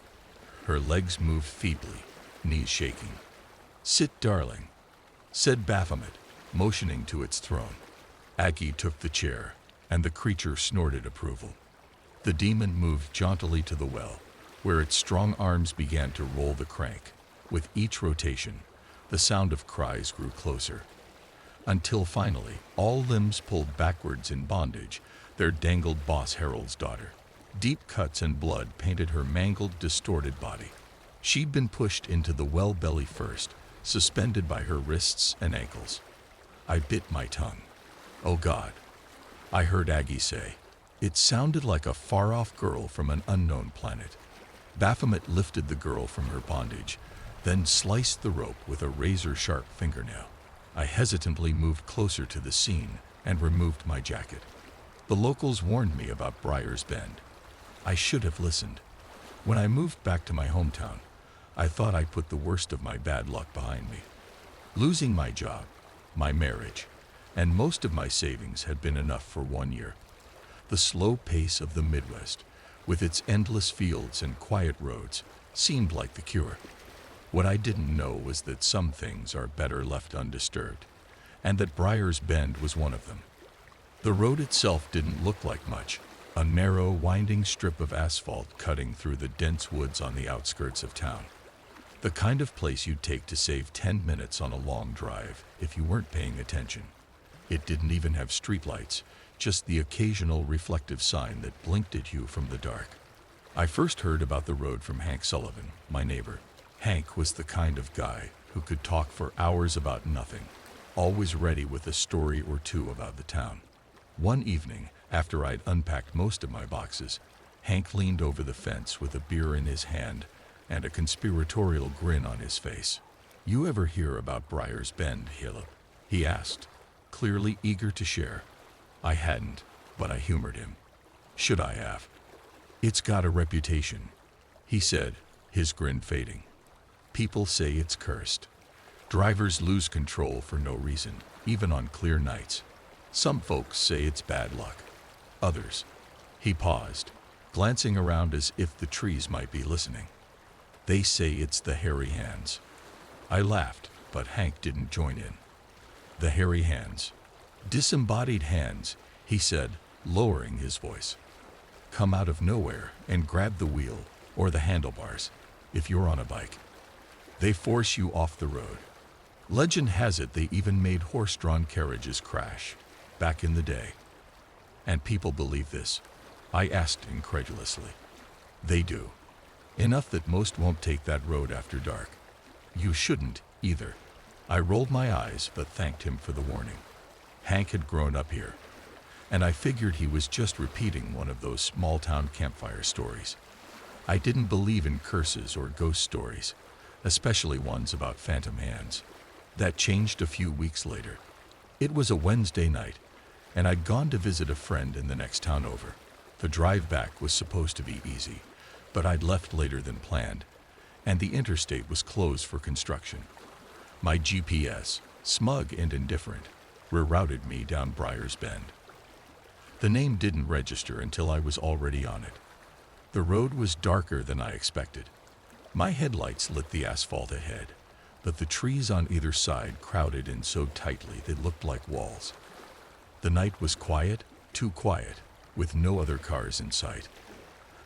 Her legs moved feebly, knees shaking. "Sit, darling," said Baphomet, motioning to its throne. Aggie took the chair, and the creature snorted approval. The demon moved jauntily to the well, where its strong arms began to roll the crank. With each rotation, the sound of cries grew closer, until finally, all limbs pulled backwards in bondage, there dangled Boss Harold's daughter. Deep cuts and blood painted her mangled, distorted body. She'd been pushed into the well belly first, suspended by her wrists and ankles. I bit my tongue. "Oh God," I heard Aggie say. It sounded like a far-off girl from an unknown planet. Baphomet lifted the girl from her bondage, then sliced the rope with a razor-sharp fingernail. I hesitantly moved closer to the scene and removed my jacket. The locals warned me about Briar's Bend. I should have listened. When I moved back to my hometown, I thought I'd put the worst of my bad luck behind me. Losing my job, my marriage, and most of my savings had been enough for 1 year. The slow pace of the Midwest, with its endless fields and quiet roads, seemed like the cure. What I didn't know was that some things are better left undisturbed, and that Briar's Bend was one of them. The road itself didn't look like much, a narrow, winding strip of asphalt cutting through the dense woods on the outskirts of town. The kind of place you'd take to save 10 minutes on a long drive if you weren't paying attention. It didn't even have streetlights, just the occasional reflective sign that blinked at you from the dark. I first heard about the road from Hank Sullivan, my neighbor. Hank was the kind of guy who could talk for hours about nothing, always ready with a story or two about the town. One evening, after I'd unpacked most of my boxes, Hank leaned over the fence with a beer in his hand and a conspiratorial grin on his face. "You ever hear about Briar's Bend, Caleb?" he asked, clearly eager to share. I hadn't, but I humored him. Should I have? "It's got a reputation," he said, his grin fading. "People say it's cursed. Drivers lose control for no reason, even on clear nights. Some folks say it's bad luck. Others—" He paused, glancing around as if the trees might be listening. "They say it's the hairy hands." I laughed, but Hank didn't join in. "The hairy hands. Disembodied hands," he said, lowering his voice. "Come out of nowhere and grab the wheel or the handlebars if you're on a bike. They force you off the road. Legend has it they even made horse-drawn carriages crash back in the day." "And people believe this?" I asked incredulously. "They do. Enough that most won't take that road after dark. You shouldn't either." I rolled my eyes but thanked him for the warning. Hank had grown up here, and I figured he was just repeating one of those small-town campfire stories. I didn't believe in curses or ghost stories, especially ones about phantom hands. That changed a few weeks later. It was a Wednesday night, and I'd gone to visit a friend in the next town over. The drive back was supposed to be easy, but I'd left later than planned, and the interstate was closed for construction. My GPS, smug and indifferent, rerouted me down Briar's Bend. The name didn't register until I was already on it. The road was darker than I expected. My headlights lit the asphalt ahead, but the trees on either side crowded in so tightly they looked like walls. The night was quiet, too quiet, with no other cars in sight.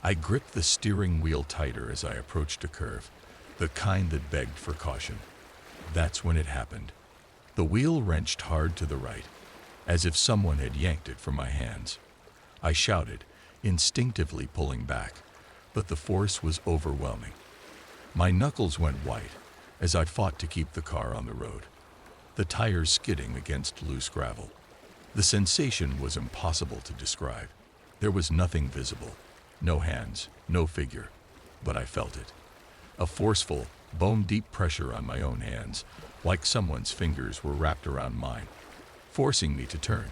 I gripped the steering wheel tighter as I approached a curve, the kind that begged for caution. That's when it happened. The wheel wrenched hard to the right, as if someone had yanked it from my hands. I shouted, instinctively pulling back, but the force was overwhelming. My knuckles went white as I fought to keep the car on the road, the tires skidding against loose gravel. The sensation was impossible to describe. There was nothing visible, no hands, no figure, but I felt it. A forceful, bone-deep pressure on my own hands, like someone's fingers were wrapped around mine, forcing me to turn.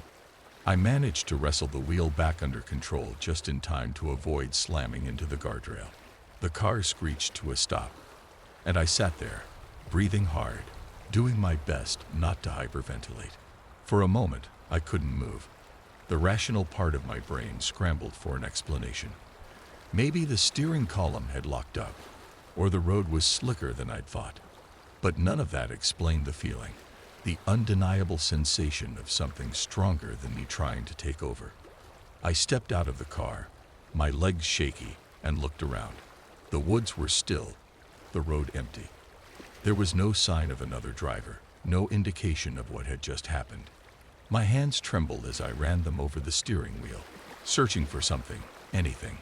I managed to wrestle the wheel back under control just in time to avoid slamming into the guardrail. The car screeched to a stop, and I sat there, breathing hard, doing my best not to hyperventilate. For a moment, I couldn't move. The rational part of my brain scrambled for an explanation. Maybe the steering column had locked up, or the road was slicker than I'd thought. But none of that explained the feeling, the undeniable sensation of something stronger than me trying to take over. I stepped out of the car, my legs shaky, and looked around. The woods were still, the road empty. There was no sign of another driver, no indication of what had just happened. My hands trembled as I ran them over the steering wheel, searching for something, anything,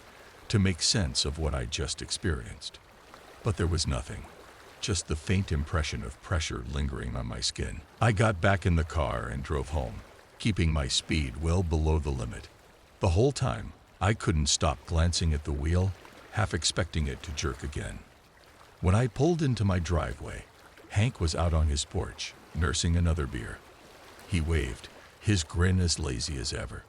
to make sense of what I'd just experienced. But there was nothing, just the faint impression of pressure lingering on my skin. I got back in the car and drove home, keeping my speed well below the limit. The whole time, I couldn't stop glancing at the wheel, half expecting it to jerk again. When I pulled into my driveway, Hank was out on his porch, nursing another beer. He waved, his grin as lazy as ever.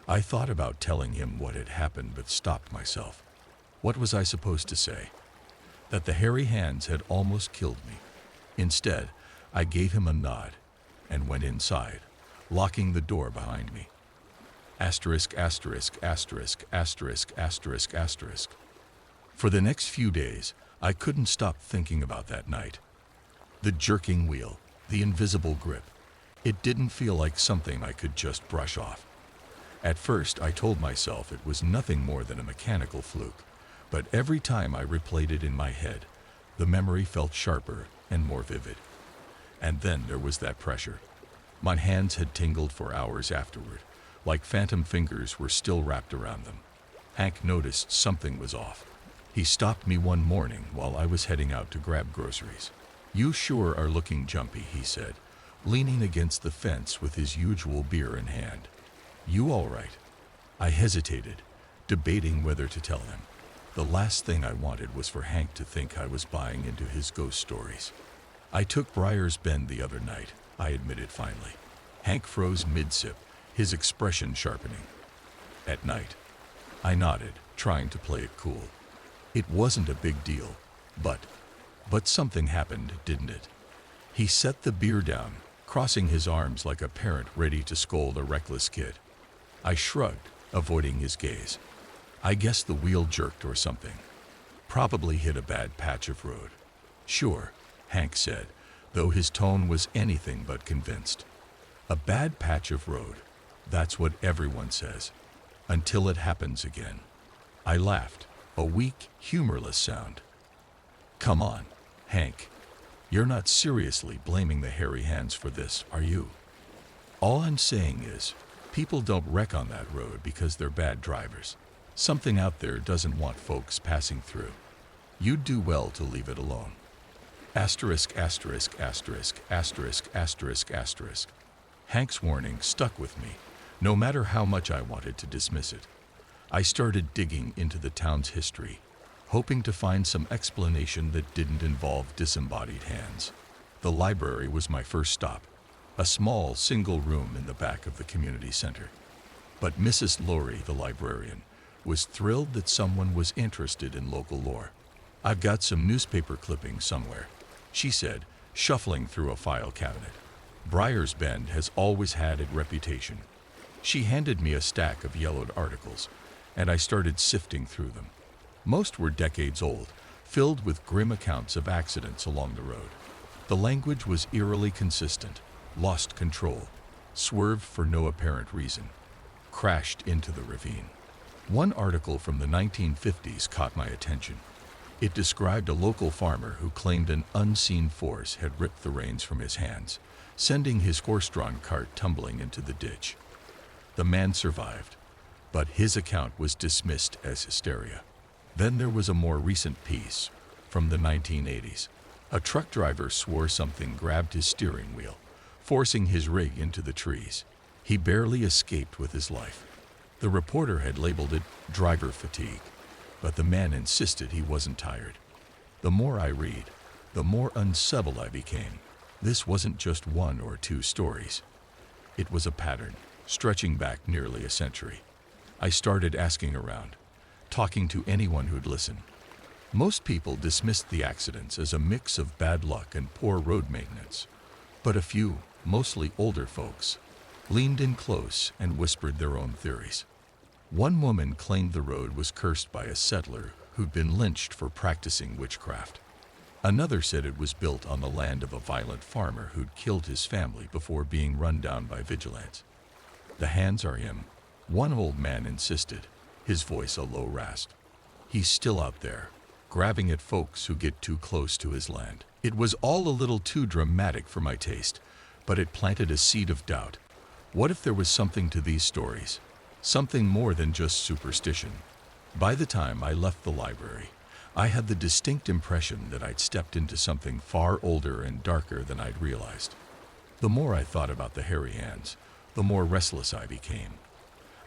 I thought about telling him what had happened but stopped myself. What was I supposed to say? That the hairy hands had almost killed me. Instead, I gave him a nod and went inside, locking the door behind me. Asterisk, asterisk, asterisk, asterisk, asterisk, asterisk. For the next few days, I couldn't stop thinking about that night. The jerking wheel, the invisible grip. It didn't feel like something I could just brush off. At first, I told myself it was nothing more than a mechanical fluke, but every time I replayed it in my head, the memory felt sharper and more vivid. And then there was that pressure. My hands had tingled for hours afterward, like phantom fingers were still wrapped around them. Hank noticed something was off. He stopped me one morning while I was heading out to grab groceries. "You sure are looking jumpy," he said, leaning against the fence with his usual beer in hand. "You all right?" I hesitated, debating whether to tell him. The last thing I wanted was for Hank to think I was buying into his ghost stories. "I took Briar's Bend the other night," I admitted finally. Hank froze mid-sip, his expression sharpening. "At night?" I nodded, trying to play it cool. It wasn't a big deal, but something happened, didn't it? He set the beer down, crossing his arms like a parent ready to scold a reckless kid. I shrugged, avoiding his gaze. "I guess the wheel jerked or something. Probably hit a bad patch of road." "Sure," Hank said, though his tone was anything but convinced. "A bad patch of road. That's what everyone says. Until it happens again." I laughed, a weak, humorless sound. "Come on, Hank. You're not seriously blaming the hairy hands for this, are you? All I'm saying is, people don't wreck on that road because they're bad drivers. Something out there doesn't want folks passing through. You'd do well to leave it alone." Asterisk, asterisk, asterisk, asterisk, asterisk, asterisk. Hank's warning stuck with me, no matter how much I wanted to dismiss it. I started digging into the town's history, hoping to find some explanation that didn't involve disembodied hands. The library was my first stop, a small single room in the back of the community center. But Mrs. Lowry, the librarian, was thrilled that someone was interested in local lore. "I've got some newspaper clippings somewhere," she said, shuffling through a file cabinet. "Briar's Bend has always had a reputation." She handed me a stack of yellowed articles, and I started sifting through them. Most were decades old, filled with grim accounts of accidents along the road. The language was eerily consistent: lost control, swerved for no apparent reason, crashed into the ravine. One article from the 1950s caught my attention. It described a local farmer who claimed an unseen force had ripped the reins from his hands, sending his horse-drawn cart tumbling into the ditch. The man survived, but his account was dismissed as hysteria. Then there was a more recent piece, from the 1980s. A truck driver swore something grabbed his steering wheel, forcing his rig into the trees. He barely escaped with his life. The reporter had labeled it driver fatigue, but the man insisted he wasn't tired. The more I read, the more unsettled I became. This wasn't just one or two stories. It was a pattern, stretching back nearly a century. I started asking around, talking to anyone who'd listen. Most people dismissed the accidents as a mix of bad luck and poor road maintenance, but a few, mostly older folks, leaned in close and whispered their own theories. One woman claimed the road was cursed by a settler who'd been lynched for practicing witchcraft. Another said it was built on the land of a violent farmer who'd killed his family before being run down by vigilantes. "The hands are him," one old man insisted, his voice a low rasp. "He's still out there, grabbing at folks who get too close to his land." It was all a little too dramatic for my taste, but it planted a seed of doubt. What if there was something to these stories? Something more than just superstition? By the time I left the library, I had the distinct impression that I'd stepped into something far older and darker than I'd realized. The more I thought about the hairy hands, the more restless I became.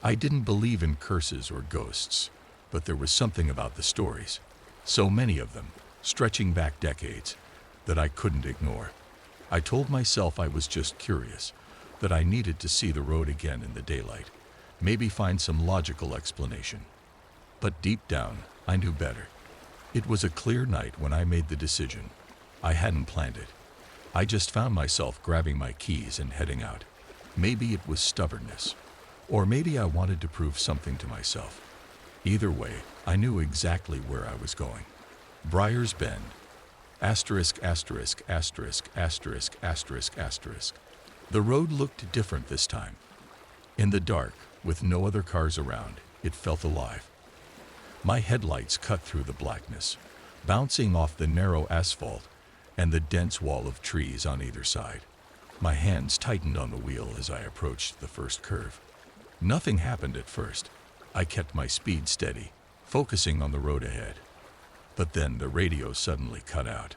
I didn't believe in curses or ghosts, but there was something about the stories, so many of them, stretching back decades, that I couldn't ignore. I told myself I was just curious, that I needed to see the road again in the daylight, maybe find some logical explanation. But deep down, I knew better. It was a clear night when I made the decision. I hadn't planned it. I just found myself grabbing my keys and heading out. Maybe it was stubbornness, or maybe I wanted to prove something to myself. Either way, I knew exactly where I was going. Briar's Bend. Asterisk, asterisk, asterisk, asterisk, asterisk, asterisk. The road looked different this time. In the dark, with no other cars around, it felt alive. My headlights cut through the blackness, bouncing off the narrow asphalt and the dense wall of trees on either side. My hands tightened on the wheel as I approached the first curve. Nothing happened at first. I kept my speed steady, focusing on the road ahead. But then the radio suddenly cut out.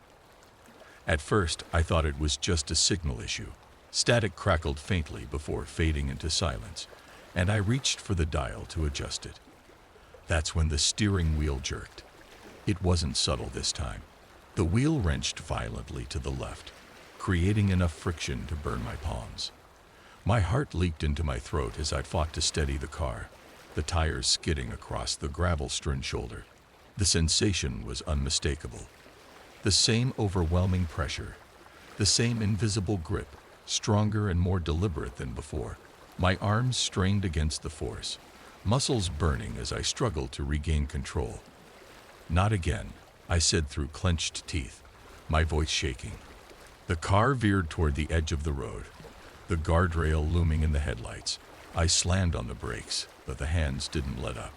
At first, I thought it was just a signal issue. Static crackled faintly before fading into silence, and I reached for the dial to adjust it. That's when the steering wheel jerked. It wasn't subtle this time. The wheel wrenched violently to the left, creating enough friction to burn my palms. My heart leaped into my throat as I fought to steady the car, the tires skidding across the gravel-strewn shoulder. The sensation was unmistakable. The same overwhelming pressure, the same invisible grip, stronger and more deliberate than before. My arms strained against the force, muscles burning as I struggled to regain control. "Not again," I said through clenched teeth, my voice shaking. The car veered toward the edge of the road, the guardrail looming in the headlights. I slammed on the brakes, but the hands didn't let up.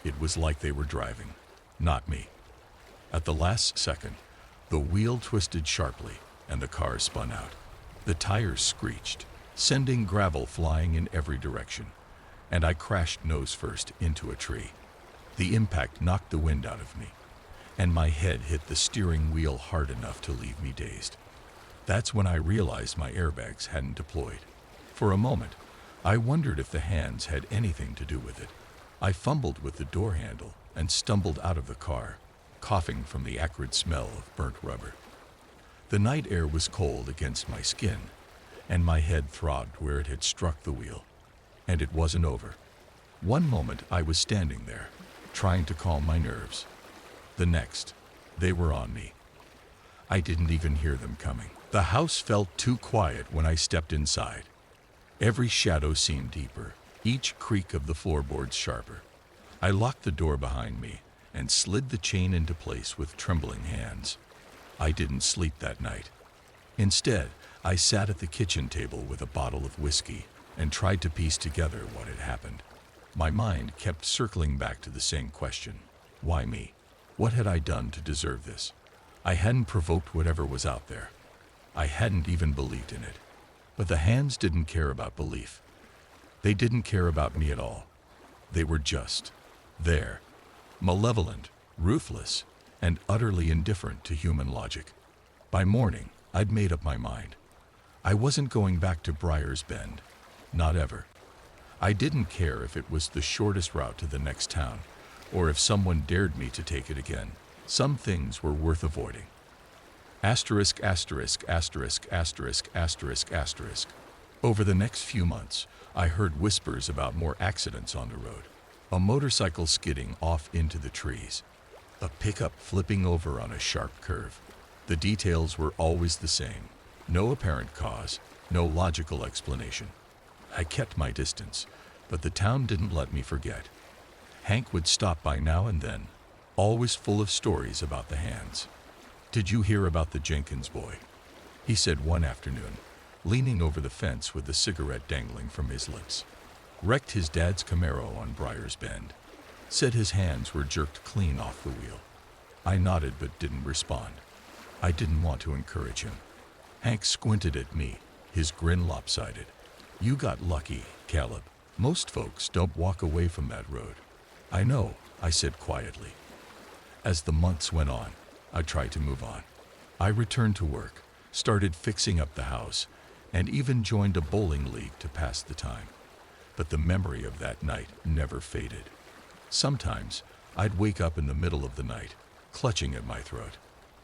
It was like they were driving, not me. At the last second, the wheel twisted sharply and the car spun out. The tires screeched, sending gravel flying in every direction, and I crashed nose first into a tree. The impact knocked the wind out of me, and my head hit the steering wheel hard enough to leave me dazed. That's when I realized my airbags hadn't deployed. For a moment, I wondered if the hands had anything to do with it. I fumbled with the door handle and stumbled out of the car, coughing from the acrid smell of burnt rubber. The night air was cold against my skin, and my head throbbed where it had struck the wheel. And it wasn't over. One moment I was standing there, trying to calm my nerves. The next, they were on me. I didn't even hear them coming. The house felt too quiet when I stepped inside. Every shadow seemed deeper, each creak of the floorboards sharper. I locked the door behind me and slid the chain into place with trembling hands. I didn't sleep that night. Instead, I sat at the kitchen table with a bottle of whiskey and tried to piece together what had happened. My mind kept circling back to the same question. Why me? What had I done to deserve this? I hadn't provoked whatever was out there. I hadn't even believed in it. But the hands didn't care about belief. They didn't care about me at all. They were just there, malevolent, ruthless, and utterly indifferent to human logic. By morning, I'd made up my mind. I wasn't going back to Briar's Bend. Not ever. I didn't care if it was the shortest route to the next town, or if someone dared me to take it again. Some things were worth avoiding. Asterisk, asterisk, asterisk, asterisk, asterisk, asterisk. Over the next few months, I heard whispers about more accidents on the road. A motorcycle skidding off into the trees. A pickup flipping over on a sharp curve. The details were always the same. No apparent cause, no logical explanation. I kept my distance, but the town didn't let me forget. Hank would stop by now and then, always full of stories about the hands. "Did you hear about the Jenkins boy?" he said one afternoon, leaning over the fence with a cigarette dangling from his lips. "Wrecked his dad's Camaro on Briar's Bend. Said his hands were jerked clean off the wheel." I nodded but didn't respond. I didn't want to encourage him. Hank squinted at me, his grin lopsided. "You got lucky, Caleb. Most folks don't walk away from that road." "I know," I said quietly. As the months went on, I tried to move on. I returned to work, started fixing up the house, and even joined a bowling league to pass the time. but the memory of that night never faded. Sometimes, I'd wake up in the middle of the night, clutching at my throat.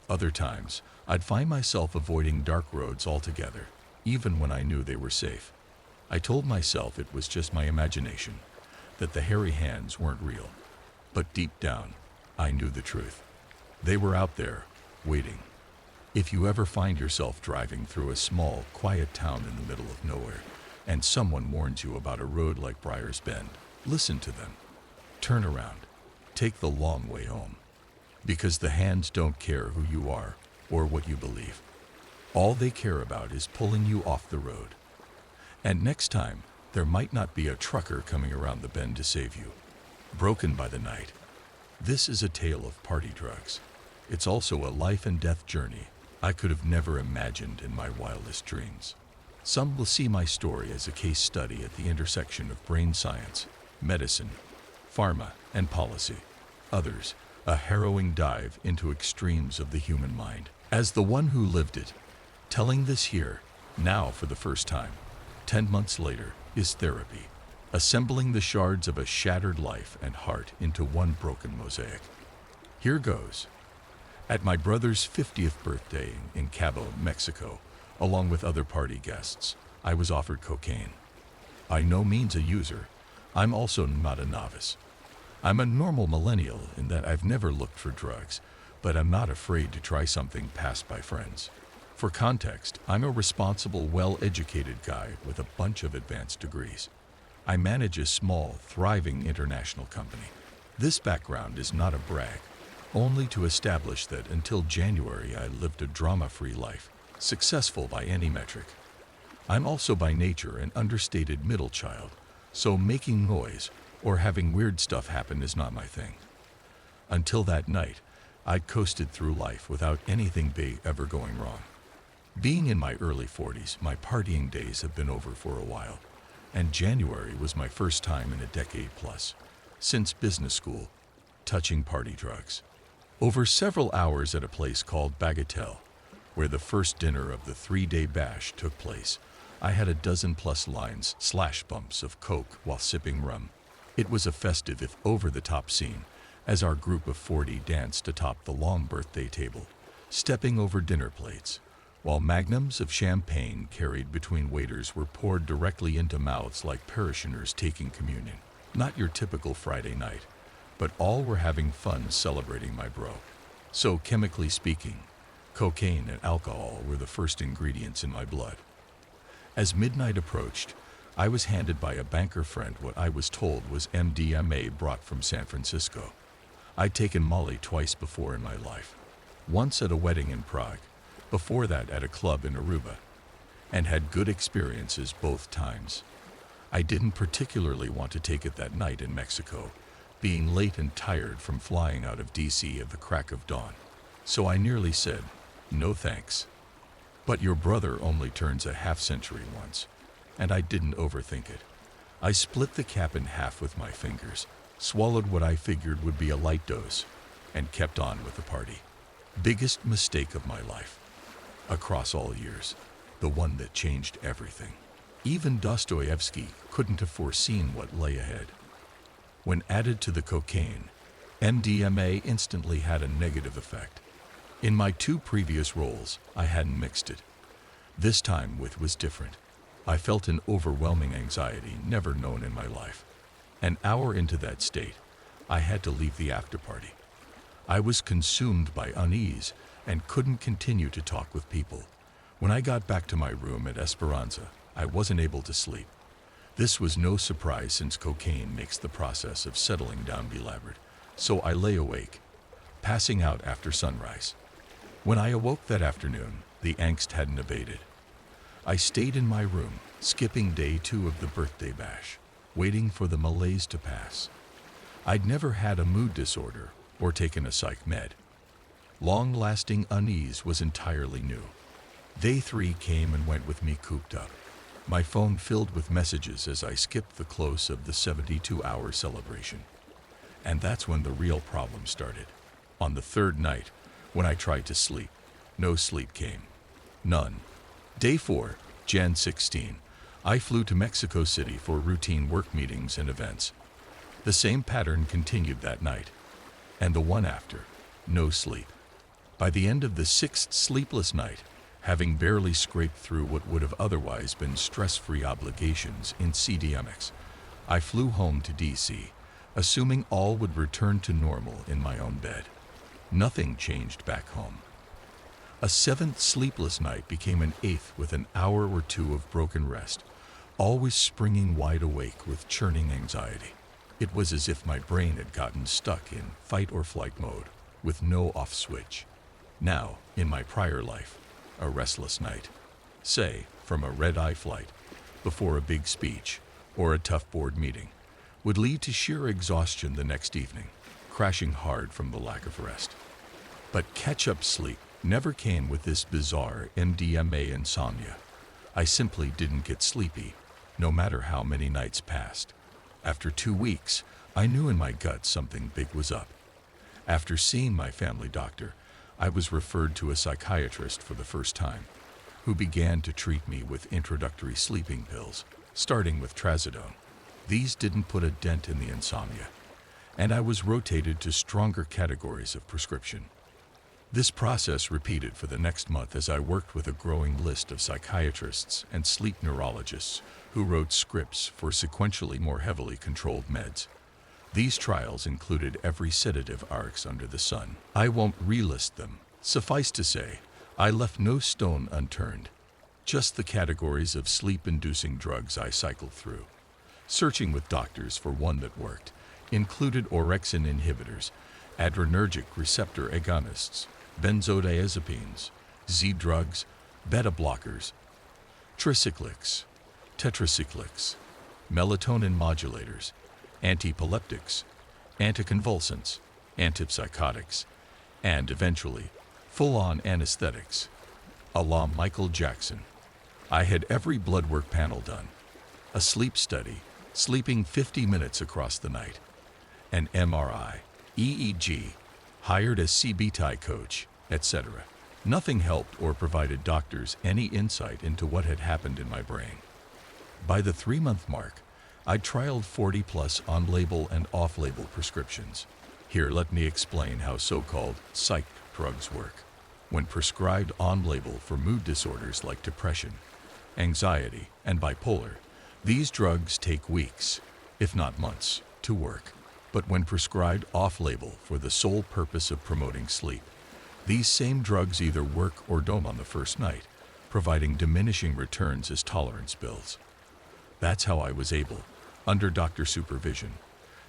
Other times, I'd find myself avoiding dark roads altogether, even when I knew they were safe. I told myself it was just my imagination, that the hairy hands weren't real. But deep down, I knew the truth. They were out there, waiting. If you ever find yourself driving through a small, quiet town in the middle of nowhere, and someone warns you about a road like Briar's Bend, listen to them. Turn around. Take the long way home. Because the hands don't care who you are or what you believe. All they care about is pulling you off the road. And next time, there might not be a trucker coming around the bend to save you. Broken by the night. This is a tale of party drugs. It's also a life and death journey I could have never imagined in my wildest dreams. Some will see my story as a case study at the intersection of brain science, medicine, pharma, and policy. Others, a harrowing dive into extremes of the human mind. As the one who lived it, telling this here, now for the first time, 10 months later, is therapy. Assembling the shards of a shattered life and heart into one broken mosaic. Here goes. At my brother's 50th birthday in Cabo, Mexico, along with other party guests, I was offered cocaine. By no means a user, I'm also not a novice. I'm a normal millennial in that I've never looked for drugs, but I'm not afraid to try something passed by friends. For context, I'm a responsible, well-educated guy with a bunch of advanced degrees. I manage a small, thriving international company. This background is not a brag, only to establish that until January I lived a drama-free life, successful by any metric. I'm also by nature an understated middle child, so making noise or having weird stuff happen is not my thing. Until that night, I'd coasted through life without anything big ever going wrong. Being in my early 40s, my partying days have been over for a while, and January was my first time in a decade plus, since business school, touching party drugs. Over several hours at a place called Bagatelle, where the first dinner of the 3-day bash took place, I had a dozen-plus lines / bumps of coke while sipping rum. It was a festive if over-the-top scene, as our group of 40 danced atop the long birthday table, stepping over dinner plates, while magnums of champagne carried between waiters were poured directly into mouths like parishioners taking communion. Not your typical Friday night, but all were having fun celebrating my bro. So, chemically speaking, cocaine and alcohol were the first ingredients in my blood. As midnight approached, I was handed by a banker friend what I was told was MDMA brought from San Francisco. I'd taken Molly twice before in my life. Once at a wedding in Prague, before that at a club in Aruba, and had good experiences both times. I didn't particularly want to take it that night in Mexico, being late and tired from flying out of DC at the crack of dawn. So I nearly said, no thanks. But your brother only turns a half-century once, and I didn't overthink it. I split the cap in half with my fingers, swallowed what I figured would be a light dose, and kept on with the party. Biggest mistake of my life. Across all years, the one that changed everything. Even Dostoevsky couldn't have foreseen what lay ahead. When added to the cocaine, MDMA instantly had a negative effect. In my 2 previous roles, I hadn't mixed it. This time was different. I felt an overwhelming anxiety never known in my life. An hour into that state, I had to leave the after party. I was consumed by unease and couldn't continue to talk with people. When I got back to my room at Esperanza, I wasn't able to sleep. This was no surprise since cocaine makes the process of settling down belabored, so I lay awake, passing out after sunrise. When I awoke that afternoon, the angst hadn't abated. I stayed in my room, skipping day 2 of the birthday bash, waiting for the malaise to pass. I'd never had a mood disorder or taken a psych med. Long-lasting unease was entirely new. Day 3 came and went with me cooped up. My phone filled with messages as I skipped the close of the 72-hour celebration. And that's when the real problem started. On the 3rd night, when I tried to sleep, no sleep came. None. Day 4, Jan 16, I flew to Mexico City for routine work meetings and events. The same pattern continued that night, and the one after. No sleep. By the end of the sixth sleepless night, having barely scraped through what would have otherwise been stress-free obligations in CDMX, I flew home to DC, assuming all would return to normal in my own bed. Nothing changed back home. A seventh sleepless night became an eighth with an hour or two of broken rest, always springing wide awake with churning anxiety. It was as if my brain had gotten stuck in fight or flight mode, with no off switch. Now, in my prior life, a restless night, say, from a red-eye flight, before a big speech, or a tough board meeting, would lead to sheer exhaustion the next evening, crashing hard from the lack of rest. But catch-up sleep never came with this bizarre MDMA insomnia. I simply didn't get sleepy, no matter how many nights passed. After 2 weeks, I knew in my gut something big was up. After seeing my family doctor, I was referred to a psychiatrist for the first time, who began to treat me with introductory sleeping pills, starting with trazodone. These didn't put a dent in the insomnia, and I was rotated to stronger categories of prescription. This process repeated for the next month as I worked with a growing list of psychiatrists and sleep neurologists who wrote scripts for sequentially more heavily controlled meds. These trials included every sedative RX under the sun. I won't relist them. Suffice to say, I left no stone unturned, just the categories of sleep-inducing drugs I cycled through. Searching with doctors for one that worked included orexin inhibitors, adrenergic receptor agonists, benzodiazepines, Z-drugs, beta-blockers, tricyclics, tetracyclics, melatonin modulators, antiepileptics, anticonvulsants, antipsychotics, and eventually, full-on anesthetics, a la Michael Jackson. I had every blood work panel done, a sleep study, sleeping 50 minutes across the night, an MRI, EEG, hired a CBT coach, etc. Nothing helped or provided doctors any insight into what had happened in my brain. By the 3-month mark, I trialed 40-plus on-label and off-label prescriptions. Here, let me explain how so-called psych drugs work. When prescribed on-label for mood disorders like depression, anxiety, and bipolar, these drugs take weeks, if not months, to work. But when prescribed off-label for the sole purpose of promoting sleep, these same drugs either work or don't on the first night, providing diminishing returns as tolerance builds. That's how I was able, under doctor supervision,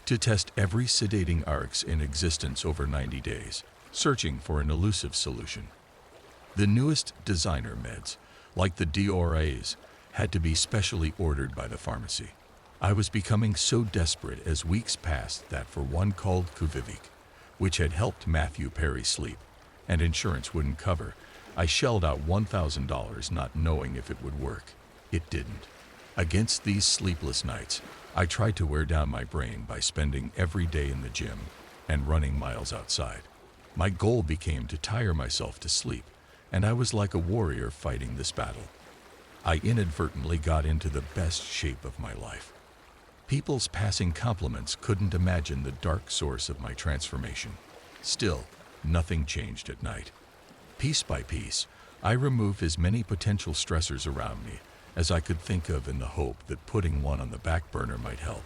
to test every sedating RX in existence over 90 days, searching for an elusive solution. The newest designer meds, like the DORAs, had to be specially ordered by the pharmacy. I was becoming so desperate as weeks passed that for one called Quviviq, which had helped Matthew Perry sleep, and insurance wouldn't cover, I shelled out $1,000 not knowing if it would work. It didn't. Against these sleepless nights, I tried to wear down my brain by spending every day in the gym and running miles outside. My goal became to tire myself to sleep, and I was like a warrior fighting this battle. I inadvertently got into the best shape of my life. People's passing compliments couldn't imagine the dark source of my transformation. Still, nothing changed at night. Piece by piece, I removed as many potential stressors around me as I could think of in the hope that putting one on the back burner might help.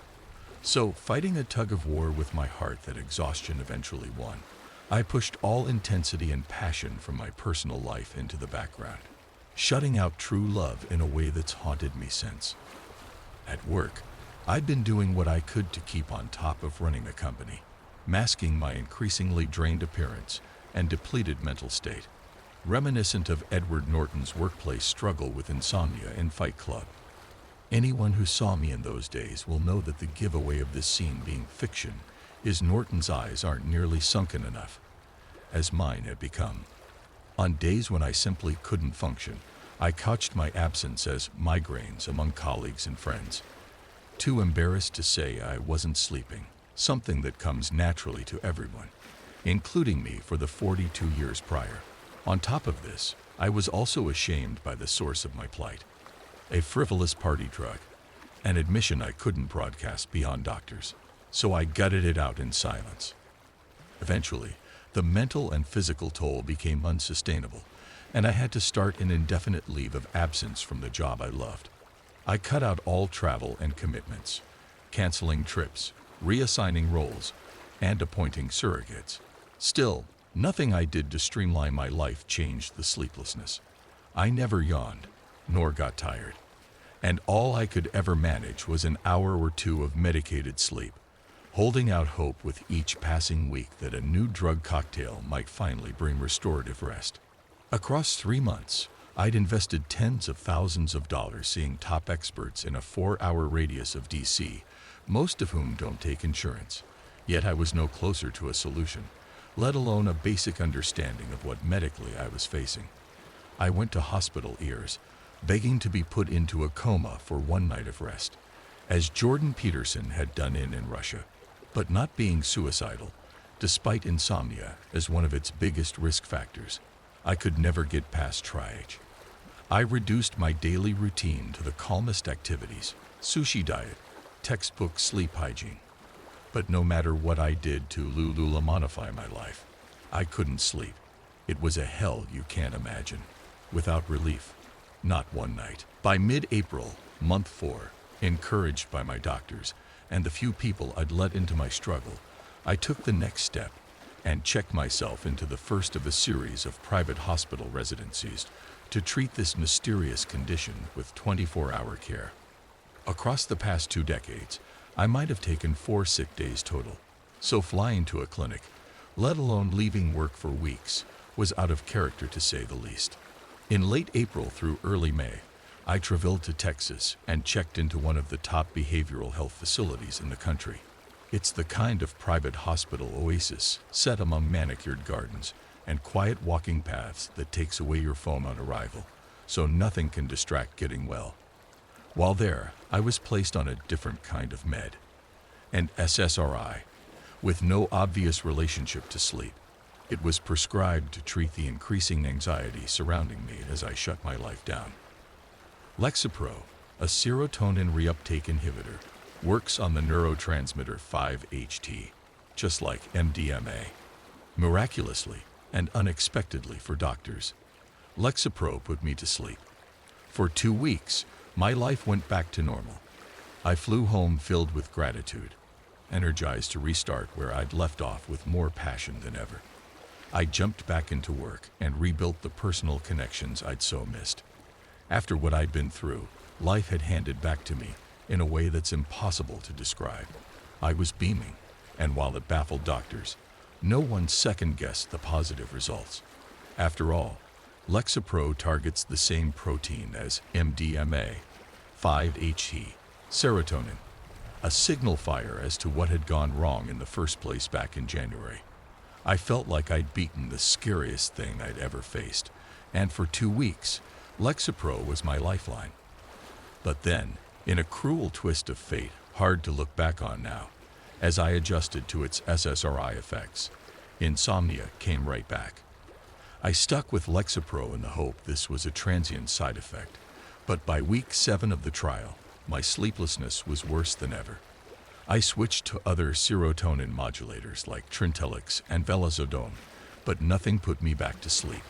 So, fighting a tug of war with my heart that exhaustion eventually won, I pushed all intensity and passion from my personal life into the background, shutting out true love in a way that's haunted me since. At work, I'd been doing what I could to keep on top of running the company, masking my increasingly drained appearance and depleted mental state, reminiscent of Edward Norton's workplace struggle with insomnia in Fight Club. Anyone who saw me in those days will know that the giveaway of this scene being fiction is Norton's eyes aren't nearly sunken enough, as mine had become. On days when I simply couldn't function, I couched my absence as migraines among colleagues and friends, too embarrassed to say I wasn't sleeping, something that comes naturally to everyone, including me for the 42 years prior. On top of this, I was also ashamed by the source of my plight. a frivolous party drug, an admission I couldn't broadcast beyond doctors, so I gutted it out in silence. Eventually, the mental and physical toll became unsustainable, and I had to start an indefinite leave of absence from the job I loved. I cut out all travel and commitments, canceling trips, reassigning roles, and appointing surrogates. Still, nothing I did to streamline my life changed the sleeplessness. I never yawned, nor got tired, and all I could ever manage was an hour or two of medicated sleep, holding out hope with each passing week that a new drug cocktail might finally bring restorative rest. Across 3 months, I'd invested tens of thousands of dollars seeing top experts in a 4-hour radius of DC, most of whom don't take insurance. Yet I was no closer to a solution, let alone a basic understanding of what medically I was facing. I went to hospital ears, begging to be put into a coma for one night of rest, as Jordan Peterson had done in Russia, but not being suicidal, despite insomnia as one of its biggest risk factors. I could never get past triage. I reduced my daily routine to the calmest activities, sushi diet, textbook sleep hygiene. But no matter what I did to Lululemonify my life, I couldn't sleep. It was a hell you can't imagine, without relief. Not one night. By mid-April, month 4, encouraged by my doctors and the few people I'd let into my struggle, I took the next step and checked myself into the first of a series of private hospital residencies to treat this mysterious condition with 24-hour care. Across the past 2 decades, I might have taken 4 sick days total, so flying to a clinic, let alone leaving work for weeks, was out of character to say the least. In late April through early May, I traveled to Texas and checked into one of the top behavioral health facilities in the country. It's the kind of private hospital oasis set among manicured gardens and quiet walking paths that takes away your phone on arrival, so nothing can distract getting well. While there, I was placed on a different kind of med, an SSRI, with no obvious relationship to sleep. It was prescribed to treat the increasing anxiety surrounding me as I shut my life down. Lexapro, a serotonin reuptake inhibitor, works on the neurotransmitter 5-HT, just like MDMA. Miraculously and unexpectedly for doctors, Lexapro put me to sleep. For 2 weeks, my life went back to normal. I flew home filled with gratitude, energized to restart where I'd left off with more passion than ever. I jumped back into work and rebuilt the personal connections I'd so missed. After what I'd been through, life had handed back to me in a way that's impossible to describe. I was beaming, and while it baffled doctors, no one second-guessed the positive results. After all, Lexapro targets the same protein as MDMA, 5-HT, serotonin, a signal fire as to what had gone wrong in the first place back in January. I felt like I'd beaten the scariest thing I'd ever faced, and for 2 weeks, Lexapro was my lifeline. But then, in a cruel twist of fate, hard to look back on now, as I adjusted to its SSRI effects, insomnia came right back. I stuck with Lexapro in the hope this was a transient side effect, but by week 7 of the trial, my sleeplessness was worse than ever. I switched to other serotonin modulators like Trintellix and Velazodone, but nothing put me back to sleep.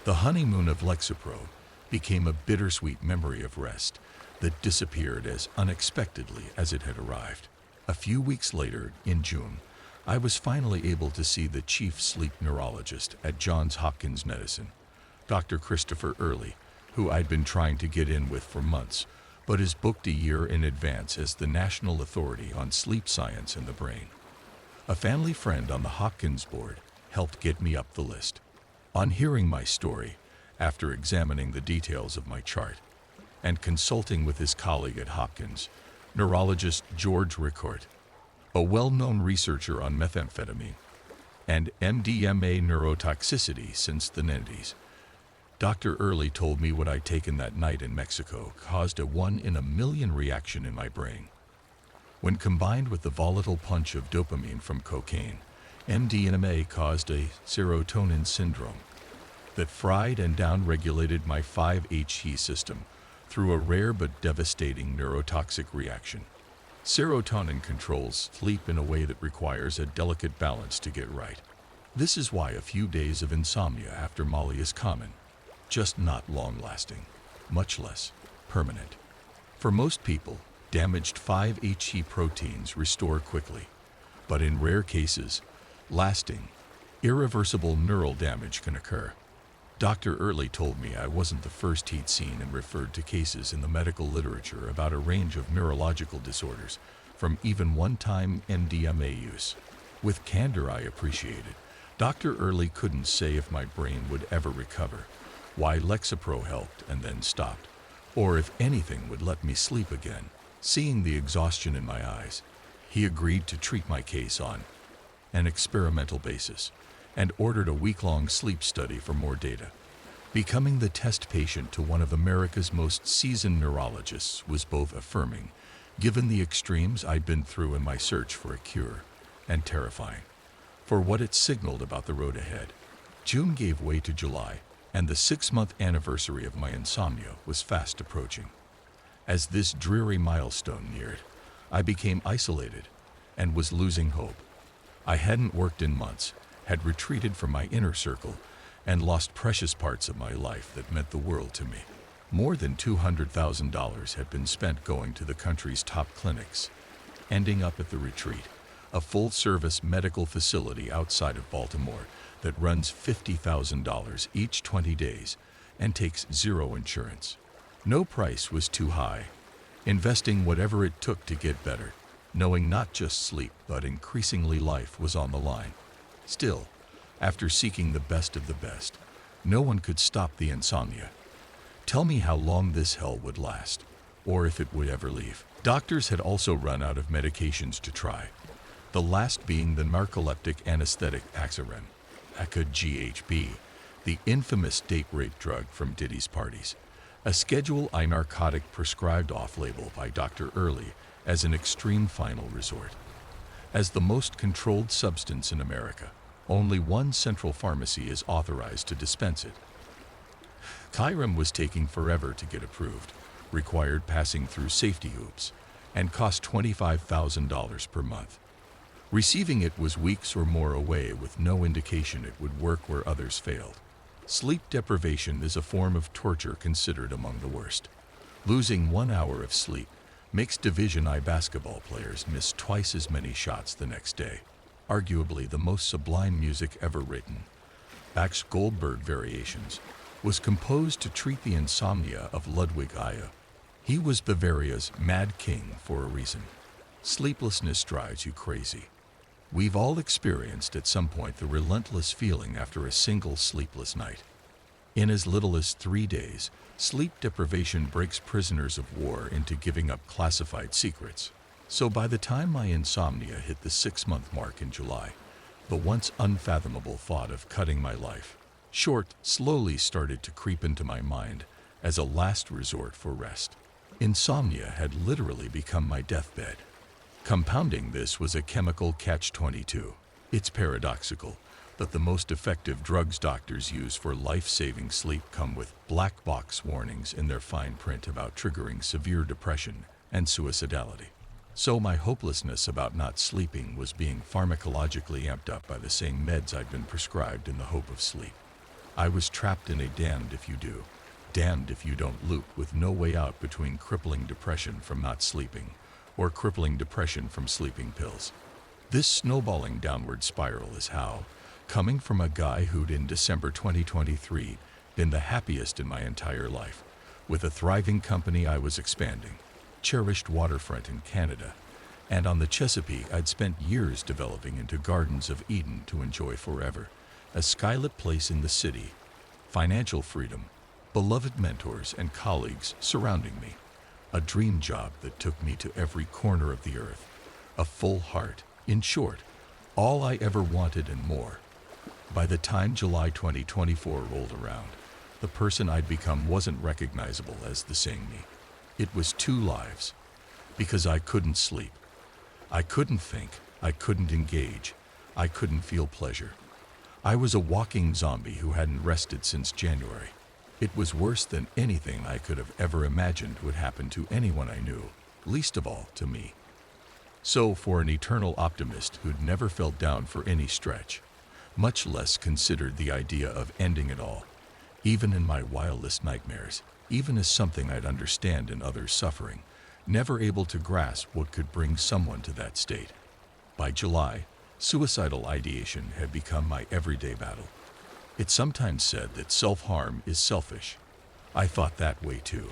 The honeymoon of Lexapro became a bittersweet memory of rest that disappeared as unexpectedly as it had arrived. A few weeks later, in June, I was finally able to see the chief sleep neurologist at Johns Hopkins Medicine, Dr. Christopher Early, who I'd been trying to get in with for months, but is booked a year in advance as the national authority on sleep science and the brain. A family friend on the Hopkins board helped get me up the list. On hearing my story, after examining the details of my chart, and consulting with his colleague at Hopkins, neurologist George Ricourt, a well-known researcher on methamphetamine and MDMA neurotoxicity since the 90s, Dr. Early told me what I'd taken that night in Mexico caused a 1 in a million reaction in my brain. When combined with the volatile punch of dopamine from cocaine, MDMA caused a serotonin syndrome that fried and downregulated my 5-HT system through a rare but devastating neurotoxic reaction. Serotonin controls sleep in a way that requires a delicate balance to get right. This is why a few days of insomnia after Molly is common, just not long-lasting, much less permanent. For most people, damaged 5-HT proteins restore quickly, but in rare cases, lasting, irreversible neural damage can occur. Dr. Early told me I wasn't the first he'd seen and referred to cases in the medical literature about a range of neurological disorders, from even one-time MDMA use. With candor I appreciated, Dr. Early couldn't say if my brain would ever recover, why Lexapro helped and then stopped, or if anything would let me sleep again. Seeing the exhaustion in my eyes, he agreed to treat my case on an experimental basis and ordered a week-long sleep study for more data. Becoming the test patient to one of America's most seasoned neurologists was both affirming, given the extremes I'd been through in my search for a cure, and terrifying for what it signaled about the road ahead. June gave way to July, and the 6-month anniversary of my insomnia was fast approaching. As this dreary milestone neared, I became isolated and was losing hope. I hadn't worked in months, had retreated from my inner circle, and lost precious parts of my life that meant the world to me. More than $200,000 had been spent going to the country's top clinics, ending up at the Retreat, a full-service medical facility outside of Baltimore that runs $50,000 each 20 days and takes zero insurance. No price was too high, investing whatever it took to get better, knowing not just sleep but increasingly life was on the line. Still, after seeking the best of the best, no one could stop the insomnia. Tell me how long this hell would last, or if it would ever leave. Doctors had also run out of medications to try, the last being the narcoleptic anesthetic Axiren, ACA-GHB, the infamous date rape drug from Diddy's parties, a Schedule I narcotic prescribed off-label by Dr. Early as an extreme final resort. As the most controlled substance in America, only one central pharmacy is authorized to dispense it. Xyrem was taking forever to get approved, required passing through safety hoops, and cost $25,000 per month. Receiving it was weeks or more away with no indication it would work where others failed. Sleep deprivation is a form of torture considered among the worst. Losing 1 hour of sleep makes Division I basketball players miss twice as many shots the next day. Arguably the most sublime music ever written, Bach's Goldberg Variations, was composed to treat the insomnia of Ludwig Iya. He was Bavaria's Mad King for a reason. Sleeplessness drives you crazy. We've all experienced at some point the relentless feeling after a single sleepless night. In as little as 3 days, sleep deprivation breaks prisoners of war into giving up classified secrets. So by the time my insomnia hit the 6-month mark in July, the once unfathomable thought of cutting my life short slowly started to creep into my mind as a last resort for rest. Insomnia had literally become my deathbed. Compounding this was a chemical catch-22. It's paradoxical that the most effective drugs doctors use for life-saving sleep come with black box warnings in their fine print about triggering severe depression and suicidality. So my hopelessness about not sleeping was being pharmacologically amped up by the same meds I'd been prescribed in the hope of sleep. I was trapped in a damned if you do, damned if you don't loop with no way out between crippling depression from not sleeping or crippling depression from sleeping pills. This snowballing downward spiral is how, coming from a guy who'd in December 2023 been the happiest in my entire life, with a thriving company I was expanding, cherished waterfront in Canada, and on the Chesapeake I'd spent years developing into Gardens of Eden to enjoy forever, a skylit place in the city, financial freedom, beloved mentors and colleagues surrounding me, a dream job that took me to every corner of the earth, a full heart, in short, all I ever wanted and more. By the time July 2024 rolled around, the person I'd become wasn't recognizable as the same me. It was 2 lives, because I couldn't sleep. I couldn't think, I couldn't engage, I couldn't feel pleasure. I was a walking zombie who hadn't rested since January. It was worse than anything I could have ever imagined would happen to anyone I knew, least of all to me. So, for an eternal optimist who'd never felt down for any stretch, much less considered the idea of ending it all, even in my wildest nightmares, even as something I'd understand in others' suffering, never able to grasp what could bring someone to that state. By July, suicidal ideation had become my everyday battle. It's sometimes said that self-harm is selfish. I thought that way too.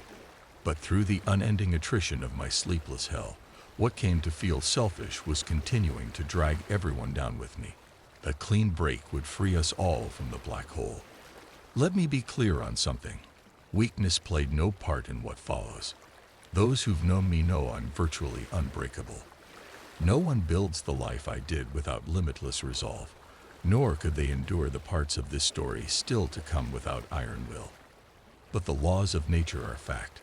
But through the unending attrition of my sleepless hell, what came to feel selfish was continuing to drag everyone down with me. A clean break would free us all from the black hole. Let me be clear on something. Weakness played no part in what follows. Those who've known me know I'm virtually unbreakable. No one builds the life I did without limitless resolve, nor could they endure the parts of this story still to come without iron will. But the laws of nature are fact.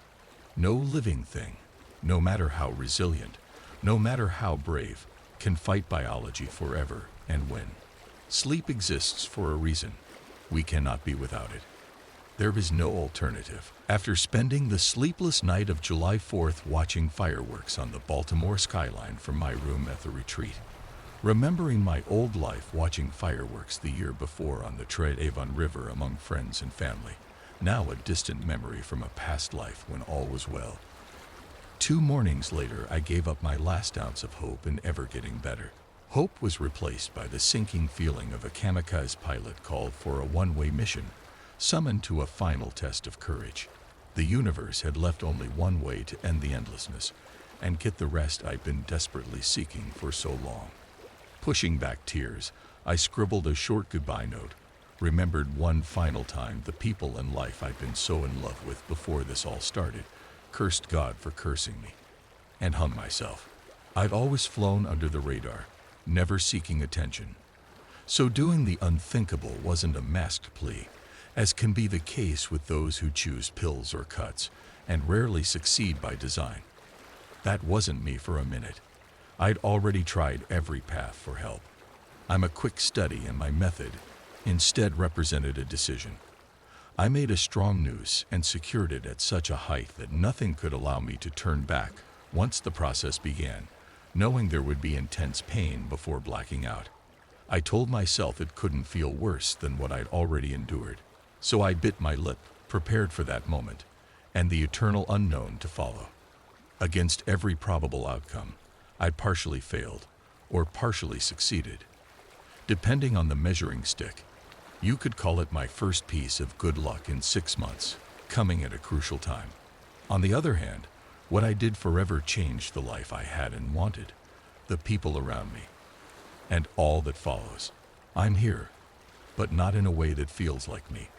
No living thing, no matter how resilient, no matter how brave, can fight biology forever and win. Sleep exists for a reason. We cannot be without it. There is no alternative. After spending the sleepless night of July 4th watching fireworks on the Baltimore skyline from my room at the retreat, remembering my old life watching fireworks the year before on the Tre Avon River among friends and family, now a distant memory from a past life when all was well. 2 mornings later, I gave up my last ounce of hope in ever getting better. Hope was replaced by the sinking feeling of a kamikaze pilot called for a one-way mission, summoned to a final test of courage. The universe had left only one way to end the endlessness and get the rest I'd been desperately seeking for so long. Pushing back tears, I scribbled a short goodbye note, remembered one final time the people and life I'd been so in love with before this all started, cursed God for cursing me, and hung myself. I'd always flown under the radar, never seeking attention. So doing the unthinkable wasn't a masked plea, as can be the case with those who choose pills or cuts and rarely succeed by design. That wasn't me for a minute. I'd already tried every path for help. I'm a quick study, and my method instead represented a decision. I made a strong noose and secured it at such a height that nothing could allow me to turn back once the process began, knowing there would be intense pain before blacking out. I told myself it couldn't feel worse than what I'd already endured. So I bit my lip, prepared for that moment, and the eternal unknown to follow. Against every probable outcome, I'd partially failed, or partially succeeded. Depending on the measuring stick, you could call it my first piece of good luck in 6 months, coming at a crucial time. On the other hand, what I did forever changed the life I had and wanted, the people around me, and all that follows. I'm here, but not in a way that feels like me.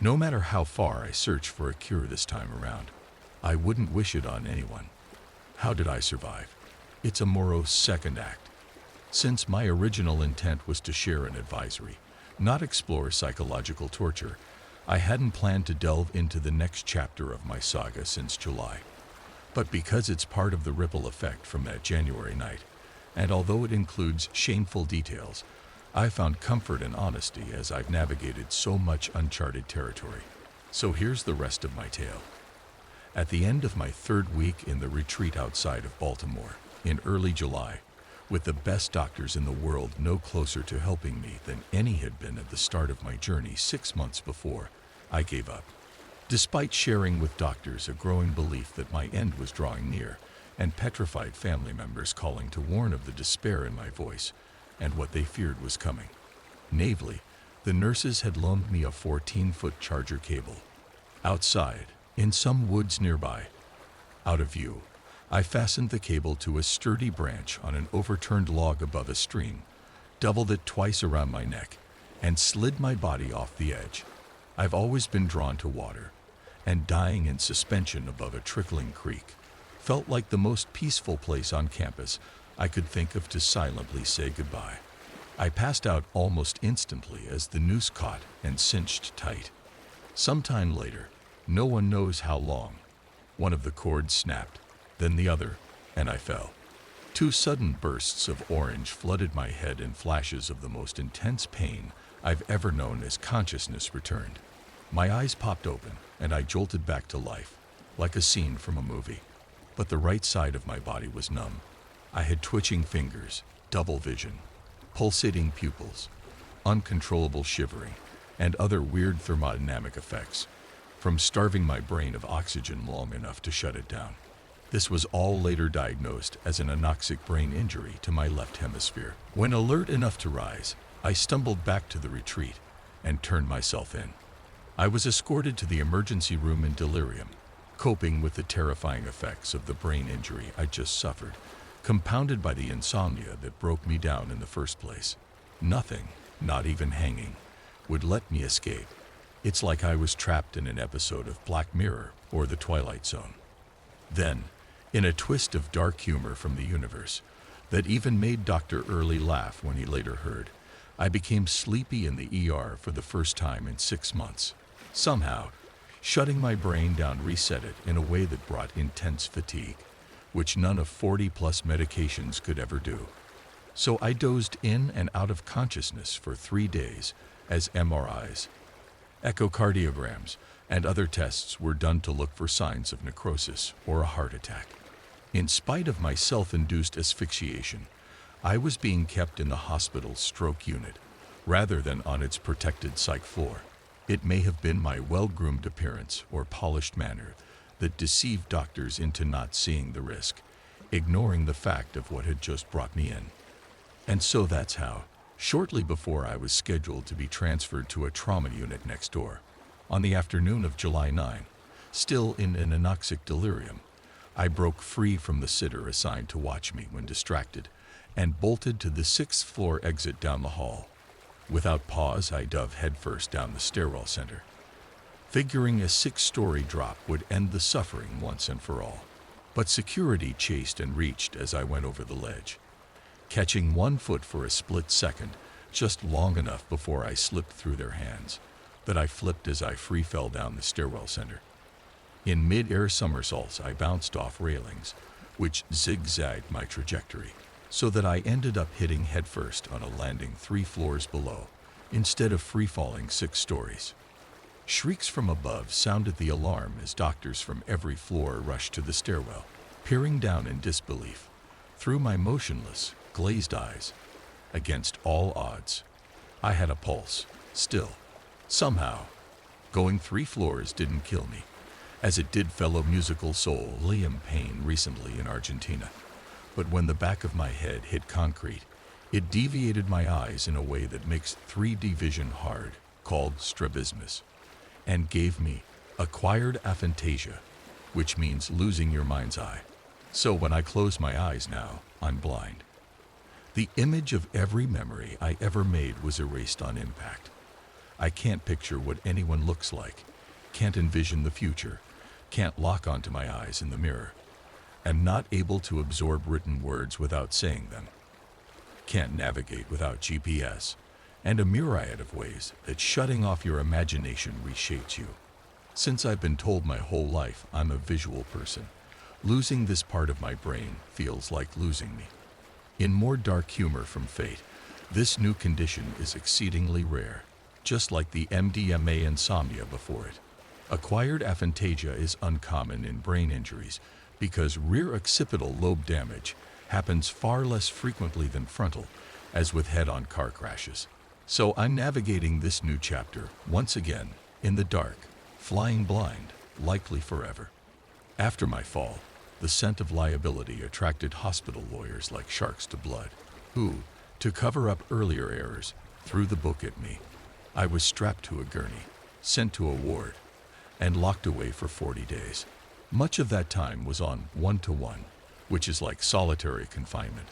No matter how far I search for a cure this time around, I wouldn't wish it on anyone. How did I survive? It's a morose second act. Since my original intent was to share an advisory, not explore psychological torture, I hadn't planned to delve into the next chapter of my saga since July. But because it's part of the ripple effect from that January night, and although it includes shameful details, I found comfort and honesty as I've navigated so much uncharted territory. So here's the rest of my tale. At the end of my 3rd week in the retreat outside of Baltimore, in early July, with the best doctors in the world no closer to helping me than any had been at the start of my journey 6 months before, I gave up. Despite sharing with doctors a growing belief that my end was drawing near, and petrified family members calling to warn of the despair in my voice, and what they feared was coming. Naively, the nurses had loaned me a 14-foot charger cable. Outside, in some woods nearby, out of view, I fastened the cable to a sturdy branch on an overturned log above a stream, doubled it twice around my neck, and slid my body off the edge. I've always been drawn to water, and dying in suspension above a trickling creek felt like the most peaceful place on campus I could think of to silently say goodbye. I passed out almost instantly as the noose caught and cinched tight. Sometime later, no one knows how long, one of the cords snapped, then the other, and I fell. 2 sudden bursts of orange flooded my head, and flashes of the most intense pain I've ever known as consciousness returned. My eyes popped open, and I jolted back to life, like a scene from a movie. But the right side of my body was numb. I had twitching fingers, double vision, pulsating pupils, uncontrollable shivering, and other weird thermodynamic effects from starving my brain of oxygen long enough to shut it down. This was all later diagnosed as an anoxic brain injury to my left hemisphere. When alert enough to rise, I stumbled back to the retreat and turned myself in. I was escorted to the emergency room in delirium, coping with the terrifying effects of the brain injury I just suffered, compounded by the insomnia that broke me down in the first place. Nothing, not even hanging, would let me escape. It's like I was trapped in an episode of Black Mirror or The Twilight Zone. Then, in a twist of dark humor from the universe that even made Dr. Early laugh when he later heard, I became sleepy in the ER for the first time in 6 months. Somehow, shutting my brain down reset it in a way that brought intense fatigue, which none of 40-plus medications could ever do. So I dozed in and out of consciousness for 3 days as MRIs, echocardiograms, and other tests were done to look for signs of necrosis or a heart attack. In spite of my self-induced asphyxiation, I was being kept in the hospital's stroke unit rather than on its protected psych floor. It may have been my well-groomed appearance or polished manner that deceived doctors into not seeing the risk, ignoring the fact of what had just brought me in. And so that's how, shortly before I was scheduled to be transferred to a trauma unit next door, on the afternoon of July 9, still in an anoxic delirium, I broke free from the sitter assigned to watch me when distracted and bolted to the 6th floor exit down the hall. Without pause, I dove headfirst down the stairwell center, figuring a 6-story drop would end the suffering once and for all. But security chased and reached as I went over the ledge, catching one foot for a split second, just long enough before I slipped through their hands that I flipped as I free fell down the stairwell center. In mid-air somersaults, I bounced off railings, which zigzagged my trajectory, so that I ended up hitting headfirst on a landing 3 floors below, instead of free-falling 6 stories. Shrieks from above sounded the alarm as doctors from every floor rushed to the stairwell, peering down in disbelief through my motionless, glazed eyes. Against all odds, I had a pulse, still. Somehow, going 3 floors didn't kill me, as it did fellow musical soul Liam Payne recently in Argentina. But when the back of my head hit concrete, it deviated my eyes in a way that makes 3D vision hard, called strabismus, and gave me acquired aphantasia, which means losing your mind's eye. So when I close my eyes now, I'm blind. The image of every memory I ever made was erased on impact. I can't picture what anyone looks like, can't envision the future, can't lock onto my eyes in the mirror, am not able to absorb written words without saying them, can't navigate without GPS, and a myriad of ways that shutting off your imagination reshapes you. Since I've been told my whole life I'm a visual person, losing this part of my brain feels like losing me. In more dark humor from fate, this new condition is exceedingly rare, just like the MDMA insomnia before it. Acquired aphantasia is uncommon in brain injuries because rear occipital lobe damage happens far less frequently than frontal, as with head-on car crashes. So I'm navigating this new chapter, once again, in the dark, flying blind, likely forever. After my fall, the scent of liability attracted hospital lawyers like sharks to blood, who, to cover up earlier errors, threw the book at me. I was strapped to a gurney, sent to a ward, and locked away for 40 days. Much of that time was on 1-to-1, which is like solitary confinement,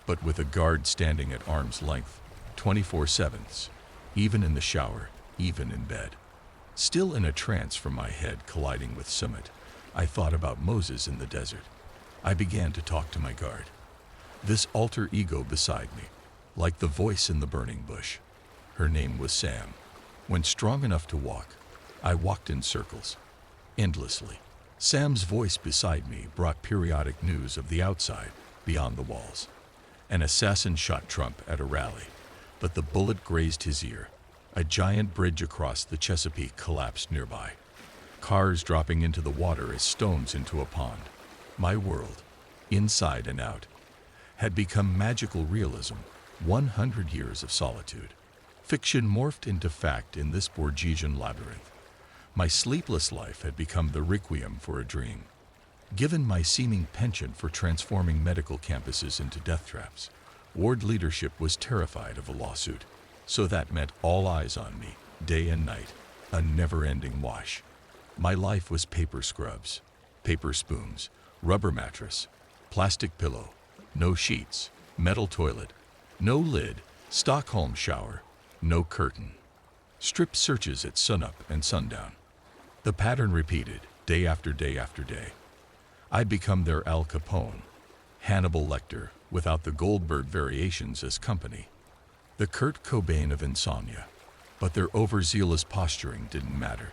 but with a guard standing at arm's length, 24/7, even in the shower, even in bed. Still in a trance from my head colliding with Summit, I thought about Moses in the desert. I began to talk to my guard, this alter ego beside me, like the voice in the burning bush. Her name was Sam. When strong enough to walk, I walked in circles, endlessly. Sam's voice beside me brought periodic news of the outside, beyond the walls. An assassin shot Trump at a rally, but the bullet grazed his ear, A giant bridge across the Chesapeake collapsed nearby, cars dropping into the water as stones into a pond. My world, inside and out, had become magical realism, 100 years of solitude. Fiction morphed into fact in this Borgesian labyrinth. My sleepless life had become the requiem for a dream. Given my seeming penchant for transforming medical campuses into death traps, ward leadership was terrified of a lawsuit. So that meant all eyes on me, day and night, a never-ending wash. My life was paper scrubs, paper spoons, rubber mattress, plastic pillow, no sheets, metal toilet, no lid, Stockholm shower, no curtain. Strip searches at sunup and sundown. The pattern repeated, day after day after day. I'd become their Al Capone, Hannibal Lecter, without the Goldberg variations as company. The Kurt Cobain of insomnia, but their overzealous posturing didn't matter.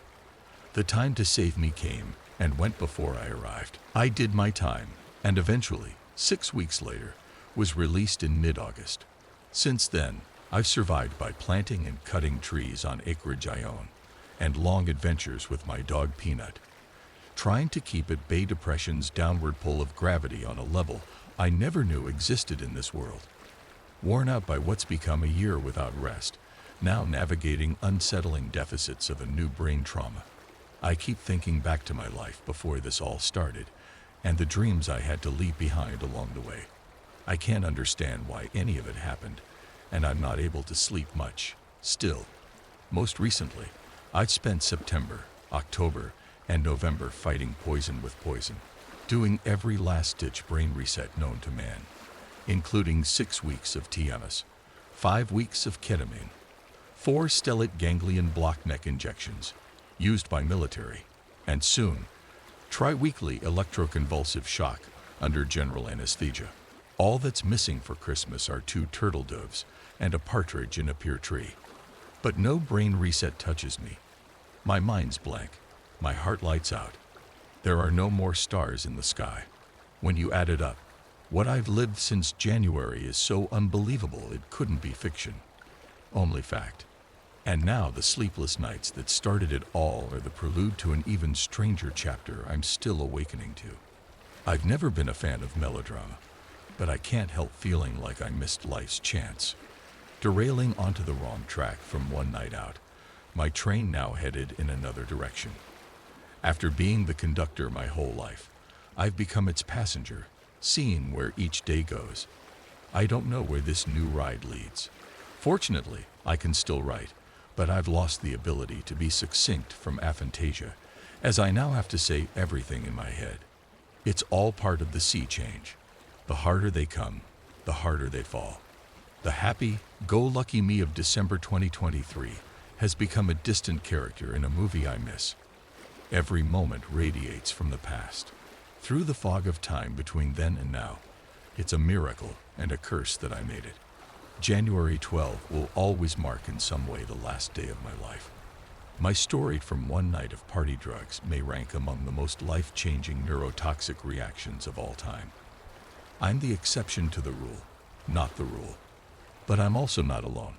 The time to save me came and went before I arrived. I did my time, and eventually, 6 weeks later, was released in mid-August. Since then, I've survived by planting and cutting trees on acreage I own, and long adventures with my dog Peanut, trying to keep at bay depression's downward pull of gravity on a level I never knew existed in this world. Worn out by what's become a year without rest, now navigating unsettling deficits of a new brain trauma, I keep thinking back to my life before this all started, and the dreams I had to leave behind along the way. I can't understand why any of it happened, and I'm not able to sleep much. Still, most recently, I've spent September, October, and November fighting poison with poison, doing every last-ditch brain reset known to man, including 6 weeks of TMS, 5 weeks of ketamine, 4 stellate ganglion block neck injections, used by military, and soon, tri-weekly electroconvulsive shock under general anesthesia. All that's missing for Christmas are 2 turtle doves and a partridge in a pear tree. But no brain reset touches me. My mind's blank. My heart lights out. There are no more stars in the sky. When you add it up, what I've lived since January is so unbelievable it couldn't be fiction. Only fact. And now the sleepless nights that started it all are the prelude to an even stranger chapter I'm still awakening to. I've never been a fan of melodrama, but I can't help feeling like I missed life's chance. Derailing onto the wrong track from one night out, my train now headed in another direction. After being the conductor my whole life, I've become its passenger, seeing where each day goes. I don't know where this new ride leads. Fortunately, I can still write, but I've lost the ability to be succinct from aphantasia, as I now have to say everything in my head. It's all part of the sea change. The harder they come, the harder they fall. The happy-go-lucky me of December 2023 has become a distant character in a movie I miss. Every moment radiates from the past. Through the fog of time between then and now, it's a miracle and a curse that I made it. January 12 will always mark in some way the last day of my life. My story from one night of party drugs may rank among the most life-changing neurotoxic reactions of all time. I'm the exception to the rule, not the rule. But I'm also not alone,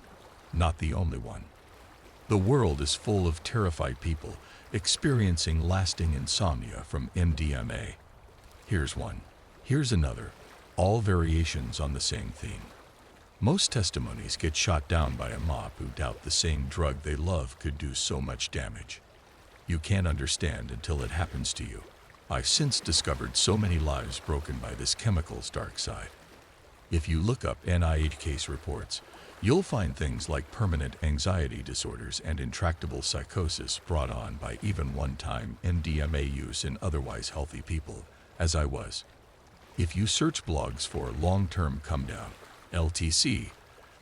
not the only one. The world is full of terrified people experiencing lasting insomnia from MDMA. Here's one, here's another, all variations on the same theme. Most testimonies get shot down by a mob who doubt the same drug they love could do so much damage. You can't understand until it happens to you. I've since discovered so many lives broken by this chemical's dark side. If you look up NIH case reports, you'll find things like permanent anxiety disorders and intractable psychosis brought on by even one-time MDMA use in otherwise healthy people, as I was. If you search blogs for long-term come-down, LTC,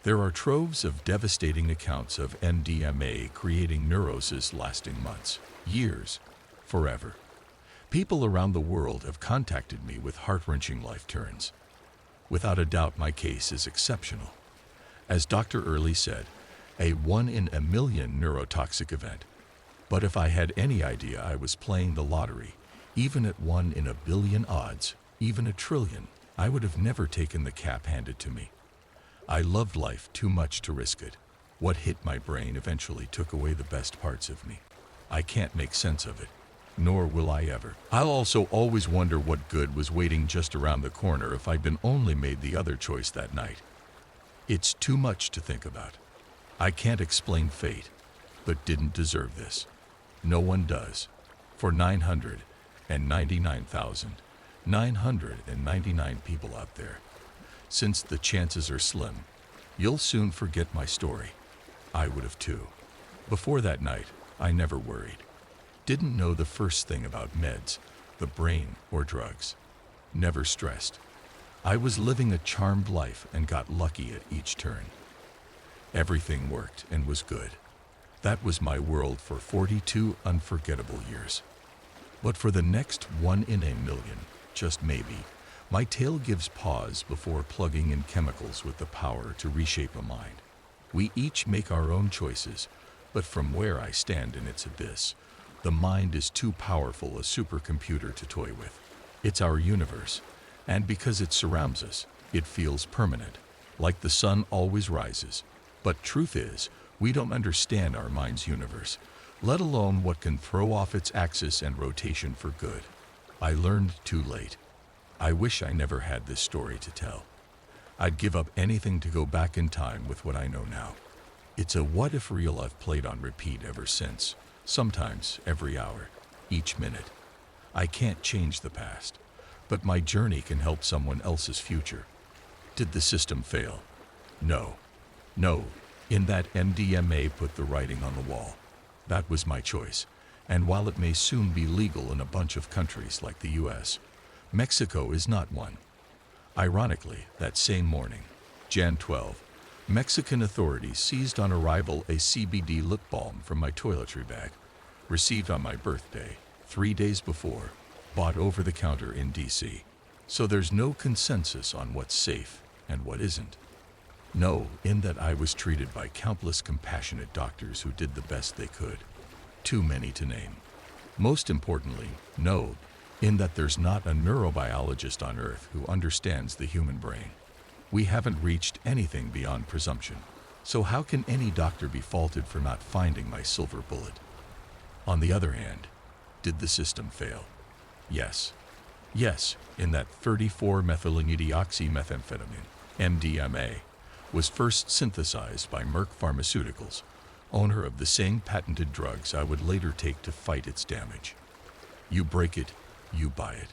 there are troves of devastating accounts of MDMA creating neurosis lasting months, years, forever. People around the world have contacted me with heart-wrenching life turns. Without a doubt, my case is exceptional. As Dr. Early said, a 1 in a million neurotoxic event. But if I had any idea I was playing the lottery, even at 1 in a billion odds, even a trillion, I would have never taken the cap handed to me. I loved life too much to risk it. What hit my brain eventually took away the best parts of me. I can't make sense of it, nor will I ever. I'll also always wonder what good was waiting just around the corner if I'd been only made the other choice that night. It's too much to think about. I can't explain fate, but didn't deserve this. No one does. For 999,999 people out there. Since the chances are slim, you'll soon forget my story. I would have too. Before that night, I never worried. Didn't know the first thing about meds, the brain, or drugs. Never stressed. I was living a charmed life and got lucky at each turn. Everything worked and was good. That was my world for 42 unforgettable years. But for the next 1 in a million, just maybe, my tale gives pause before plugging in chemicals with the power to reshape a mind. We each make our own choices, but from where I stand in its abyss, the mind is too powerful a supercomputer to toy with. It's our universe, and because it surrounds us, it feels permanent, like the sun always rises. But truth is, we don't understand our mind's universe, let alone what can throw off its axis and rotation for good. I learned too late. I wish I never had this story to tell. I'd give up anything to go back in time with what I know now. It's a what-if reel I've played on repeat ever since, sometimes every hour, each minute. I can't change the past, but my journey can help someone else's future. Did the system fail? No. No. In that MDMA put the writing on the wall. That was my choice, and while it may soon be legal in a bunch of countries like the US, Mexico is not one. Ironically, that same morning, Jan 12, Mexican authorities seized on arrival a CBD lip balm from my toiletry bag, received on my birthday, 3 days before, bought over the counter in DC. So there's no consensus on what's safe and what isn't. No, in that I was treated by countless compassionate doctors who did the best they could. Too many to name. Most importantly, no, in that there's not a neurobiologist on Earth who understands the human brain. We haven't reached anything beyond presumption. So how can any doctor be faulted for not finding my silver bullet? On the other hand, did the system fail? Yes. Yes, in that 34-methylene-deoxymethamphetamine, MDMA, was first synthesized by Merck Pharmaceuticals, owner of the same patented drugs I would later take to fight its damage. You break it, you buy it.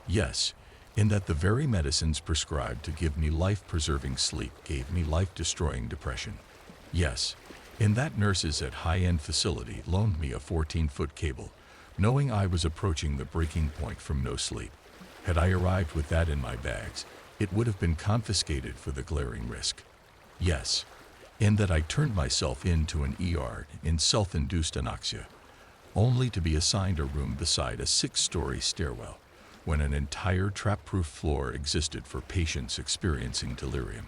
Yes, in that the very medicines prescribed to give me life-preserving sleep gave me life-destroying depression. Yes, in that nurses at high-end facility loaned me a 14-foot cable, knowing I was approaching the breaking point from no sleep. Had I arrived with that in my bags, it would have been confiscated for the glaring risk. Yes, in that I turned myself into an ER in self-induced anoxia, only to be assigned a room beside a 6-story stairwell, when an entire trap-proof floor existed for patients experiencing delirium.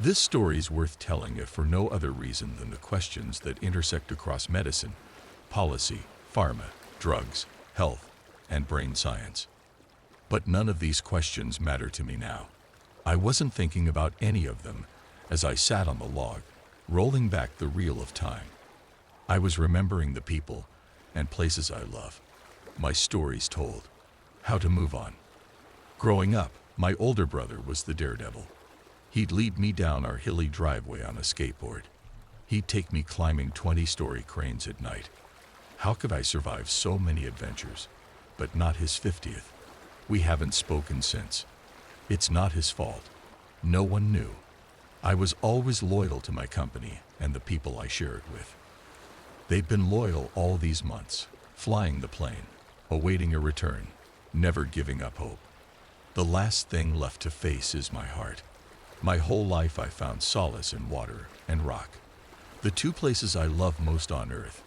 This story's worth telling if for no other reason than the questions that intersect across medicine, policy, pharma, drugs, health, and brain science. But none of these questions matter to me now. I wasn't thinking about any of them as I sat on the log, rolling back the reel of time. I was remembering the people and places I love, my stories told, how to move on. Growing up, my older brother was the daredevil. He'd lead me down our hilly driveway on a skateboard. He'd take me climbing 20-story cranes at night. How could I survive so many adventures, but not his 50th? We haven't spoken since. It's not his fault. No one knew. I was always loyal to my company and the people I share it with. They've been loyal all these months, flying the plane, awaiting a return, never giving up hope. The last thing left to face is my heart. My whole life I found solace in water and rock. The two places I love most on earth,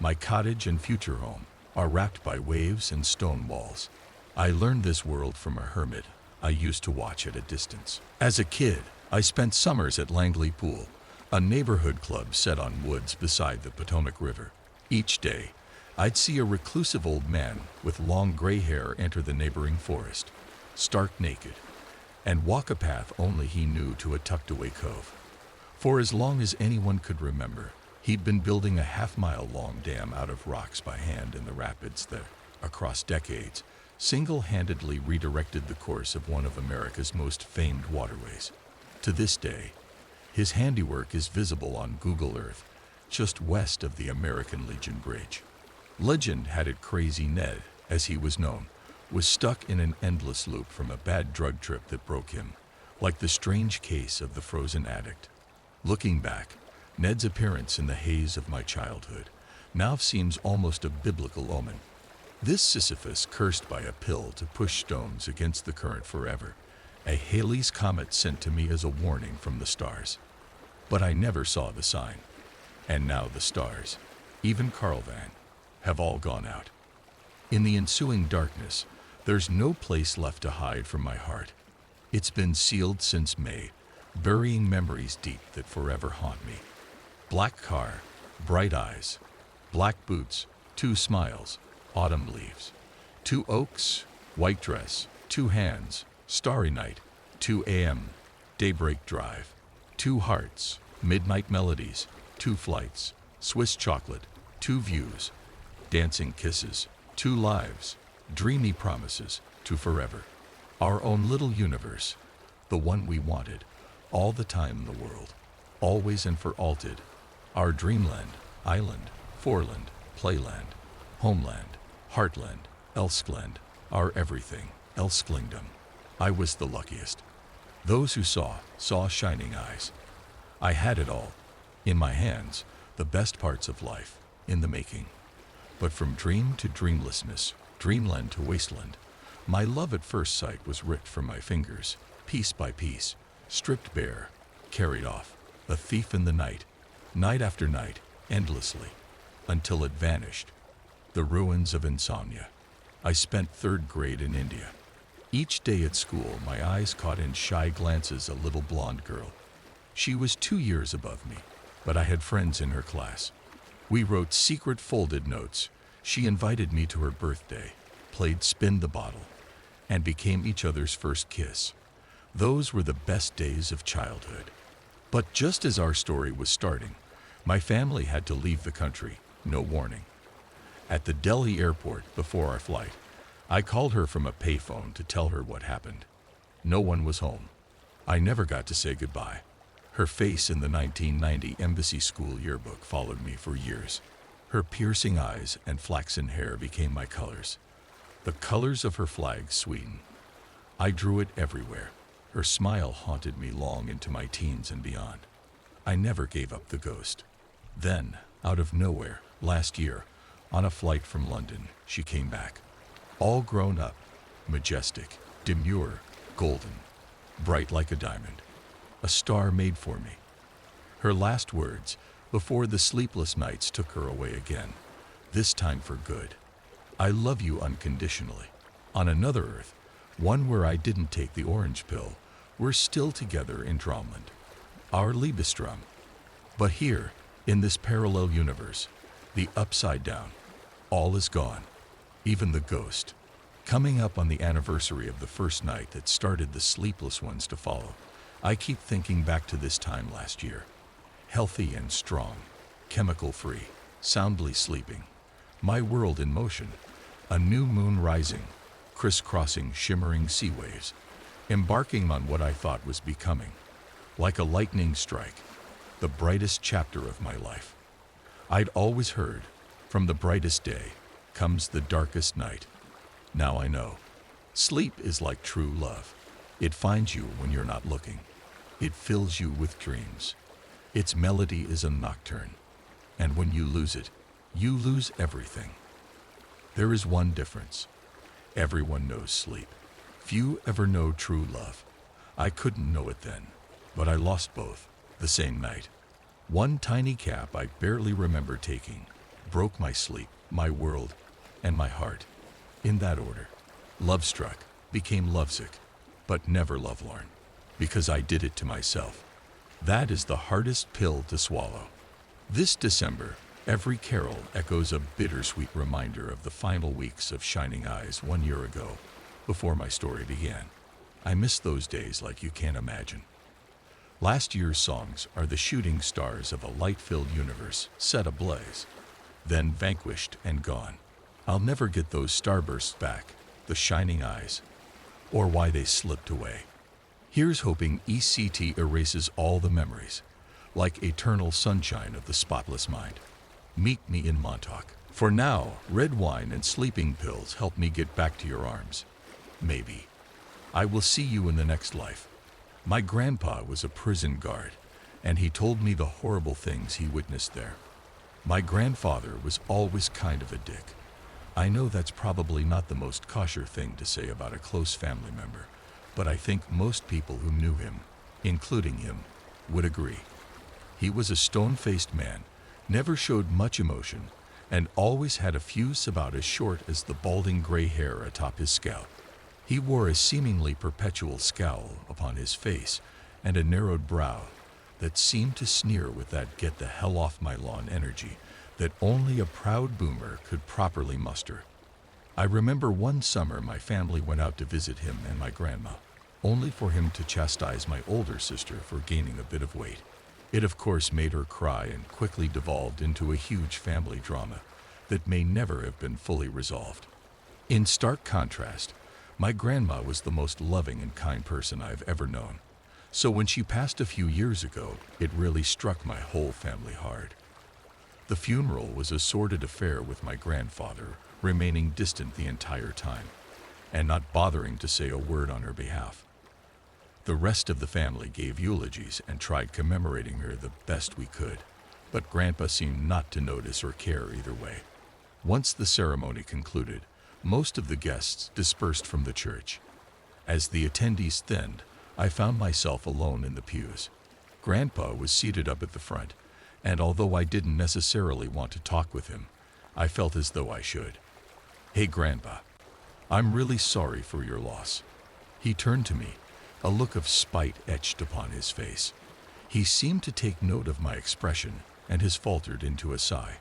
my cottage and future home, are wrapped by waves and stone walls. I learned this world from a hermit I used to watch at a distance. As a kid, I spent summers at Langley Pool, a neighborhood club set on woods beside the Potomac River. Each day, I'd see a reclusive old man with long gray hair enter the neighboring forest, stark naked, and walk a path only he knew to a tucked-away cove. For as long as anyone could remember, he'd been building a half-mile-long dam out of rocks by hand in the rapids that, across decades, single-handedly redirected the course of one of America's most famed waterways. To this day, his handiwork is visible on Google Earth, just west of the American Legion Bridge. Legend had it Crazy Ned, as he was known, was stuck in an endless loop from a bad drug trip that broke him, like the strange case of the frozen addict. Looking back, Ned's appearance in the haze of my childhood now seems almost a biblical omen. This Sisyphus cursed by a pill to push stones against the current forever, a Halley's Comet sent to me as a warning from the stars. But I never saw the sign. And now the stars, even Carl Van, have all gone out. In the ensuing darkness, there's no place left to hide from my heart. It's been sealed since May, burying memories deep that forever haunt me. Black car, bright eyes, black boots, 2 smiles, autumn leaves, 2 oaks, white dress, 2 hands, starry night, 2 a.m., daybreak drive, 2 hearts, midnight melodies, 2 flights, Swiss chocolate, 2 views, dancing kisses, 2 lives, dreamy promises, 2 forever. Our own little universe, the one we wanted, all the time in the world, always and for alltid. Our dreamland, island, foreland, playland, homeland, heartland, Elskland, our everything, Elsklingdom. I was the luckiest. Those who saw shining eyes. I had it all. In my hands, the best parts of life, in the making. But from dream to dreamlessness, dreamland to wasteland, my love at first sight was ripped from my fingers, piece by piece, stripped bare, carried off, a thief in the night, night after night, endlessly, until it vanished. The ruins of insomnia. I spent 3rd grade in India. Each day at school, my eyes caught in shy glances a little blonde girl. She was 2 years above me, but I had friends in her class. We wrote secret folded notes. She invited me to her birthday, played spin the bottle, and became each other's first kiss. Those were the best days of childhood. But just as our story was starting, my family had to leave the country, no warning. At the Delhi airport before our flight, I called her from a payphone to tell her what happened. No one was home. I never got to say goodbye. Her face in the 1990 Embassy School yearbook followed me for years. Her piercing eyes and flaxen hair became my colors. The colors of her flag, Sweden. I drew it everywhere. Her smile haunted me long into my teens and beyond. I never gave up the ghost. Then, out of nowhere, last year, on a flight from London, she came back. All grown up, majestic, demure, golden, bright like a diamond. A star made for me. Her last words, before the sleepless nights took her away again, this time for good. I love you unconditionally. On another Earth, one where I didn't take the orange pill, we're still together in Dromland. Our Liebestrom. But here, in this parallel universe, the upside down, all is gone. Even the ghost. Coming up on the anniversary of the first night that started the sleepless ones to follow, I keep thinking back to this time last year. Healthy and strong, chemical-free, soundly sleeping. My world in motion. A new moon rising, crisscrossing shimmering sea waves, embarking on what I thought was becoming, like a lightning strike, the brightest chapter of my life. I'd always heard, from the brightest day comes the darkest night. Now I know. Sleep is like true love. It finds you when you're not looking. It fills you with dreams. Its melody is a nocturne. And when you lose it, you lose everything. There is one difference. Everyone knows sleep. Few ever know true love. I couldn't know it then, but I lost both, the same night. One tiny cap I barely remember taking broke my sleep, my world, and my heart. In that order. Love-struck, became lovesick, but never lovelorn, because I did it to myself. That is the hardest pill to swallow. This December, every carol echoes a bittersweet reminder of the final weeks of Shining Eyes 1 year ago, before my story began. I miss those days like you can't imagine. Last year's songs are the shooting stars of a light-filled universe set ablaze, then vanquished and gone. I'll never get those starbursts back, the shining eyes, or why they slipped away. Here's hoping ECT erases all the memories, like eternal sunshine of the spotless mind. Meet me in Montauk. For now, red wine and sleeping pills help me get back to your arms. Maybe. I will see you in the next life. My grandpa was a prison guard, and he told me the horrible things he witnessed there. My grandfather was always kind of a dick. I know that's probably not the most kosher thing to say about a close family member, but I think most people who knew him, including him, would agree. He was a stone-faced man, never showed much emotion, and always had a fuse about as short as the balding gray hair atop his scalp. He wore a seemingly perpetual scowl upon his face and a narrowed brow that seemed to sneer with that get the hell off my lawn energy that only a proud boomer could properly muster. I remember one summer my family went out to visit him and my grandma, only for him to chastise my older sister for gaining a bit of weight. It of course made her cry and quickly devolved into a huge family drama that may never have been fully resolved. In stark contrast, my grandma was the most loving and kind person I've ever known. So when she passed a few years ago, it really struck my whole family hard. The funeral was a sordid affair with my grandfather remaining distant the entire time and not bothering to say a word on her behalf. The rest of the family gave eulogies and tried commemorating her the best we could, but Grandpa seemed not to notice or care either way. Once the ceremony concluded, most of the guests dispersed from the church. As the attendees thinned, I found myself alone in the pews. Grandpa was seated up at the front, and although I didn't necessarily want to talk with him, I felt as though I should. "Hey, Grandpa, I'm really sorry for your loss." He turned to me, a look of spite etched upon his face. He seemed to take note of my expression and has faltered into a sigh.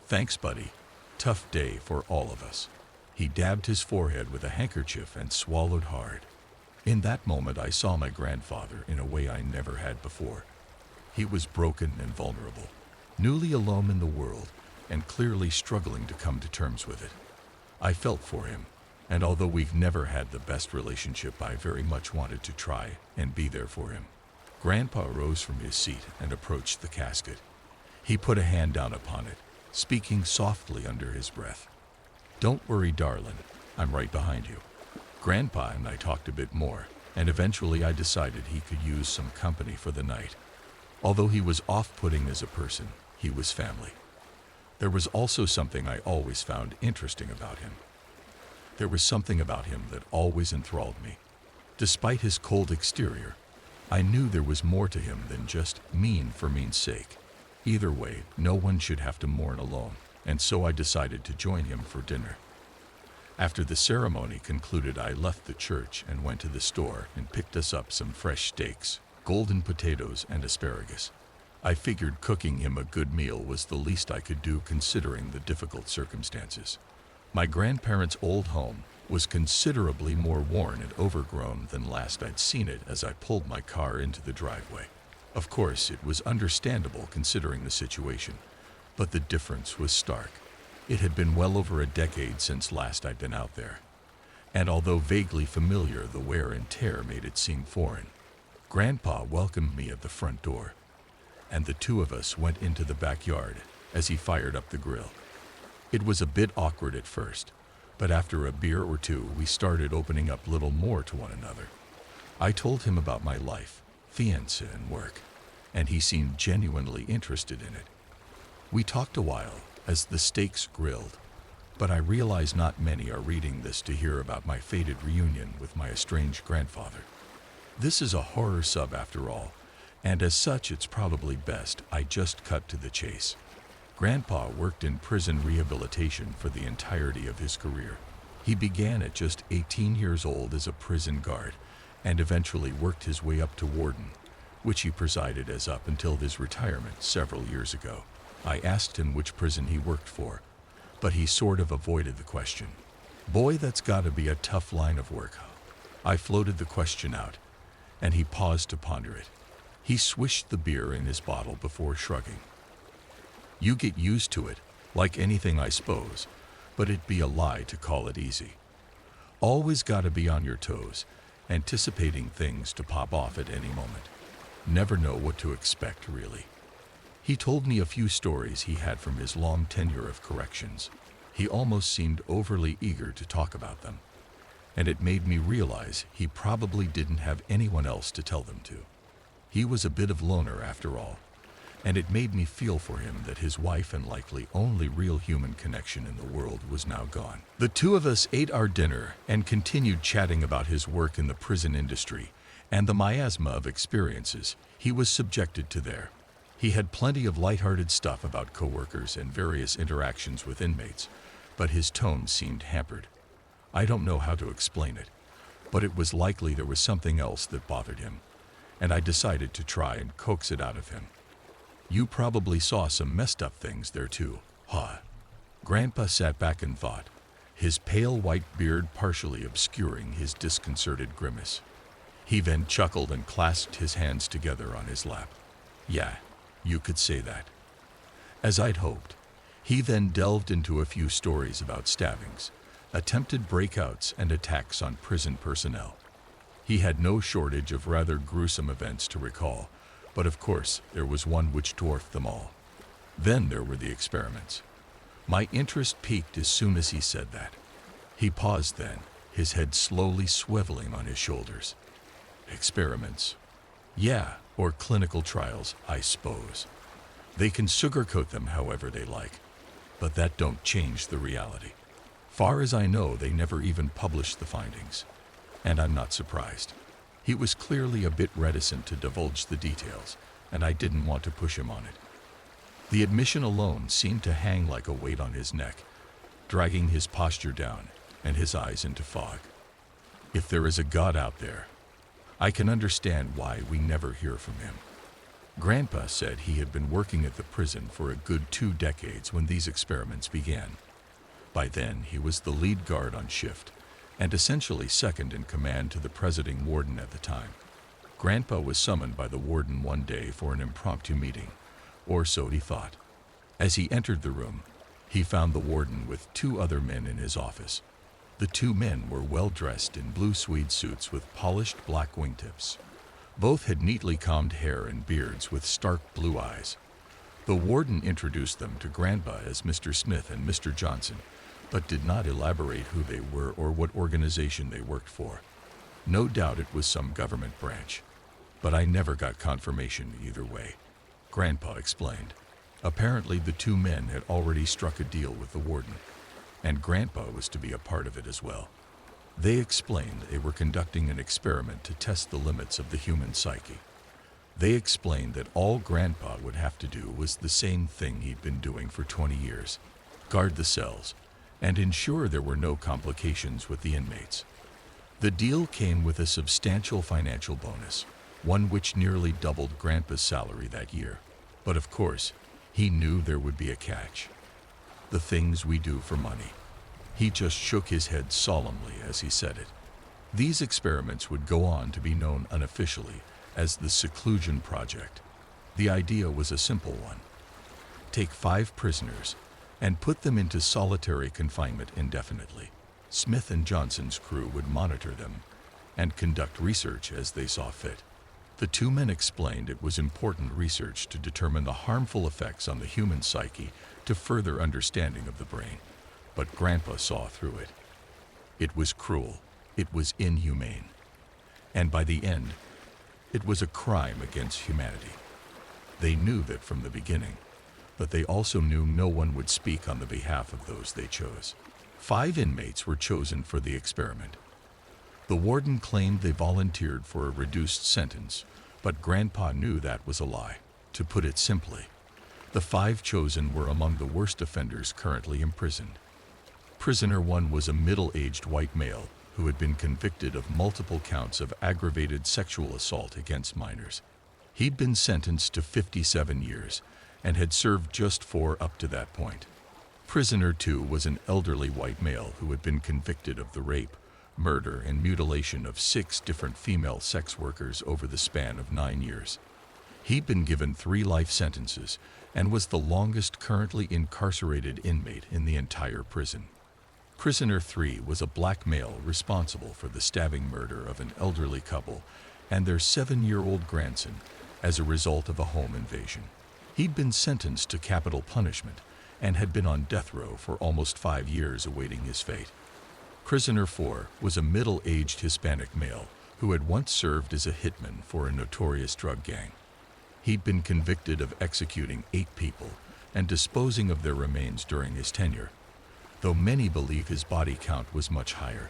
"Thanks, buddy. Tough day for all of us." He dabbed his forehead with a handkerchief and swallowed hard. In that moment, I saw my grandfather in a way I never had before. He was broken and vulnerable, newly alone in the world, and clearly struggling to come to terms with it. I felt for him, and although we've never had the best relationship, I very much wanted to try and be there for him. Grandpa rose from his seat and approached the casket. He put a hand down upon it, speaking softly under his breath. "Don't worry, darling, I'm right behind you." Grandpa and I talked a bit more, and eventually I decided he could use some company for the night. Although he was off-putting as a person, he was family. There was also something I always found interesting about him. There was something about him that always enthralled me. Despite his cold exterior, I knew there was more to him than just mean for mean's sake. Either way, no one should have to mourn alone, and so I decided to join him for dinner. After the ceremony concluded, I left the church and went to the store and picked us up some fresh steaks, golden potatoes, and asparagus. I figured cooking him a good meal was the least I could do considering the difficult circumstances. My grandparents' old home was considerably more worn and overgrown than last I'd seen it as I pulled my car into the driveway. Of course, it was understandable considering the situation, but the difference was stark. It had been well over a decade since last I'd been out there, and although vaguely familiar, the wear and tear made it seem foreign. Grandpa welcomed me at the front door, and the two of us went into the backyard as he fired up the grill. It was a bit awkward at first, but after a beer or two, we started opening up a little more to one another. I told him about my life, fiancé, and work, and he seemed genuinely interested in it. We talked a while as the steaks grilled, but I realize not many are reading this to hear about my fated reunion with my estranged grandfather. This is a horror sub after all, and as such it's probably best I just cut to the chase. Grandpa worked in prison rehabilitation for the entirety of his career. He began at just 18 years old as a prison guard and eventually worked his way up to warden, which he presided as up until his retirement several years ago. I asked him which prison he worked for, but he sort of avoided the question. Boy, that's gotta be a tough line of work. I floated the question out, and he paused to ponder it. He swished the beer in his bottle before shrugging. You get used to it, like anything I suppose, but it'd be a lie to call it easy. Always gotta be on your toes, anticipating things to pop off at any moment. Never know what to expect, really. He told me a few stories he had from his long tenure of corrections. He almost seemed overly eager to talk about them, and it made me realize he probably didn't have anyone else to tell them to. He was a bit of loner after all, and it made me feel for him that his wife and likely only real human connection in the world was now gone. The two of us ate our dinner and continued chatting about his work in the prison industry and the miasma of experiences he was subjected to there. He had plenty of lighthearted stuff about coworkers and various interactions with inmates, but his tone seemed hampered. I don't know how to explain it, but it was likely there was something else that bothered him, and I decided to try and coax it out of him. You probably saw some messed up things there too, huh? Grandpa sat back and thought, his pale white beard partially obscuring his disconcerted grimace. He then chuckled and clasped his hands together on his lap. Yeah, you could say that. As I'd hoped, he then delved into a few stories about stabbings, attempted breakouts, and attacks on prison personnel. He had no shortage of rather gruesome events to recall, but of course there was one which dwarfed them all. Then there were the experiments. My interest peaked as soon as he said that. He paused then, his head slowly swiveling on his shoulders. Experiments. Yeah, or clinical trials, I suppose. They can sugarcoat them however they like, but that don't change the reality. Far as I know, they never even published the findings, and I'm not surprised. He was clearly a bit reticent to divulge the details, and I didn't want to push him on it. The admission alone seemed to hang like a weight on his neck, dragging his posture down and his eyes into fog. If there is a God out there, I can understand why we never hear from him. Grandpa said he had been working at the prison for a good 2 decades when these experiments began. By then, he was the lead guard on shift, and essentially second in command to the presiding warden at the time. Grandpa was summoned by the warden one day for an impromptu meeting, or so he thought. As he entered the room, he found the warden with 2 other men in his office. The 2 men were well dressed in blue tweed suits with polished black wingtips. Both had neatly combed hair and beards with stark blue eyes. The warden introduced them to Grandpa as Mr. Smith and Mr. Johnson, but did not elaborate who they were or what organization they worked for. No doubt it was some government branch, but I never got confirmation either way. Grandpa explained. Apparently the 2 men had already struck a deal with the warden, and Grandpa was to be a part of it as well. They explained they were conducting an experiment to test the limits of the human psyche. They explained that all Grandpa would have to do was the same thing he'd been doing for 20 years, guard the cells, and ensure there were no complications with the inmates. The deal came with a substantial financial bonus, one which nearly doubled Grandpa's salary that year. But of course, he knew there would be a catch. The things we do for money. He just shook his head solemnly as he said it. These experiments would go on to be known unofficially as the Seclusion Project. The idea was a simple one. Take 5 prisoners and put them into solitary confinement indefinitely. Smith and Johnson's crew would monitor them and conduct research as they saw fit. The 2 men explained it was important research to determine the harmful effects on the human psyche to further understanding of the brain, but Grandpa saw through it. It was cruel, it was inhumane, and by the end, it was a crime against humanity. They knew that from the beginning, but they also knew no one would speak on the behalf of those they chose. 5 inmates were chosen for the experiment. The warden claimed they volunteered for a reduced sentence, but Grandpa knew that was a lie. To put it simply, the 5 chosen were among the worst offenders currently imprisoned. Prisoner 1 was a middle-aged white male who had been convicted of multiple counts of aggravated sexual assault against minors. He'd been sentenced to 57 years and had served just 4 up to that point. Prisoner 2 was an elderly white male who had been convicted of the rape, murder, and mutilation of 6 different female sex workers over the span of 9 years. He'd been given 3 life sentences and was the longest currently incarcerated inmate in the entire prison. Prisoner 3 was a black male responsible for the stabbing murder of an elderly couple and their 7-year-old grandson as a result of a home invasion. He'd been sentenced to capital punishment and had been on death row for almost 5 years awaiting his fate. Prisoner 4 was a middle-aged Hispanic male who had once served as a hitman for a notorious drug gang. He'd been convicted of executing 8 people and disposing of their remains during his tenure, though many believe his body count was much higher.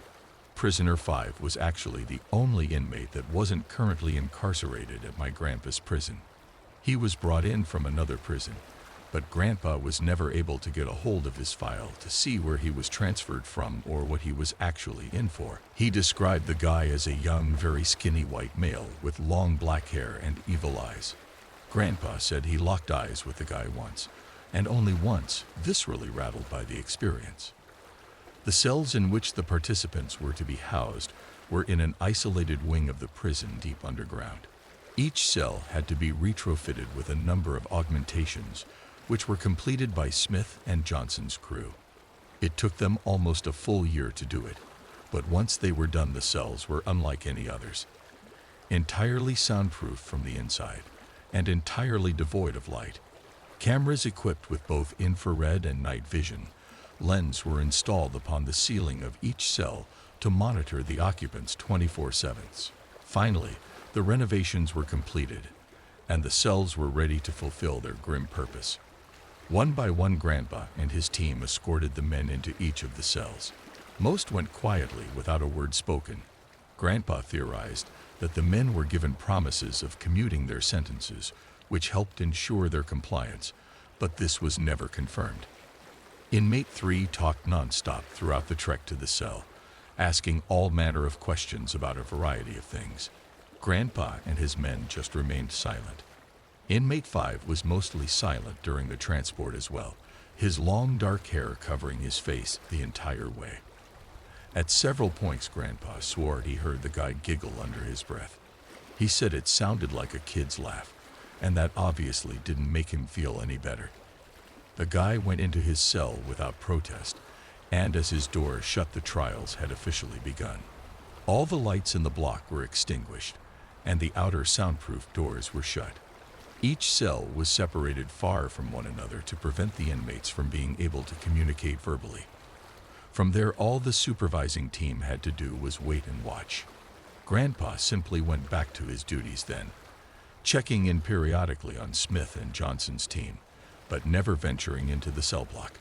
Prisoner 5 was actually the only inmate that wasn't currently incarcerated at my grandpa's prison. He was brought in from another prison, but Grandpa was never able to get a hold of his file to see where he was transferred from or what he was actually in for. He described the guy as a young, very skinny white male with long black hair and evil eyes. Grandpa said he locked eyes with the guy once, and only once, viscerally rattled by the experience. The cells in which the participants were to be housed were in an isolated wing of the prison deep underground. Each cell had to be retrofitted with a number of augmentations, which were completed by Smith and Johnson's crew. It took them almost a full year to do it, but once they were done, the cells were unlike any others. Entirely soundproof from the inside, and entirely devoid of light. Cameras equipped with both infrared and night vision lens were installed upon the ceiling of each cell to monitor the occupants 24/7. Finally, the renovations were completed, and the cells were ready to fulfill their grim purpose. One by one, Grandpa and his team escorted the men into each of the cells. Most went quietly without a word spoken. Grandpa theorized that the men were given promises of commuting their sentences, which helped ensure their compliance, but this was never confirmed. Inmate 3 talked nonstop throughout the trek to the cell, asking all manner of questions about a variety of things. Grandpa and his men just remained silent. Inmate 5 was mostly silent during the transport as well, his long dark hair covering his face the entire way. At several points, Grandpa swore he heard the guy giggle under his breath. He said it sounded like a kid's laugh, and that obviously didn't make him feel any better. The guy went into his cell without protest, and as his door shut, the trials had officially begun. All the lights in the block were extinguished, and the outer soundproof doors were shut. Each cell was separated far from one another to prevent the inmates from being able to communicate verbally. From there, all the supervising team had to do was wait and watch. Grandpa simply went back to his duties then, checking in periodically on Smith and Johnson's team, but never venturing into the cell block.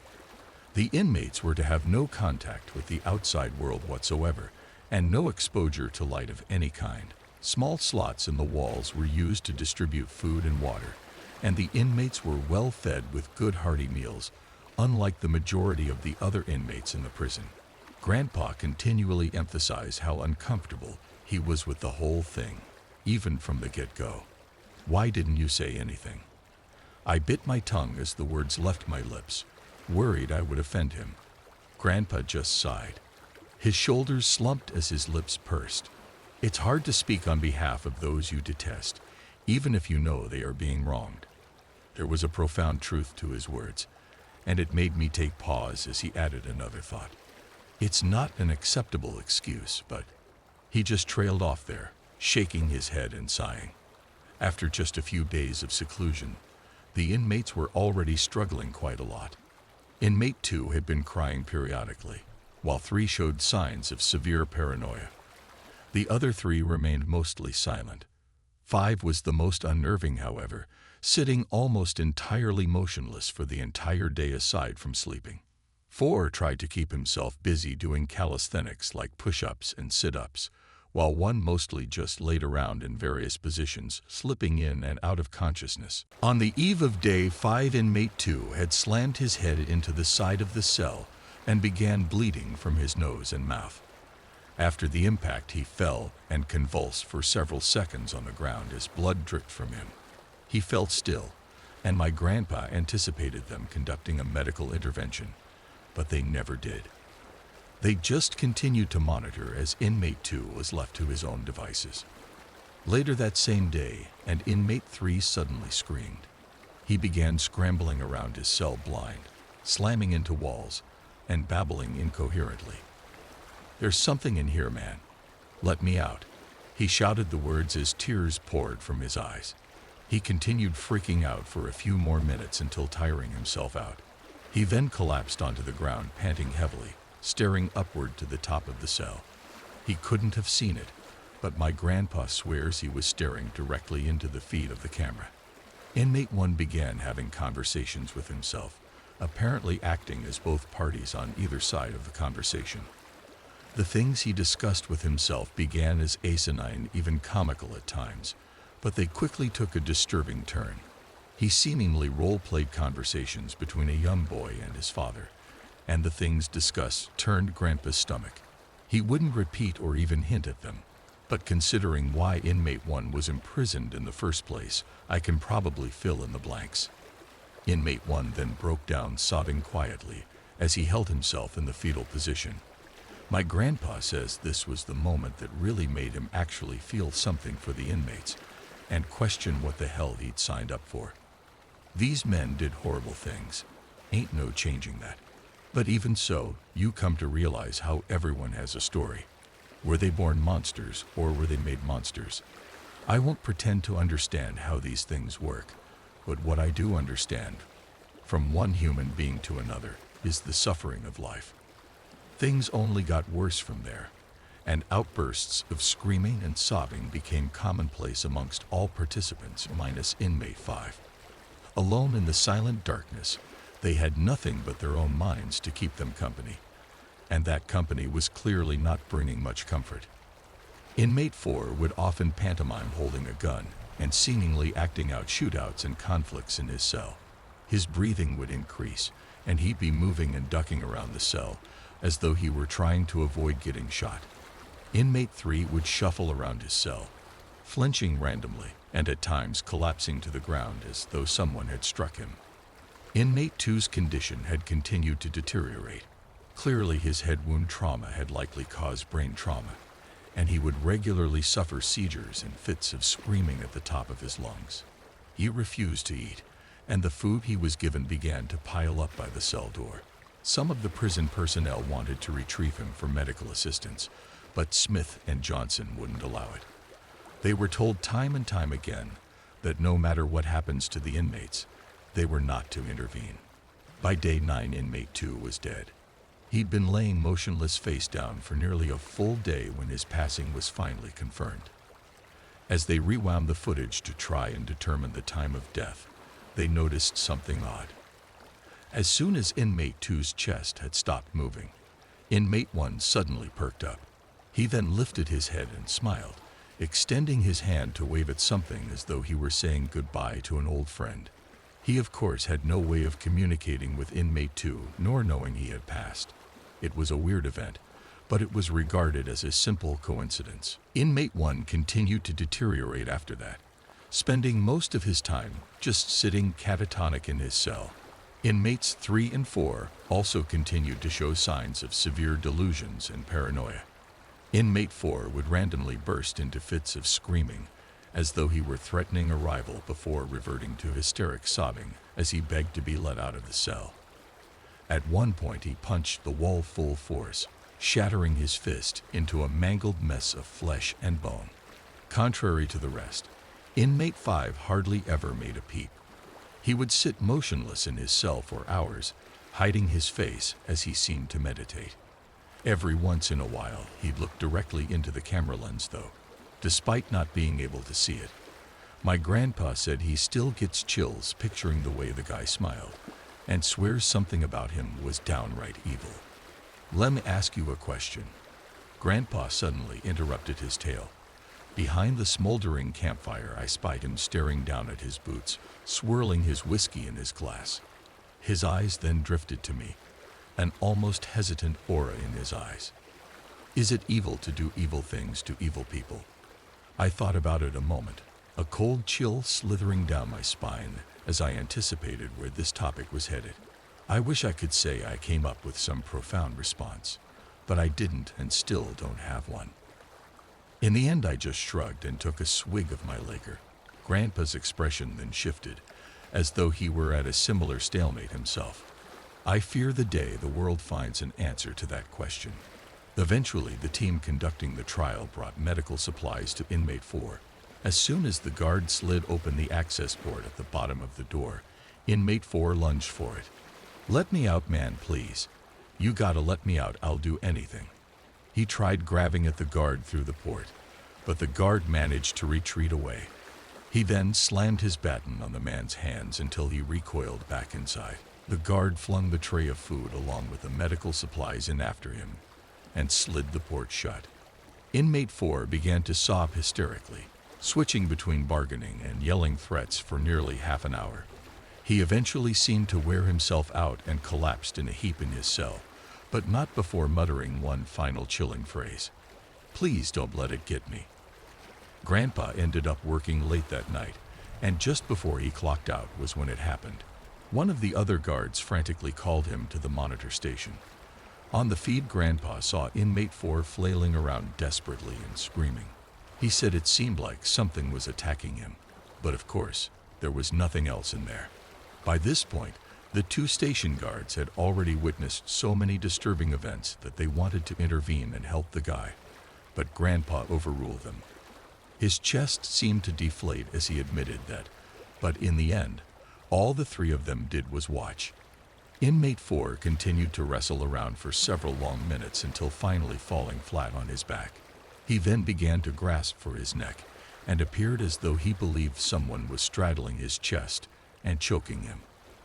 The inmates were to have no contact with the outside world whatsoever, and no exposure to light of any kind. Small slots in the walls were used to distribute food and water, and the inmates were well fed with good hearty meals, unlike the majority of the other inmates in the prison. Grandpa continually emphasized how uncomfortable he was with the whole thing, even from the get-go. "Why didn't you say anything?" I bit my tongue as the words left my lips, worried I would offend him. Grandpa just sighed. His shoulders slumped as his lips pursed. It's hard to speak on behalf of those you detest, even if you know they are being wronged. There was a profound truth to his words, and it made me take pause as he added another thought. It's not an acceptable excuse, but he just trailed off there, shaking his head and sighing. After just a few days of seclusion, the inmates were already struggling quite a lot. Inmate 2 had been crying periodically, while 3 showed signs of severe paranoia. The other 3 remained mostly silent. 5 was the most unnerving, however, sitting almost entirely motionless for the entire day aside from sleeping. 4 tried to keep himself busy doing calisthenics like push-ups and sit-ups, while 1 mostly just laid around in various positions, slipping in and out of consciousness. On the eve of day 5, Inmate 2 had slammed his head into the side of the cell and began bleeding from his nose and mouth. After the impact, he fell and convulsed for several seconds on the ground as blood dripped from him. He fell still, and my grandpa anticipated them conducting a medical intervention, but they never did. They just continued to monitor as Inmate 2 was left to his own devices. Later that same day, an inmate 3 suddenly screamed. He began scrambling around his cell blind, slamming into walls, and babbling incoherently. "There's something in here, man. Let me out." He shouted the words as tears poured from his eyes. He continued freaking out for a few more minutes until tiring himself out. He then collapsed onto the ground, panting heavily, staring upward to the top of the cell. He couldn't have seen it, but my grandpa swears he was staring directly into the feed of the camera. Inmate 1 began having conversations with himself, apparently acting as both parties on either side of the conversation. The things he discussed with himself began as asinine, even comical at times, but they quickly took a disturbing turn. He seemingly role-played conversations between a young boy and his father, and the things discussed turned Grandpa's stomach. He wouldn't repeat or even hint at them, but considering why Inmate 1 was imprisoned in the first place, I can probably fill in the blanks. Inmate 1 then broke down, sobbing quietly as he held himself in the fetal position. My grandpa says this was the moment that really made him actually feel something for the inmates and question what the hell he'd signed up for. These men did horrible things. Ain't no changing that. But even so, you come to realize how everyone has a story. Were they born monsters, or were they made monsters? I won't pretend to understand how these things work, but what I do understand, from one human being to another, is the suffering of life. Things only got worse from there, and outbursts of screaming and sobbing became commonplace amongst all participants minus Inmate 5. Alone in the silent darkness, they had nothing but their own minds to keep them company, and that company was clearly not bringing much comfort. Inmate 4 would often pantomime holding a gun and seemingly acting out shootouts and conflicts in his cell. His breathing would increase, and he'd be moving and ducking around the cell as though he were trying to avoid getting shot. Inmate 3 would shuffle around his cell, flinching randomly and at times collapsing to the ground as though someone had struck him. Inmate 2's condition had continued to deteriorate. Clearly his head wound trauma had likely caused brain trauma, and he would regularly suffer seizures and fits of screaming at the top of his lungs. He refused to eat, and the food he was given began to pile up by the cell door. Some of the prison personnel wanted to retrieve him for medical assistance, but Smith and Johnson wouldn't allow it. They were told time and time again that no matter what happens to the inmates, they were not to intervene. By day 9, Inmate 2 was dead. He'd been laying motionless face down for nearly a full day when his passing was finally confirmed. As they rewound the footage to try and determine the time of death, they noticed something odd. As soon as Inmate 2's chest had stopped moving, Inmate 1 suddenly perked up. He then lifted his head and smiled, extending his hand to wave at something as though he were saying goodbye to an old friend. He, of course, had no way of communicating with Inmate 2, nor knowing he had passed. It was a weird event, but it was regarded as a simple coincidence. Inmate 1 continued to deteriorate after that, spending most of his time just sitting catatonic in his cell. Inmates 3 and 4 also continued to show signs of severe delusions and paranoia. Inmate 4 would randomly burst into fits of screaming, as though he were threatening a rival, before reverting to hysteric sobbing as he begged to be let out of the cell. At one point he punched the wall full force, shattering his fist into a mangled mess of flesh and bone. Contrary to the rest, Inmate 5 hardly ever made a peep. He would sit motionless in his cell for hours, hiding his face as he seemed to meditate. Every once in a while he'd look directly into the camera lens though, despite not being able to see it. My grandpa said he still gets chills picturing the way the guy smiled, and swears something about him was downright evil. "Let me ask you a question." Grandpa suddenly interrupted his tale. Behind the smoldering campfire I spied him staring down at his boots, swirling his whiskey in his glass. His eyes then drifted to me, an almost hesitant aura in his eyes. Is it evil to do evil things to evil people? I thought about it a moment, a cold chill slithering down my spine as I anticipated where this topic was headed. I wish I could say I came up with some profound response, but I didn't and still don't have one. In the end, I just shrugged and took a swig of my liquor. Grandpa's expression then shifted, as though he were at a similar stalemate himself. I fear the day the world finds an answer to that question. Eventually, the team conducting the trial brought medical supplies to inmate 4. As soon as the guard slid open the access port at the bottom of the door, inmate 4 lunged for it. "Let me out, man, please. You gotta let me out, I'll do anything." He tried grabbing at the guard through the port, but the guard managed to retreat away. He then slammed his baton on the man's hands until he recoiled back inside. The guard flung the tray of food along with the medical supplies in after him and slid the port shut. Inmate 4 began to sob hysterically, switching between bargaining and yelling threats for nearly half an hour. He eventually seemed to wear himself out and collapsed in a heap in his cell, but not before muttering one final chilling phrase: "Please don't let it get me." Grandpa ended up working late that night, and just before he clocked out was when it happened. One of the other guards frantically called him to the monitor station. On the feed, Grandpa saw inmate 4 flailing around desperately and screaming. He said it seemed like something was attacking him, but of course, there was nothing else in there. By this point, the 2 station guards had already witnessed so many disturbing events that they wanted to intervene and help the guy, but Grandpa overruled them. His chest seemed to deflate as he admitted that, but in the end, all the 3 of them did was watch. Inmate 4 continued to wrestle around for several long minutes until finally falling flat on his back. He then began to grasp for his neck and appeared as though he believed someone was straddling his chest and choking him.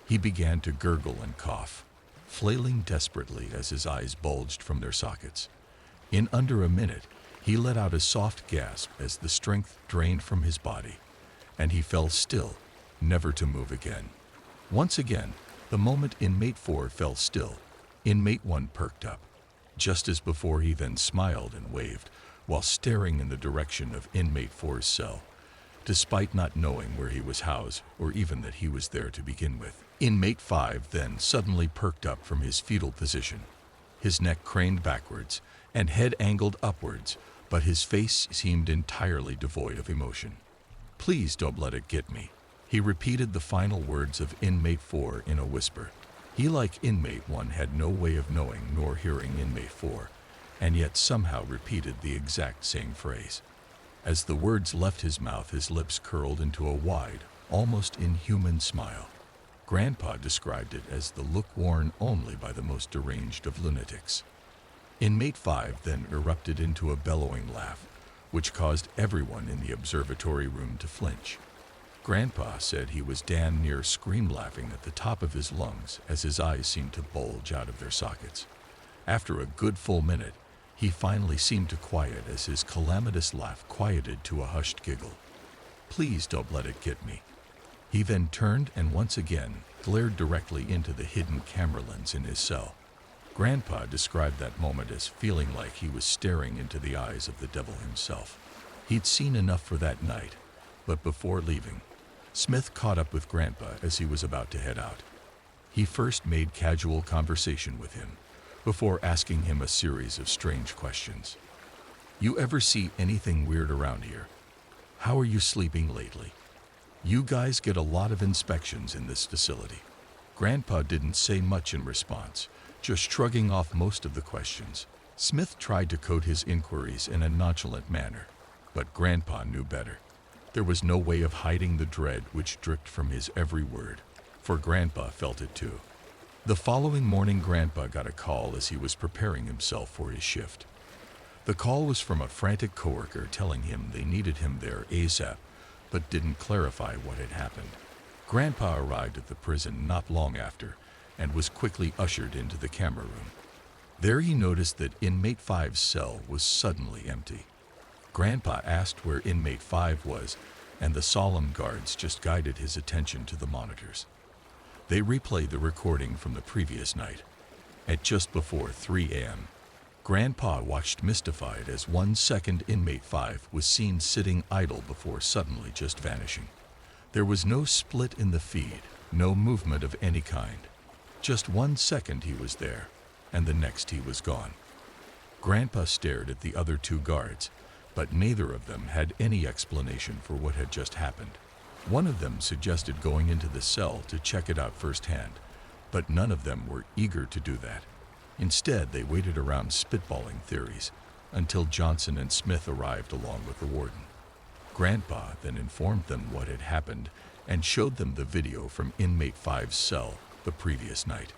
He began to gurgle and cough, flailing desperately as his eyes bulged from their sockets. In under a minute, he let out a soft gasp as the strength drained from his body, and he fell still, never to move again. Once again, the moment inmate 4 fell still, inmate 1 perked up, just as before. He then smiled and waved while staring in the direction of inmate 4's cell, despite not knowing where he was housed or even that he was there to begin with. Inmate 5 then suddenly perked up from his fetal position, his neck craned backwards and head angled upwards, but his face seemed entirely devoid of emotion. "Please don't let it get me." He repeated the final words of inmate 4 in a whisper. He, like inmate 1, had no way of knowing nor hearing inmate 4, and yet somehow repeated the exact same phrase. As the words left his mouth, his lips curled into a wide, almost inhuman smile. Grandpa described it as the look worn only by the most deranged of lunatics. Inmate 5 then erupted into a bellowing laugh, which caused everyone in the observatory room to flinch. Grandpa said he was damn near scream laughing at the top of his lungs as his eyes seemed to bulge out of their sockets. After a good full minute, he finally seemed to quiet as his calamitous laugh quieted to a hushed giggle. "Please don't let it get me." He then turned and once again glared directly into the hidden camera lens in his cell. Grandpa described that moment as feeling like he was staring into the eyes of the devil himself. He'd seen enough for that night, but before leaving, Smith caught up with Grandpa as he was about to head out. He first made casual conversation with him, before asking him a series of strange questions. "You ever see anything weird around here? How are you sleeping lately? You guys get a lot of inspections in this facility." Grandpa didn't say much in response, just shrugging off most of the questions. Smith tried to code his inquiries in a nonchalant manner, but Grandpa knew better. There was no way of hiding the dread which dripped from his every word, for Grandpa felt it too. The following morning, Grandpa got a call as he was preparing himself for his shift. The call was from a frantic coworker telling him they needed him there ASAP, but didn't clarify what had happened. Grandpa arrived at the prison not long after and was quickly ushered into the camera room. There he noticed that inmate 5's cell was suddenly empty. Grandpa asked where inmate 5 was, and the solemn guards just guided his attention to the monitors. They replayed the recording from the previous night. At just before 3 a.m., Grandpa watched mystified as 1 second inmate 5 was seen sitting idle before suddenly just vanishing. There was no split in the feed, no movement of any kind. Just 1 second he was there, and the next he was gone. Grandpa stared at the other 2 guards, but neither of them had any explanation for what had just happened. One of them suggested going into the cell to check it out firsthand, but none of them were eager to do that. Instead, they waited around spitballing theories until Johnson and Smith arrived along with the warden. Grandpa then informed them what had happened and showed them the video from inmate 5's cell the previous night.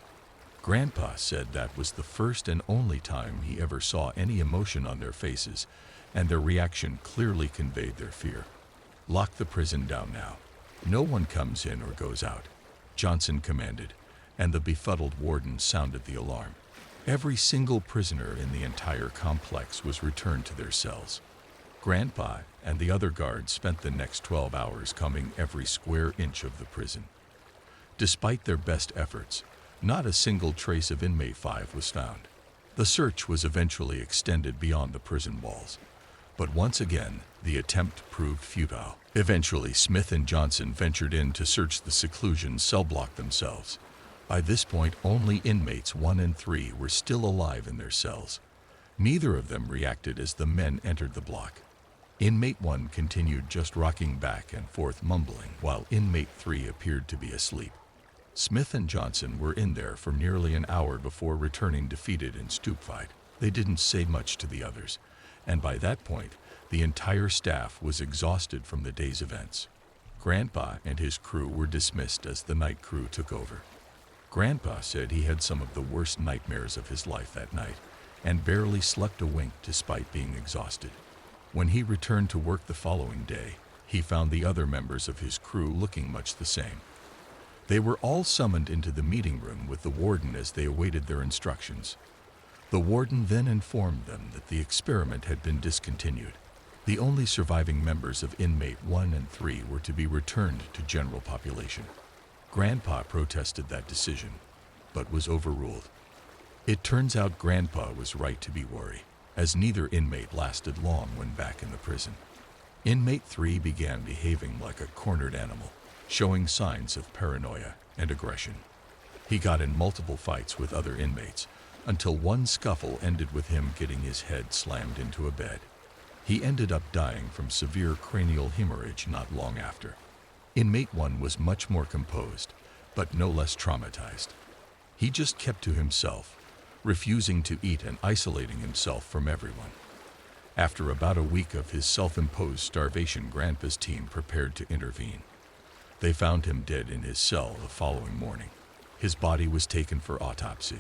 Grandpa said that was the first and only time he ever saw any emotion on their faces, and their reaction clearly conveyed their fear. "Lock the prison down now. No one comes in or goes out," Johnson commanded, and the befuddled warden sounded the alarm. Every single prisoner in the entire complex was returned to their cells. Grandpa and the other guards spent the next 12 hours combing every square inch of the prison. Despite their best efforts, not a single trace of inmate 5 was found. The search was eventually extended beyond the prison walls, but once again, the attempt proved futile. Eventually, Smith and Johnson ventured in to search the seclusion cell block themselves. By this point, only inmates 1 and 3 were still alive in their cells. Neither of them reacted as the men entered the block. Inmate 1 continued just rocking back and forth mumbling, while inmate 3 appeared to be asleep. Smith and Johnson were in there for nearly an hour before returning defeated and stupefied. They didn't say much to the others, and by that point, the entire staff was exhausted from the day's events. Grandpa and his crew were dismissed as the night crew took over. Grandpa said he had some of the worst nightmares of his life that night and barely slept a wink despite being exhausted. When he returned to work the following day, he found the other members of his crew looking much the same. They were all summoned into the meeting room with the warden as they awaited their instructions. The warden then informed them that the experiment had been discontinued. The only surviving members of inmate 1 and 3 were to be returned to general population. Grandpa protested that decision, but was overruled. It turns out Grandpa was right to be worried, as neither inmate lasted long when back in the prison. Inmate 3 began behaving like a cornered animal, showing signs of paranoia and aggression. He got in multiple fights with other inmates, until one scuffle ended with him getting his head slammed into a bed. He ended up dying from severe cranial hemorrhage not long after. Inmate 1 was much more composed, but no less traumatized. He just kept to himself, refusing to eat and isolating himself from everyone. After about a week of his self-imposed starvation, Grandpa's team prepared to intervene. They found him dead in his cell the following morning. His body was taken for autopsy,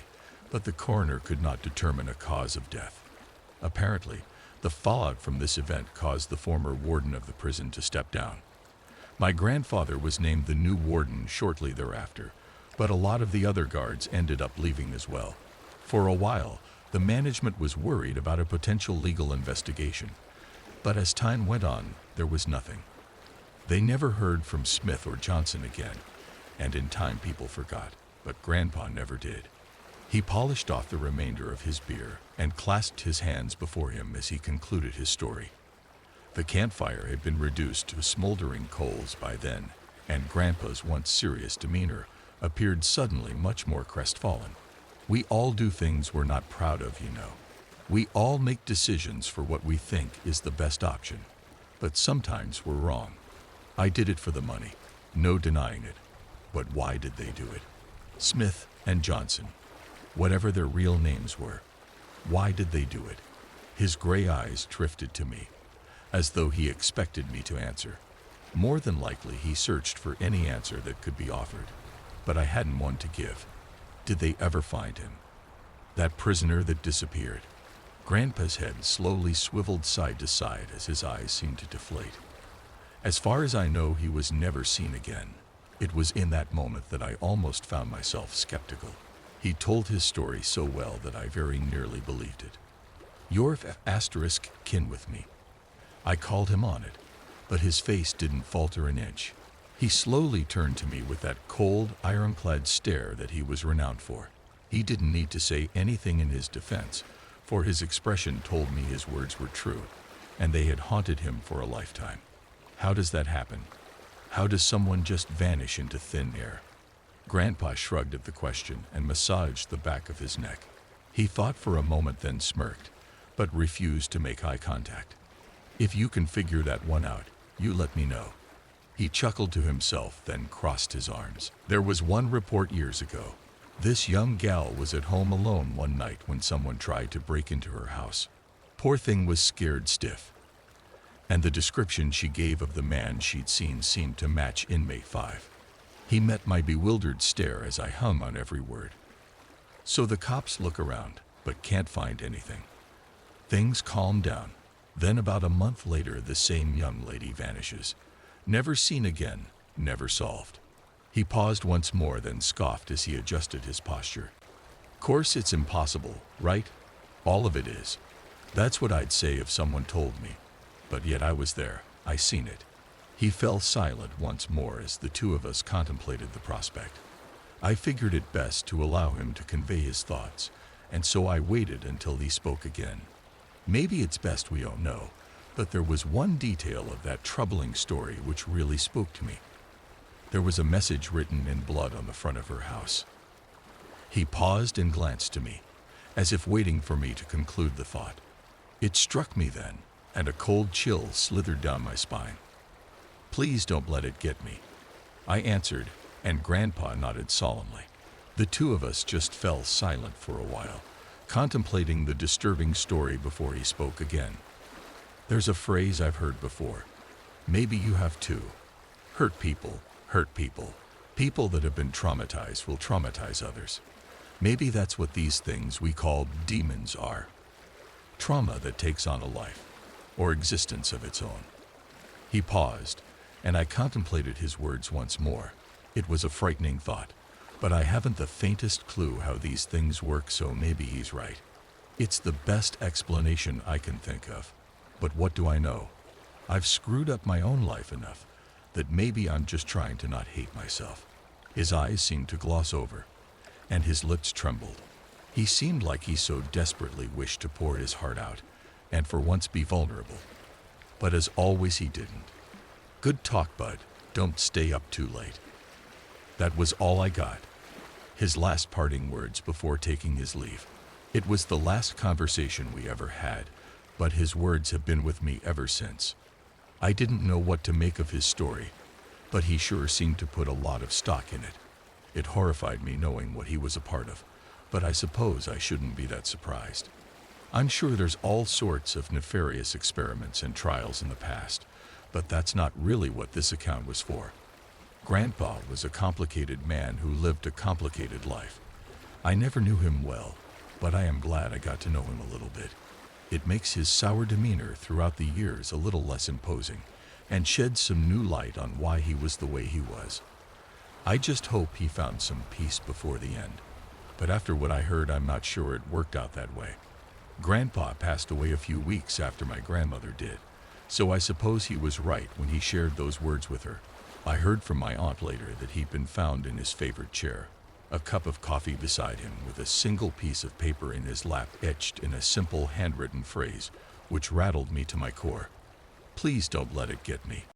but the coroner could not determine a cause of death. Apparently, the fallout from this event caused the former warden of the prison to step down. My grandfather was named the new warden shortly thereafter, but a lot of the other guards ended up leaving as well. For a while, the management was worried about a potential legal investigation, but as time went on, there was nothing. They never heard from Smith or Johnson again, and in time people forgot, but Grandpa never did. He polished off the remainder of his beer and clasped his hands before him as he concluded his story. The campfire had been reduced to smoldering coals by then, and Grandpa's once serious demeanor appeared suddenly much more crestfallen. "We all do things we're not proud of, you know. We all make decisions for what we think is the best option, but sometimes we're wrong. I did it for the money, no denying it. But why did they do it? Smith and Johnson, whatever their real names were, why did they do it?" His gray eyes drifted to me, as though he expected me to answer. More than likely, he searched for any answer that could be offered, but I hadn't one to give. Did they ever find him? That prisoner that disappeared? Grandpa's head slowly swiveled side to side as his eyes seemed to deflate. As far as I know, he was never seen again. It was in that moment that I almost found myself skeptical. He told his story so well that I very nearly believed it. "You're asterisk kin with me." I called him on it, but his face didn't falter an inch. He slowly turned to me with that cold, ironclad stare that he was renowned for. He didn't need to say anything in his defense, for his expression told me his words were true, and they had haunted him for a lifetime. How does that happen? How does someone just vanish into thin air? Grandpa shrugged at the question and massaged the back of his neck. He thought for a moment, then smirked, but refused to make eye contact. If you can figure that one out, you let me know." He chuckled to himself, then crossed his arms. "There was one report years ago. This young gal was at home alone one night when someone tried to break into her house. Poor thing was scared stiff. And the description she gave of the man she'd seen seemed to match inmate 5. He met my bewildered stare as I hung on every word. So the cops look around, but can't find anything. Things calm down. Then about a month later, the same young lady vanishes. Never seen again, never solved." He paused once more, then scoffed as he adjusted his posture. "Course it's impossible, right? All of it is. That's what I'd say if someone told me. But yet I was there, I seen it." He fell silent once more as the two of us contemplated the prospect. I figured it best to allow him to convey his thoughts, and so I waited until he spoke again. "Maybe it's best we don't know, but there was one detail of that troubling story which really spoke to me. There was a message written in blood on the front of her house." He paused and glanced to me, as if waiting for me to conclude the thought. It struck me then, and a cold chill slithered down my spine. "Please don't let it get me," I answered, and Grandpa nodded solemnly. The two of us just fell silent for a while, contemplating the disturbing story before he spoke again. "There's a phrase I've heard before. Maybe you have too. Hurt people hurt people. People that have been traumatized will traumatize others. Maybe that's what these things we call demons are. Trauma that takes on a life, or existence of its own." He paused, and I contemplated his words once more. It was a frightening thought, but I haven't the faintest clue how these things work, so maybe he's right. It's the best explanation I can think of. But what do I know? I've screwed up my own life enough that maybe I'm just trying to not hate myself. His eyes seemed to gloss over, and his lips trembled. He seemed like he so desperately wished to pour his heart out, and for once be vulnerable. But as always, he didn't. "Good talk, bud. Don't stay up too late." That was all I got. His last parting words before taking his leave. It was the last conversation we ever had, but his words have been with me ever since. I didn't know what to make of his story, but he sure seemed to put a lot of stock in it. It horrified me knowing what he was a part of, but I suppose I shouldn't be that surprised. I'm sure there's all sorts of nefarious experiments and trials in the past, but that's not really what this account was for. Grandpa was a complicated man who lived a complicated life. I never knew him well, but I am glad I got to know him a little bit. It makes his sour demeanor throughout the years a little less imposing, and sheds some new light on why he was the way he was. I just hope he found some peace before the end. But after what I heard, I'm not sure it worked out that way. Grandpa passed away a few weeks after my grandmother did, so I suppose he was right when he shared those words with her. I heard from my aunt later that he'd been found in his favorite chair, a cup of coffee beside him with a single piece of paper in his lap etched in a simple handwritten phrase, which rattled me to my core. "Please don't let it get me."